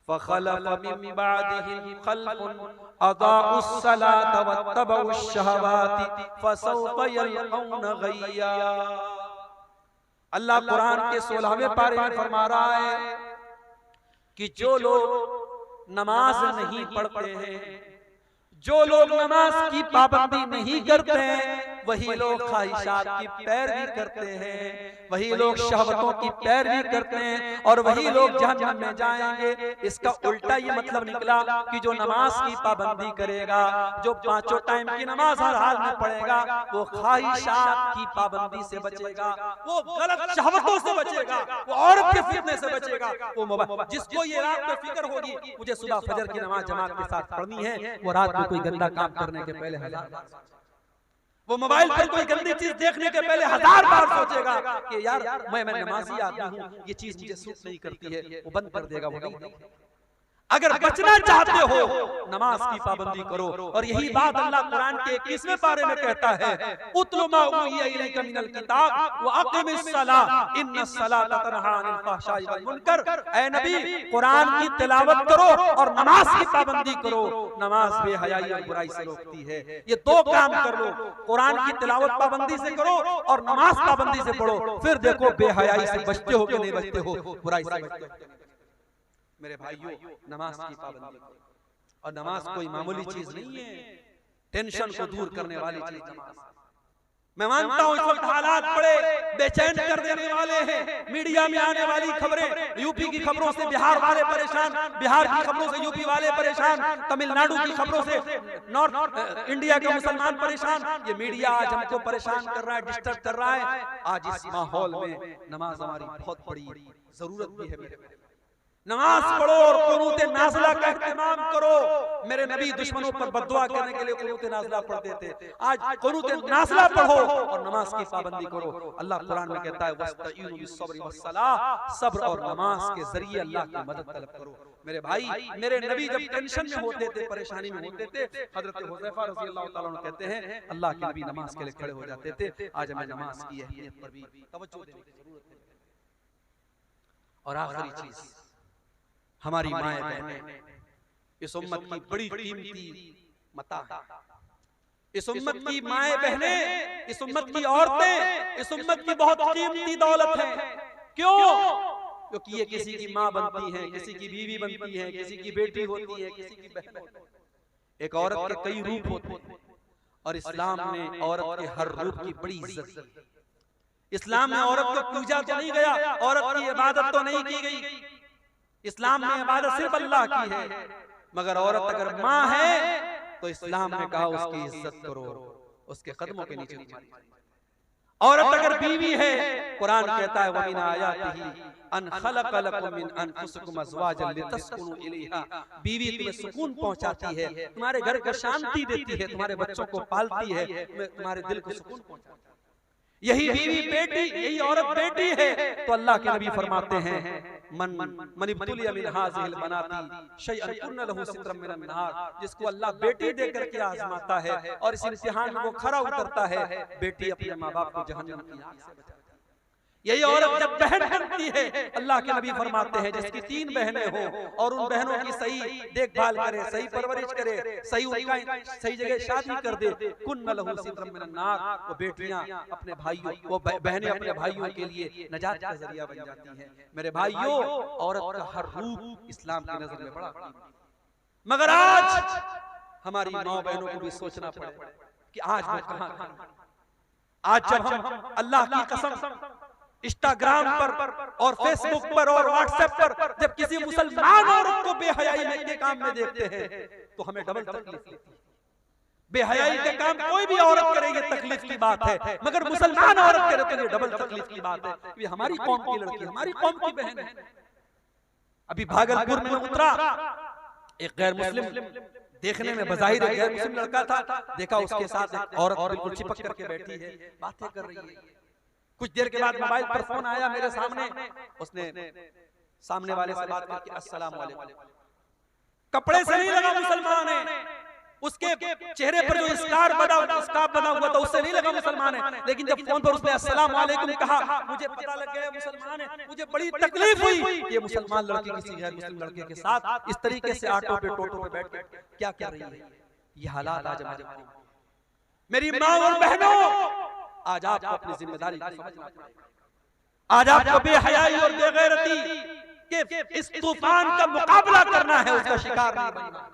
फखलफ मिन बादिहिम खल्फुन अदाउस सलात वत्तबउश शहवाति फसौफ यलकौन गय्या। अल्लाह कुरान के 16वें पारे में फरमा रहा है कि जो लोग नमाज नहीं पढ़ते हैं, जो लोग नमाज की पाबंदी नहीं करते हैं, वही लोग ख्वाहिशात की पैरवी करते हैं, वही लोग शहवतों की पैरवी करते हैं और वही लोग जहन्नम में जाएंगे। इसका उल्टा ये मतलब निकला कि जो नमाज की पाबंदी करेगा, जो 5 टाइम की नमाज हर हाल में पढ़ेगा, वो ख्वाहिशात की पाबंदी से बचेगा, वो गलत शहवतों से बचेगा, वो औरत के फितने से बचेगा। वो जिसको ये रात में फिक्र होगी मुझे सुबह फजर की नमाज जमात के साथ पढ़नी है, वो रात में कोई गंदा काम करने के पहले 1000 बार, वो मोबाइल पर कोई गंदी चीज देखने के पहले 1000 बार सोचेगा कि यार मैं नमाजी आदमी हूँ, ये चीज मुझे सूट नहीं करती है, वो बंद कर देगा, वो नहीं। अगर बचना चाहते हो, नमाज की पाबंदी करो। और यही बात अल्लाह कुरान के 21वें पारे में कहता है उतलु मा उहिया इलैका मिनल किताब व अक़िमिस सलाह इन्नस सलाता तन्हा अनिल फ़हशाई वल मुनकर। ऐ नबी, कुरान की तिलावत करो और नमाज की पाबंदी करो। नमाज बेहयाई और बुराई से रोकती है। ये 2 काम कर लो, कुरान की तिलावत पाबंदी से करो और नमाज पाबंदी से पढ़ो, फिर देखो बेहयाई से बचते हो कि नहीं बचते हो, बुराई से बचते हो। मेरे भाइयों, नमाज की पाबंदी करो। और नमाज कोई मामूली चीज नहीं है, टेंशन को दूर करने वाली चीज नमाज। मैं मानता हूं इस वक्त हालात बड़े बेचैन कर देने वाले हैं। मीडिया में आने वाली खबरें, यूपी की खबरों से बिहार वाले परेशान, बिहार की खबरों से यूपी वाले परेशान, तमिलनाडु की खबरों से नॉर्थ इंडिया के मुसलमान परेशान। ये मीडिया आज हमको परेशान कर रहा है, डिस्टर्ब कर रहा है। आज इस माहौल में नमाज हमारी बहुत बड़ी जरूरत भी है। मेरे नमाज पढ़ो और कुनूते नाज़िला का इत्मीनान करो। मेरे नबी दुश्मनों पर बद्दुआ करने के लिए कुनूते नाज़िला पढ़ते थे। आज कुनूते नाज़िला पढ़ो और नमाज की पाबंदी करो। अल्लाह कुरान में कहता है वस्तईनु बिस्सब्रि वस्सलाह, सब्र और नमाज के जरिए अल्लाह की मदद तलब करो। मेरे भाई, मेरे नबी जब टेंशन में होते थे, परेशानी में होते थे, हजरत हुज़ैफा रज़ी अल्लाह तआला अन्हु कहते हैं अल्लाह के नबी नमाज के लिए खड़े हो जाते थे। आज हमें नमाज की अहमियत पर भी तवज्जो देने की जरूरत है। और आखिरी चीज, हमारी माएं बहनें इस उम्मत की बड़ी कीमती मता है। इस उम्मत की माएं बहनें, इस उम्मत की औरतें इस उम्मत की बहुत कीमती दौलत है। क्यों? क्योंकि ये किसी की माँ बनती हैं, किसी की बीवी बनती हैं, किसी की बेटी होती है, किसी की बहन होती है। एक औरत के कई रूप होते हैं और इस्लाम ने औरत के हर रूप की बड़ी इज्जत की। इस्लाम में औरत को पूजा तो नहीं गया, औरत की इबादत तो नहीं की गई। इस्लाम में इबादत सिर्फ अल्लाह की है, मगर औरत अगर माँ है तो इस्लाम ने कहा उसकी इज्जत करो, उसके कदमों के नीचे उतारो। औरत अगर बीवी है, कुरान कहता है वमिन आयातिही अन खलक़ लकुम मिन अनफुसिकुम अज़वाजन लितस्कुनु इलैहा, बीवी तुम्हें सुकून पहुंचाती है, तुम्हारे घर को शांति देती है, तुम्हारे बच्चों को पालती है, तुम्हारे दिल को सुकून पहुंचाती है। यही बीवी बेटी, यही औरत बेटी है। तो अल्लाह के नबी फरमाते हैं मन इब्तुलिया मिन हाज़िहिल बनाती शैअन कुन्न लहू सित्रम मिनन नार, जिसको अल्लाह बेटी देकर के आजमाता है और इस इम्तिहान में वो खरा उतरता है, बेटी अपने माँ बाप को जहन्नम की आग से बचाती है। यही औरत जब बहन बनती है, अल्लाह के नबी फरमाते हैं जिसकी 3 बहनें हो और उन बहनों की सही देखभाल करे, सही परवरिश करे, सही जगह शादी कर दे, कुन्न लहू सित्रम मिनन नार, वो बेटियां अपने भाइयों, वो बहनें अपने भाइयों के लिए नजात का जरिया बन जाती हैं। मेरे भाइयों, औरत का हर रूप इस्लाम की नजर में बड़ा कीमती, मगर आज हमारी माँ बहनों को भी सोचना पड़े कि आज वो कहां। आज जब हम अल्लाह की कसम इंस्टाग्राम पर और फेसबुक पर और व्हाट्सएप पर जब किसी मुसलमान औरत को बेहयाई के काम में देखते हैं तो हमें डबल तकलीफ होती है। बेहयाई के काम कोई भी औरत करे ये तकलीफ की बात है, मगर मुसलमान औरत करे तो ये डबल तकलीफ की बात है। ये हमारी कौम की लड़की, हमारी कौम की बहन है। अभी भागलपुर में उतरा, एक गैर मुस्लिम, देखने में बज़ाहिर गैर मुस्लिम लड़का था, देखा उसके साथ एक औरत बिल्कुल चिपक करके बैठी है, बातें कर रही है। कुछ देर के बाद मोबाइल पर फोन आया मेरे सामने, उसने सामने वाले से बात करके अस्सलाम वालेकुम, कपड़े से नहीं लगा मुसलमान है, उसके चेहरे पर जो स्कार्फ बना हुआ था उससे नहीं लगा मुसलमान है, लेकिन जब फोन पर उसने अस्सलाम वालेकुम कहा, मुझे पता लग गया मुसलमान है। मुझे बड़ी तकलीफ हुई, ये मुसलमान लड़की किसी गैर मुस्लिम लड़के के साथ इस तरीके से ऑटो पे टोटो पे बैठ के क्या कर रही है। ये हालात आज हमारे मेरी माँ और बहनों, आज आपको अपनी जिम्मेदारी को समझना पड़ेगा। आज आपको बेहयाई और बेगैरती के इस तूफान का मुकाबला करना है, उसका शिकार नहीं बनना।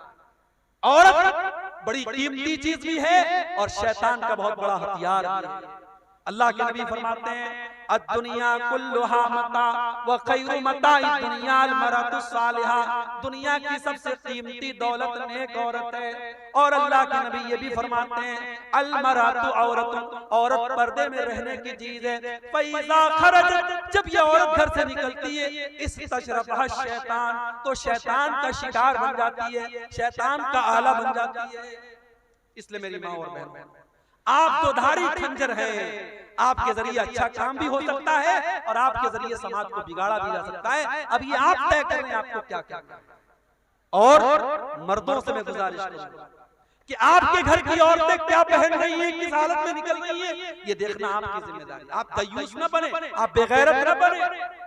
औरत बड़ी कीमती चीज भी है और शैतान का बहुत बड़ा हथियार भी है। अल्लाह के नबी फरमाते हैं अद्दुनिया कुल्लुहा मता व खैरु मताइ दुनिया अल मरअतु सालिहा, दुनिया की सबसे कीमती दौलत नेक औरत है। और अल्लाह के नबी ये भी फरमाते हैं अल मरअतु औरत, औरत पर्दे में रहने की चीज है। फैज़ा खरजत, जब ये औरत घर से निकलती है, इस तशरफहा शैतान, तो शैतान का शिकार बन जाती है, शैतान का आला बन जाती है। इसलिए मेरी माँ और बहन, आप तो धारी खंजर है, आपके जरिए अच्छा काम भी हो सकता है और आपके जरिए समाज को बिगाड़ा भी जा सकता है। अब ये आप तय करें आपको क्या करना है। और मर्दों से मैं गुजारिश करूंगा कि आपके घर की औरतें क्या पहन रही हैं, किस हालत में निकल रही है, ये देखना आपकी जिम्मेदारी। आप दयूस न बने, आप बेगैरत न बने।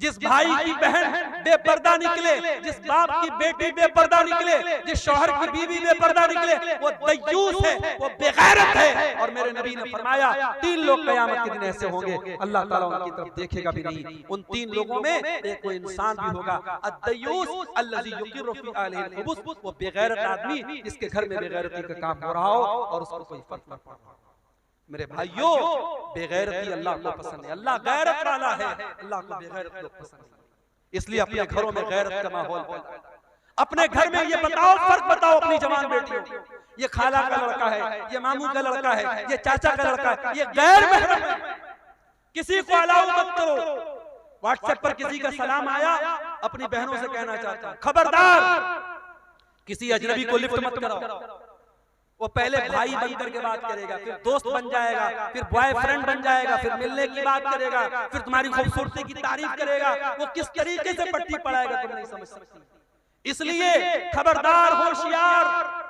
जिस भाई की बहन बेपर्दा निकले, जिस बाप की बेटी बेपर्दा निकले, जिस शौहर की बीवी बेपर्दा निकले, वो दयूस है, वो बेगैरत है। और मेरे नबी ने फरमाया 3 लोग क़यामत के दिन ऐसे होंगे, अल्लाह ताला उनकी तरफ देखेगा भी नहीं। उन 3 लोगों में एक कोई इंसान भी होगा, अद्दयूस अल्लज़ी युक़िरु फ़ी अहलिहिल खुबूस, वो बेगैरत आदमी जिसके घर में बेगैरती का काम हो रहा हो और उसको कोई फर्क न पड़ रहा हो। मेरे भाइयों, बेगैरती अल्लाह को पसंद है, अल्लाह गैरत वाला है, अल्लाह को बेगैरत लोग पसंद है। इसलिए अपने घरों में गैरत का माहौल फैलाओ। अपने घर में ये बताओ, फर्क बताओ अपनी जवान बेटियों, ये खाला का लड़का है, ये मामू का लड़का है, ये चाचा का लड़का है, ये गैर महरम है, किसी को अलाउ मत करो। व्हाट्सएप पर किसी का सलाम आया, अपनी बहनों से कहना चाहता हूं, खबरदार किसी अजनबी को लिफ्ट मत कराओ। वो पहले भाई बन करके बात करेगा, फिर दोस्त बन जाएगा, फिर बॉयफ्रेंड बन जाएगा, फिर मिलने की बात करेगा, फिर तुम्हारी खूबसूरती की तारीफ करेगा। वो किस तरीके से पट्टी पड़ाएगा तुम नहीं समझ सकती। इसलिए खबरदार, होशियार,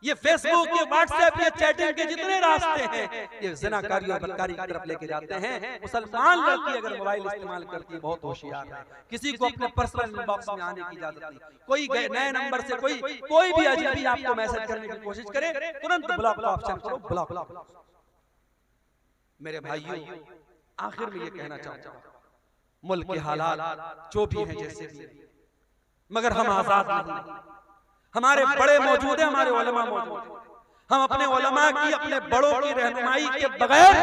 ये फेसबुक, ये व्हाट्सएप, ये चैटिंग के जितने रास्ते हैं, ये ज़िनाकारी और बदकारी की तरफ लेके जाते हैं। मुसलमान लड़की अगर मोबाइल इस्तेमाल करती है बहुत होशियार है, किसी को अपने पर्सनल इनबॉक्स में आने की इजाजत नहीं। कोई नए नंबर से कोई भी अजनबी आपको मैसेज करने की कोशिश करे, तुरंत ब्लॉक का ऑप्शन करो, ब्लॉक। मेरे भाइयों, आखिर में ये कहना चाहता हूं, मुल्क के हालात जो भी हैं जैसे भी, मगर हम आजाद नहीं। हमारे बड़े मौजूद हैं, हमारे उलमा मौजूद हैं। हम अपने उलमा की, अपने बड़ों की रहनुमाई के बगैर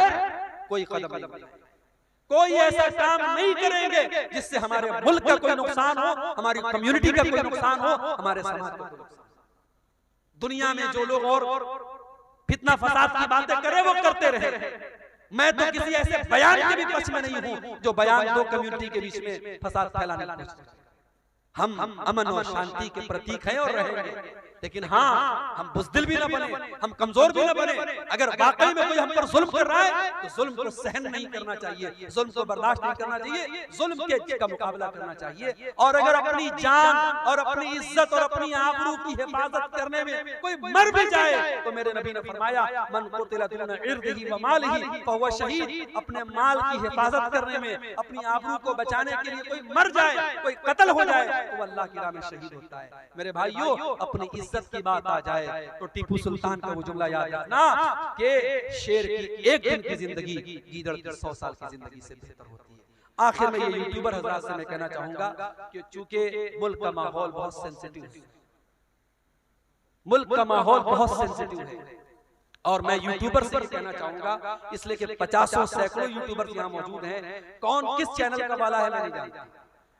कोई कदम नहीं बढ़ाएंगे, कोई ऐसा काम नहीं करेंगे जिससे हमारे मुल्क का कोई नुकसान हो, हमारी कम्युनिटी का कोई नुकसान हो, हमारे समाज का कोई नुकसान। दुनिया में जो लोग और फितना फसाद की बातें करें वो करते रहे। मैं तो किसी ऐसे बयान के भी पक्ष में नहीं हूं जो बयान दो कम्युनिटी के बीच में फसाद फैलाने की कोशिश करे। हम अमन और शांति के प्रतीक हैं और रहेंगे, लेकिन हाँ, हम बुज़दिल भी ना बने, हम कमजोर भी ना बने। अगर वाकई में कोई हम पर जुल्म कर रहा है तो जुल्म को सहन नहीं करना चाहिए, जुल्म को बर्दाश्त नहीं करना चाहिए, जुल्म के का मुकाबला करना चाहिए। और अगर अपनी जान और अपनी इज्जत और अपनी आबरू की हिफाजत करने में कोई मर भी जाए तो मेरे नबी ने फरमाया, मन कुतिला दूना इर्दिही व मालिही फहुव शहीद। अपने माल की हिफाजत करने में, अपनी आबरू को बचाने के लिए कोई मर जाए, कोई कत्ल हो जाए तो अल्लाह की राह में शहीद होता है। मेरे भाइयों, अपनी इज्जत की बात आ जाए तो टीपू सुल्तान का वो जुमला याद रखना कि शेर की एक दिन की जिंदगी गीदड़ की 100 साल की जिंदगी से बेहतर होती है। आखिर में ये यूट्यूबर हजरात से मैं कहना चाहूंगा कि चूंकि मुल्क का माहौल बहुत सेंसिटिव है, मुल्क का माहौल बहुत सेंसिटिव है, और मैं यूट्यूबर से कहना चाहूंगा, इसलिए कि 50 सैकड़ों यूट्यूबर यहाँ मौजूद हैं, कौन किस चैनल का वाला है मैं नहीं जानता।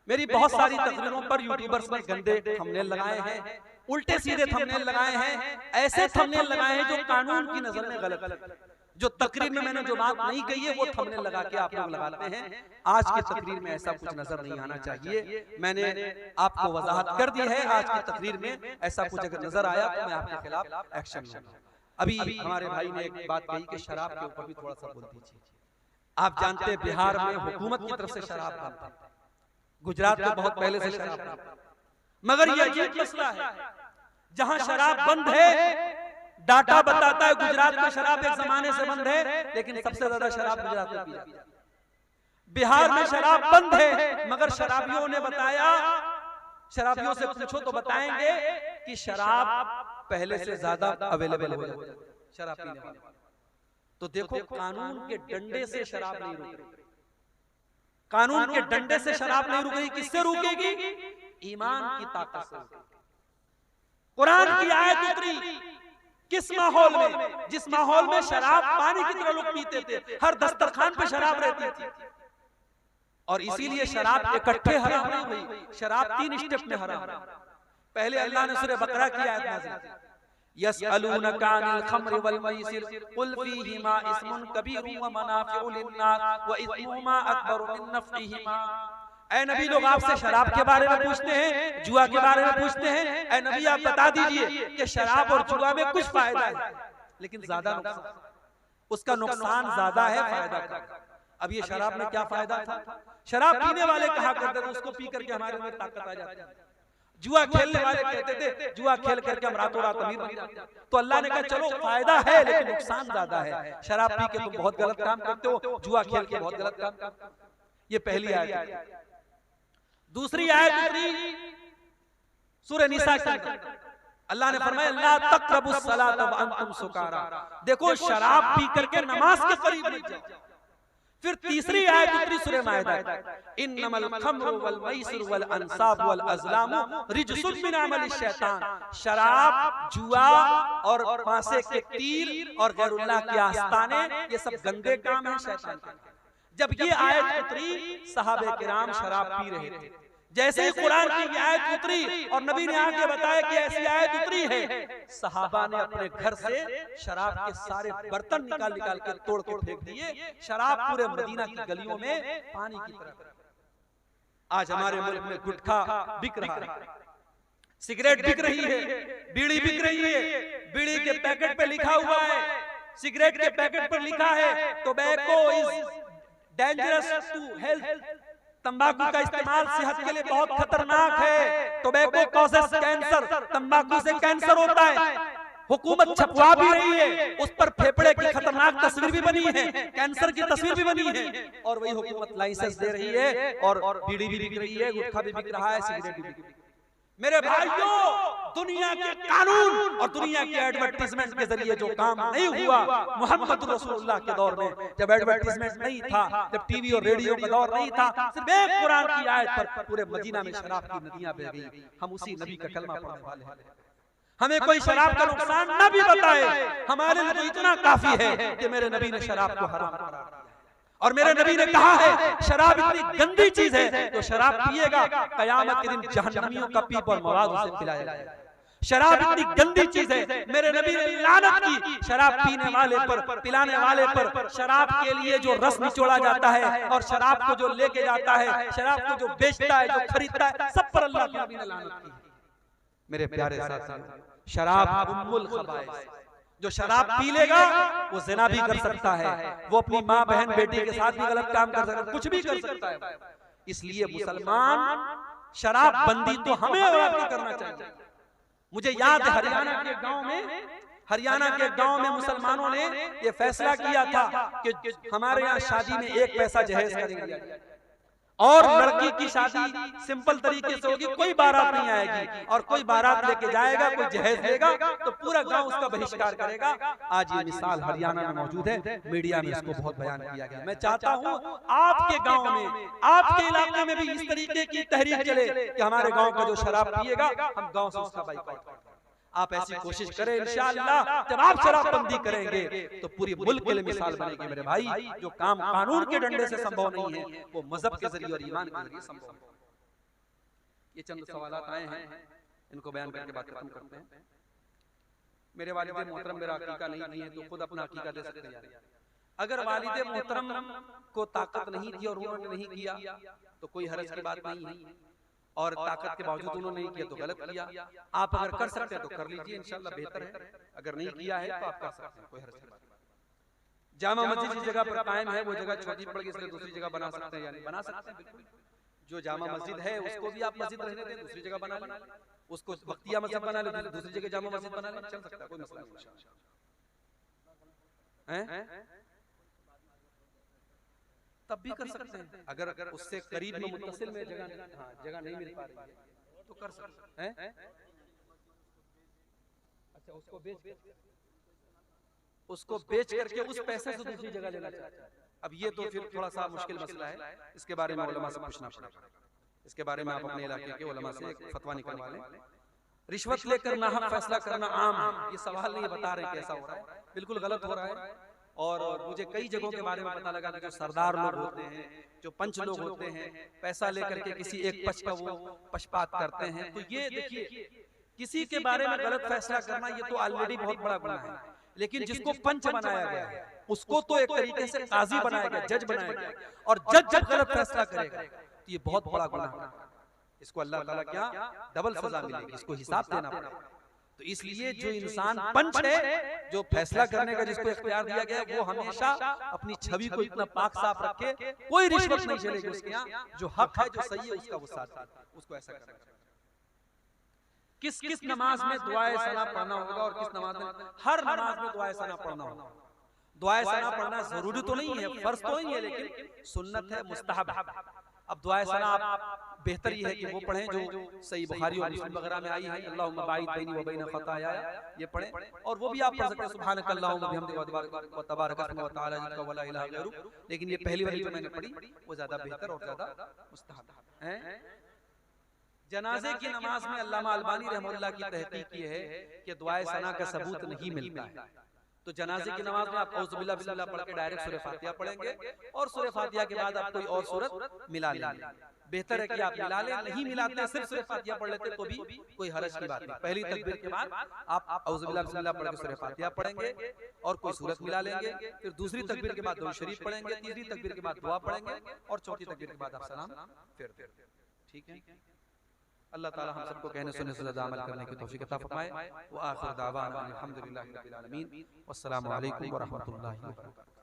मेरी बहुत सारी तकरीरों पर यूट्यूबर्स ने गंदे थंबनेल लगाए हैं, उल्टे सीधे थंबनेल लगाए हैं, ऐसे थंबनेल लगाए हैं जो कानून की नजर में गलत है। जो तकरीर में मैंने जो बात नहीं कही है वो थंबनेल लगा के आप लोग लगाते हैं। आज की तकरीर में ऐसा कुछ नजर नहीं आना चाहिए। मैंने आपको वजाहत कर दी है, आज की तकरीर में ऐसा कुछ अगर नजर आया तो मैं आपके खिलाफ एक्शन लूंगा। अभी हमारे भाई ने एक बात कही कि शराब के ऊपर भी थोड़ा सा बोल दीजिए। आप जानते हैं बिहार में हुकूमत की तरफ से शराब बनता है, गुजरात में बहुत पहले से शराब बनता है, मगर ये अजीब मसला है, जहां शराब बंद है, डाटा बताता है गुजरात में शराब एक जमाने से बंद है, लेकिन सबसे ज्यादा शराब गुजरात में पी जाती है। बिहार में शराब बंद है, मगर शराबियों ने बताया, शराबियों से पूछो तो बताएंगे कि शराब पहले से ज्यादा अवेलेबल हो जाती है शराब पीने वाले। तो देखो, कानून के डंडे से शराब नहीं रुक रही, कानून के डंडे से शराब नहीं रुक रही। किससे रुकेगी? ईमान की ताकत से। कुरान की आयत उतरी किस माहौल में? जिस माहौल में शराब पानी की तरह लोग पीते थे, हर दस्तरखान पे शराब रहती थी, और इसीलिए शराब इकट्ठे हराम नहीं हुई, शराब 3 स्टेप में हराम। पहले अल्लाह ने सूरह बकरा की आयत नाज़िल की, यसअलूनका अनिल खम्र वल मैसिर कुल फीहिमा इस्मुन कबीरुन व मनाफिउ लिन्नास व इस्मुहुमा अकबरु मिन नफ़इहिमा। ऐ नबी, लोग आपसे शराब के बारे में पूछते हैं, जुआ के बारे में पूछते हैं। ऐ नबी, आप बता दीजिए कि शराब और जुआ में कुछ फायदा है, लेकिन ज्यादा नुकसान, उसका नुकसान ज्यादा है फायदा का। अब ये शराब में क्या फायदा था? शराब पीने वाले कहा करते थे उसको पी करके हमारे में ताकत आ जाती है। जुआ खेलने वाले कहते थे जुआ खेल करके हम रातों रात अमीर बन जाते हैं। तो अल्लाह ने कहा चलो फायदा है लेकिन नुकसान ज्यादा है, शराब पी के तुम बहुत गलत काम करते हो, जुआ खेल के बहुत गलत काम करते हो। ये पहली आयत। दूसरी आयत सूरह निसा के अंदर अल्लाह ने फरमाया ला तक़रबुस सलात व अंतुम सुकारा। देखो, शराब पी करके नमाज के करीब मत जाओ। फिर तीसरी आयत उतरी सूरह माइदा, इन्नमल खम्रु वल मैसिर वल अंसाब वल अज़लामु रिज्सुम मिन अमलि शैतान। शराब, जुआ और फांसे के तीर और गैरुल्लाह के आस्ताने, ये सब गंदे काम हैं शैतान के। जब ये आयत उतरी, सहाबे किराम शराब पी रहे थे, जैसे ही कुरान की आयत उतरी और नबी ने आके बताया कि ऐसी आयत उतरी है, सहाबा ने अपने घर से शराब के सारे बर्तन निकाल निकाल के तोड़ के फेंक दिए। शराब पूरे मदीना की गलियों में पानी की तरह। आज हमारे मुल्क में गुटखा बिक रहा है, सिगरेट बिक रही है, बीड़ी बिक रही है। बीड़ी के पैकेट पे लिखा हुआ है, सिगरेट के पैकेट पर लिखा है tobacco is dangerous to health. तंबाकू का इस्तेमाल सेहत के लिए बहुत खतरनाक है। टोबैको कॉजेस कैंसर, तंबाकू से कैंसर होता है। हुकूमत छपवा भी रही है, उस पर फेफड़े की खतरनाक तस्वीर भी बनी है, कैंसर की तस्वीर भी बनी है, और वही हुकूमत लाइसेंस दे रही है और बीड़ी भी बिक रही है, गुटखा भी बिक रहा है, सिगरेट भी बिक रही है। मेरे भाइयों, दुनिया के कानून और दुनिया के एडवर्टाइजमेंट के जरिए जो काम नहीं हुआ मोहम्मद रसूलुल्लाह के दौर में, जब एडवर्टाइजमेंट नहीं था, जब टीवी और रेडियो का दौर नहीं था, सिर्फ एक कुरान की आयत पर पूरे मदीना में शराब की नदियां बह गई। हम उसी नबी का कलमा पढ़ने वाले हैं। हमें कोई शराब का नुकसान न भी बताए, हमारे लिए तो इतना काफी है कि मेरे नबी ने शराब को हराम करार दिया। और मेरे नबी ने कहा है शराब इतनी गंदी चीज है, तो शराब पिएगा कयामत के दिन जहन्नमियों का पीप और मवाद उसे पिलाया जाएगा। शराब इतनी गंदी चीज है, मेरे नबी ने लानत की शराब पीने वाले पर, पिलाने वाले पर। शराब के लिए जो रस निचोड़ा जाता है और शराब को जो लेके जाता है, शराब को जो बेचता है, जो खरीदता है, सब पर अल्लाह के नबी ने लानत की। मेरे प्यारे साथियों, शराब उम्मुल खबाइस। जो शराब पी लेगा वो जिना भी कर सकता है, वो अपनी माँ बहन बेटी के साथ भी गलत काम कर सकता है, कुछ भी कर सकता है। इसलिए मुसलमान शराब बंदी तो हमें और आपको करना चाहिए। मुझे याद है हरियाणा के गांव में मुसलमानों ने ये फैसला किया था कि हमारे यहाँ शादी में 1 पैसा जहेज करेंगे और लड़की की शादी सिंपल तरीके से होगी, कोई बारात नहीं आएगी, और कोई बारात लेके जाएगा, कोई जहेज देगा तो पूरा गांव उसका बहिष्कार करेगा। आज ये मिसाल हरियाणा में मौजूद है, मीडिया में इसको बहुत बयान किया गया। मैं चाहता हूं आपके गांव में, आपके इलाके में भी इस तरीके की तहरीक चले कि हमारे गांव का जो शराब पिएगा हम गांव से उसका बाइकआउट करें। आप ऐसी कोशिश करें, इंशाअल्लाह जब आप शराबबंदी करेंगे तो पूरी मुल्क के लिए मिसाल बनेगी। मेरे भाई, जो काम कानून के डंडे से संभव नहीं है वो मजहब के जरिए और ईमान के जरिए संभव है। ये चंद सवालात आए हैं, इनको बयान करके बात खत्म करते हैं। मेरे वालिद मोहतरम मेरा अकीका नहीं दिए तो खुद अपना अकीका दे सकते हैं। अगर वालिद मोहतरम को ताकत नहीं थी और उन्होंने नहीं किया तो कोई हरज की बात नहीं है, और ताकत के बावजूद उन्होंने नहीं किया तो गलत किया। आप अगर कर सकते हैं तो कर लीजिए, इंशाल्लाह बेहतर है। अगर नहीं किया है तो आप कर सकते हैं, कोई हर्ज की बात नहीं। जामा मस्जिद जिस जगह पर कायम है वो जगह छोटी पड़ गई, इसलिए दूसरी जगह बना सकते हैं, यानी बना सकते हैं बिल्कुल। जो जामा मस्जिद है उसको भी आप मस्जिद रहने दें, दूसरी जगह बना लें, उसको बख्तिया मस्जिद बना लें, दूसरी जगह जामा मस्जिद बना लें, चल सकता है, कोई मसला नहीं है। तब भी कर सकते हैं, अगर उससे करीब में मुत्तसिल में जगह नहीं मिल पा रही है तो कर सकते हैं। अच्छा, उसको बेच करके उस पैसे से दूसरी जगह लेना चाहते हैं। अब ये तो फिर थोड़ा सा मुश्किल मसला है, इसके बारे में उलमा से पूछना पड़ेगा। इसके बारे में आप अपने इलाके के उलमा से एक फतवा निकलवा लें। रिश्वत लेकर नाहक फैसला करना आम है, ये सवाल नहीं बता रहे कैसा हो रहा है, बिल्कुल गलत हो रहा है। और मुझे कई जगहों के बारे में पता लगा कि जो सरदार लोग होते हैं, जो पंच लोग होते हैं, पैसा लेकर के किसी एक पक्ष का वो पक्षपात करते हैं। तो ये देखिए, किसी के बारे में गलत फैसला करना ये तो ऑलरेडी बहुत बड़ा गुनाह है, लेकिन जिसको पंच बनाया गया है उसको तो एक तरीके से काजी बनाया गया, जज बनाया गया, और जज जब गलत फैसला करेगा तो ये बहुत बड़ा गुनाह है। इसको अल्लाह ताला क्या डबल सजा मिलेगी, इसको हिसाब देना पड़ेगा। तो इसलिए जो इंसान पंच है, जो फैसला करने का जिसको इख्तियार दिया गया है, वो हमेशा अपनी छवि को इतना पाक साफ रखे, कोई रिश्वत नहीं चलेगी उसके यहाँ। जो हक है, जो सही है, उसका वो साथ दे, उसको ऐसा करना चाहिए। किस किस नमाज में दुआए सना पढ़ना होगा और किस नमाज में? हर नमाज में दुआए सना पढ़ना होगा। दुआए सना पढ़ना जरूरी तो नहीं है, फर्ज तो नहीं है, लेकिन सुन्नत है, मुस्तहब है। अब दुआए सना आप बेहतर ये है कि वो पढ़ें जो सही बुखारी और मुस्लिम वगैरह में आई है, अल्लाहुम्मा बाइद बैनी व बैन खताया, ये पढ़ें। और वो भी आप पढ़ सकते हैं, सुब्हानकल्लाहुम्मा बिहम्दिका व तबारक अस्मुका व तआला जद्दुका व ला इलाहा गैरुक। लेकिन ये पहली वाली जो मैंने पढ़ी वो ज्यादा बेहतर और ज्यादा मुस्तहब है। जनाजे की नमाज में अल्लामा अलबानी रहमतुल्लाह की तहकीक ये है कि दुआए सना का सबूत नहीं मिलता है। तो जनाजे की नमाज में आप औज़ु बिल्लाह बिस्मिल्लाह पढ़ के डायरेक्ट सूरह फातिहा पढ़ेंगे और सूरह फातिहा के बाद आप कोई और सूरत मिला लेंगे। बेहतर है कि आप मिला लें, नहीं मिलाते सिर्फ सूरह फातिहा पढ़ लेते तो भी कोई हरज की बात नहीं। पहली तकबीर के बाद आप औज़ु बिल्लाह बिस्मिल्लाह पढ़ के सूरह फातिहा पढ़ेंगे और कोई सूरत मिला लेंगे, फिर दूसरी तकबीर के बाद दुरूद शरीफ पढ़ेंगे, तीसरी तकबीर के बाद दुआ पढ़ेंगे और चौथी तकबीर के बाद आप सलाम फेर देंगे। ठीक है, अल्लाह ताला हम सबको कहने सुनने से ज़्यादा अमल करने की तौफीक अता फरमाए। व आखिर दावाना अल्हम्दुलिल्लाहि रब्बिल आलमीन। वस्सलामु अलैकुम व रहमतुल्लाहि व बरकातुहू।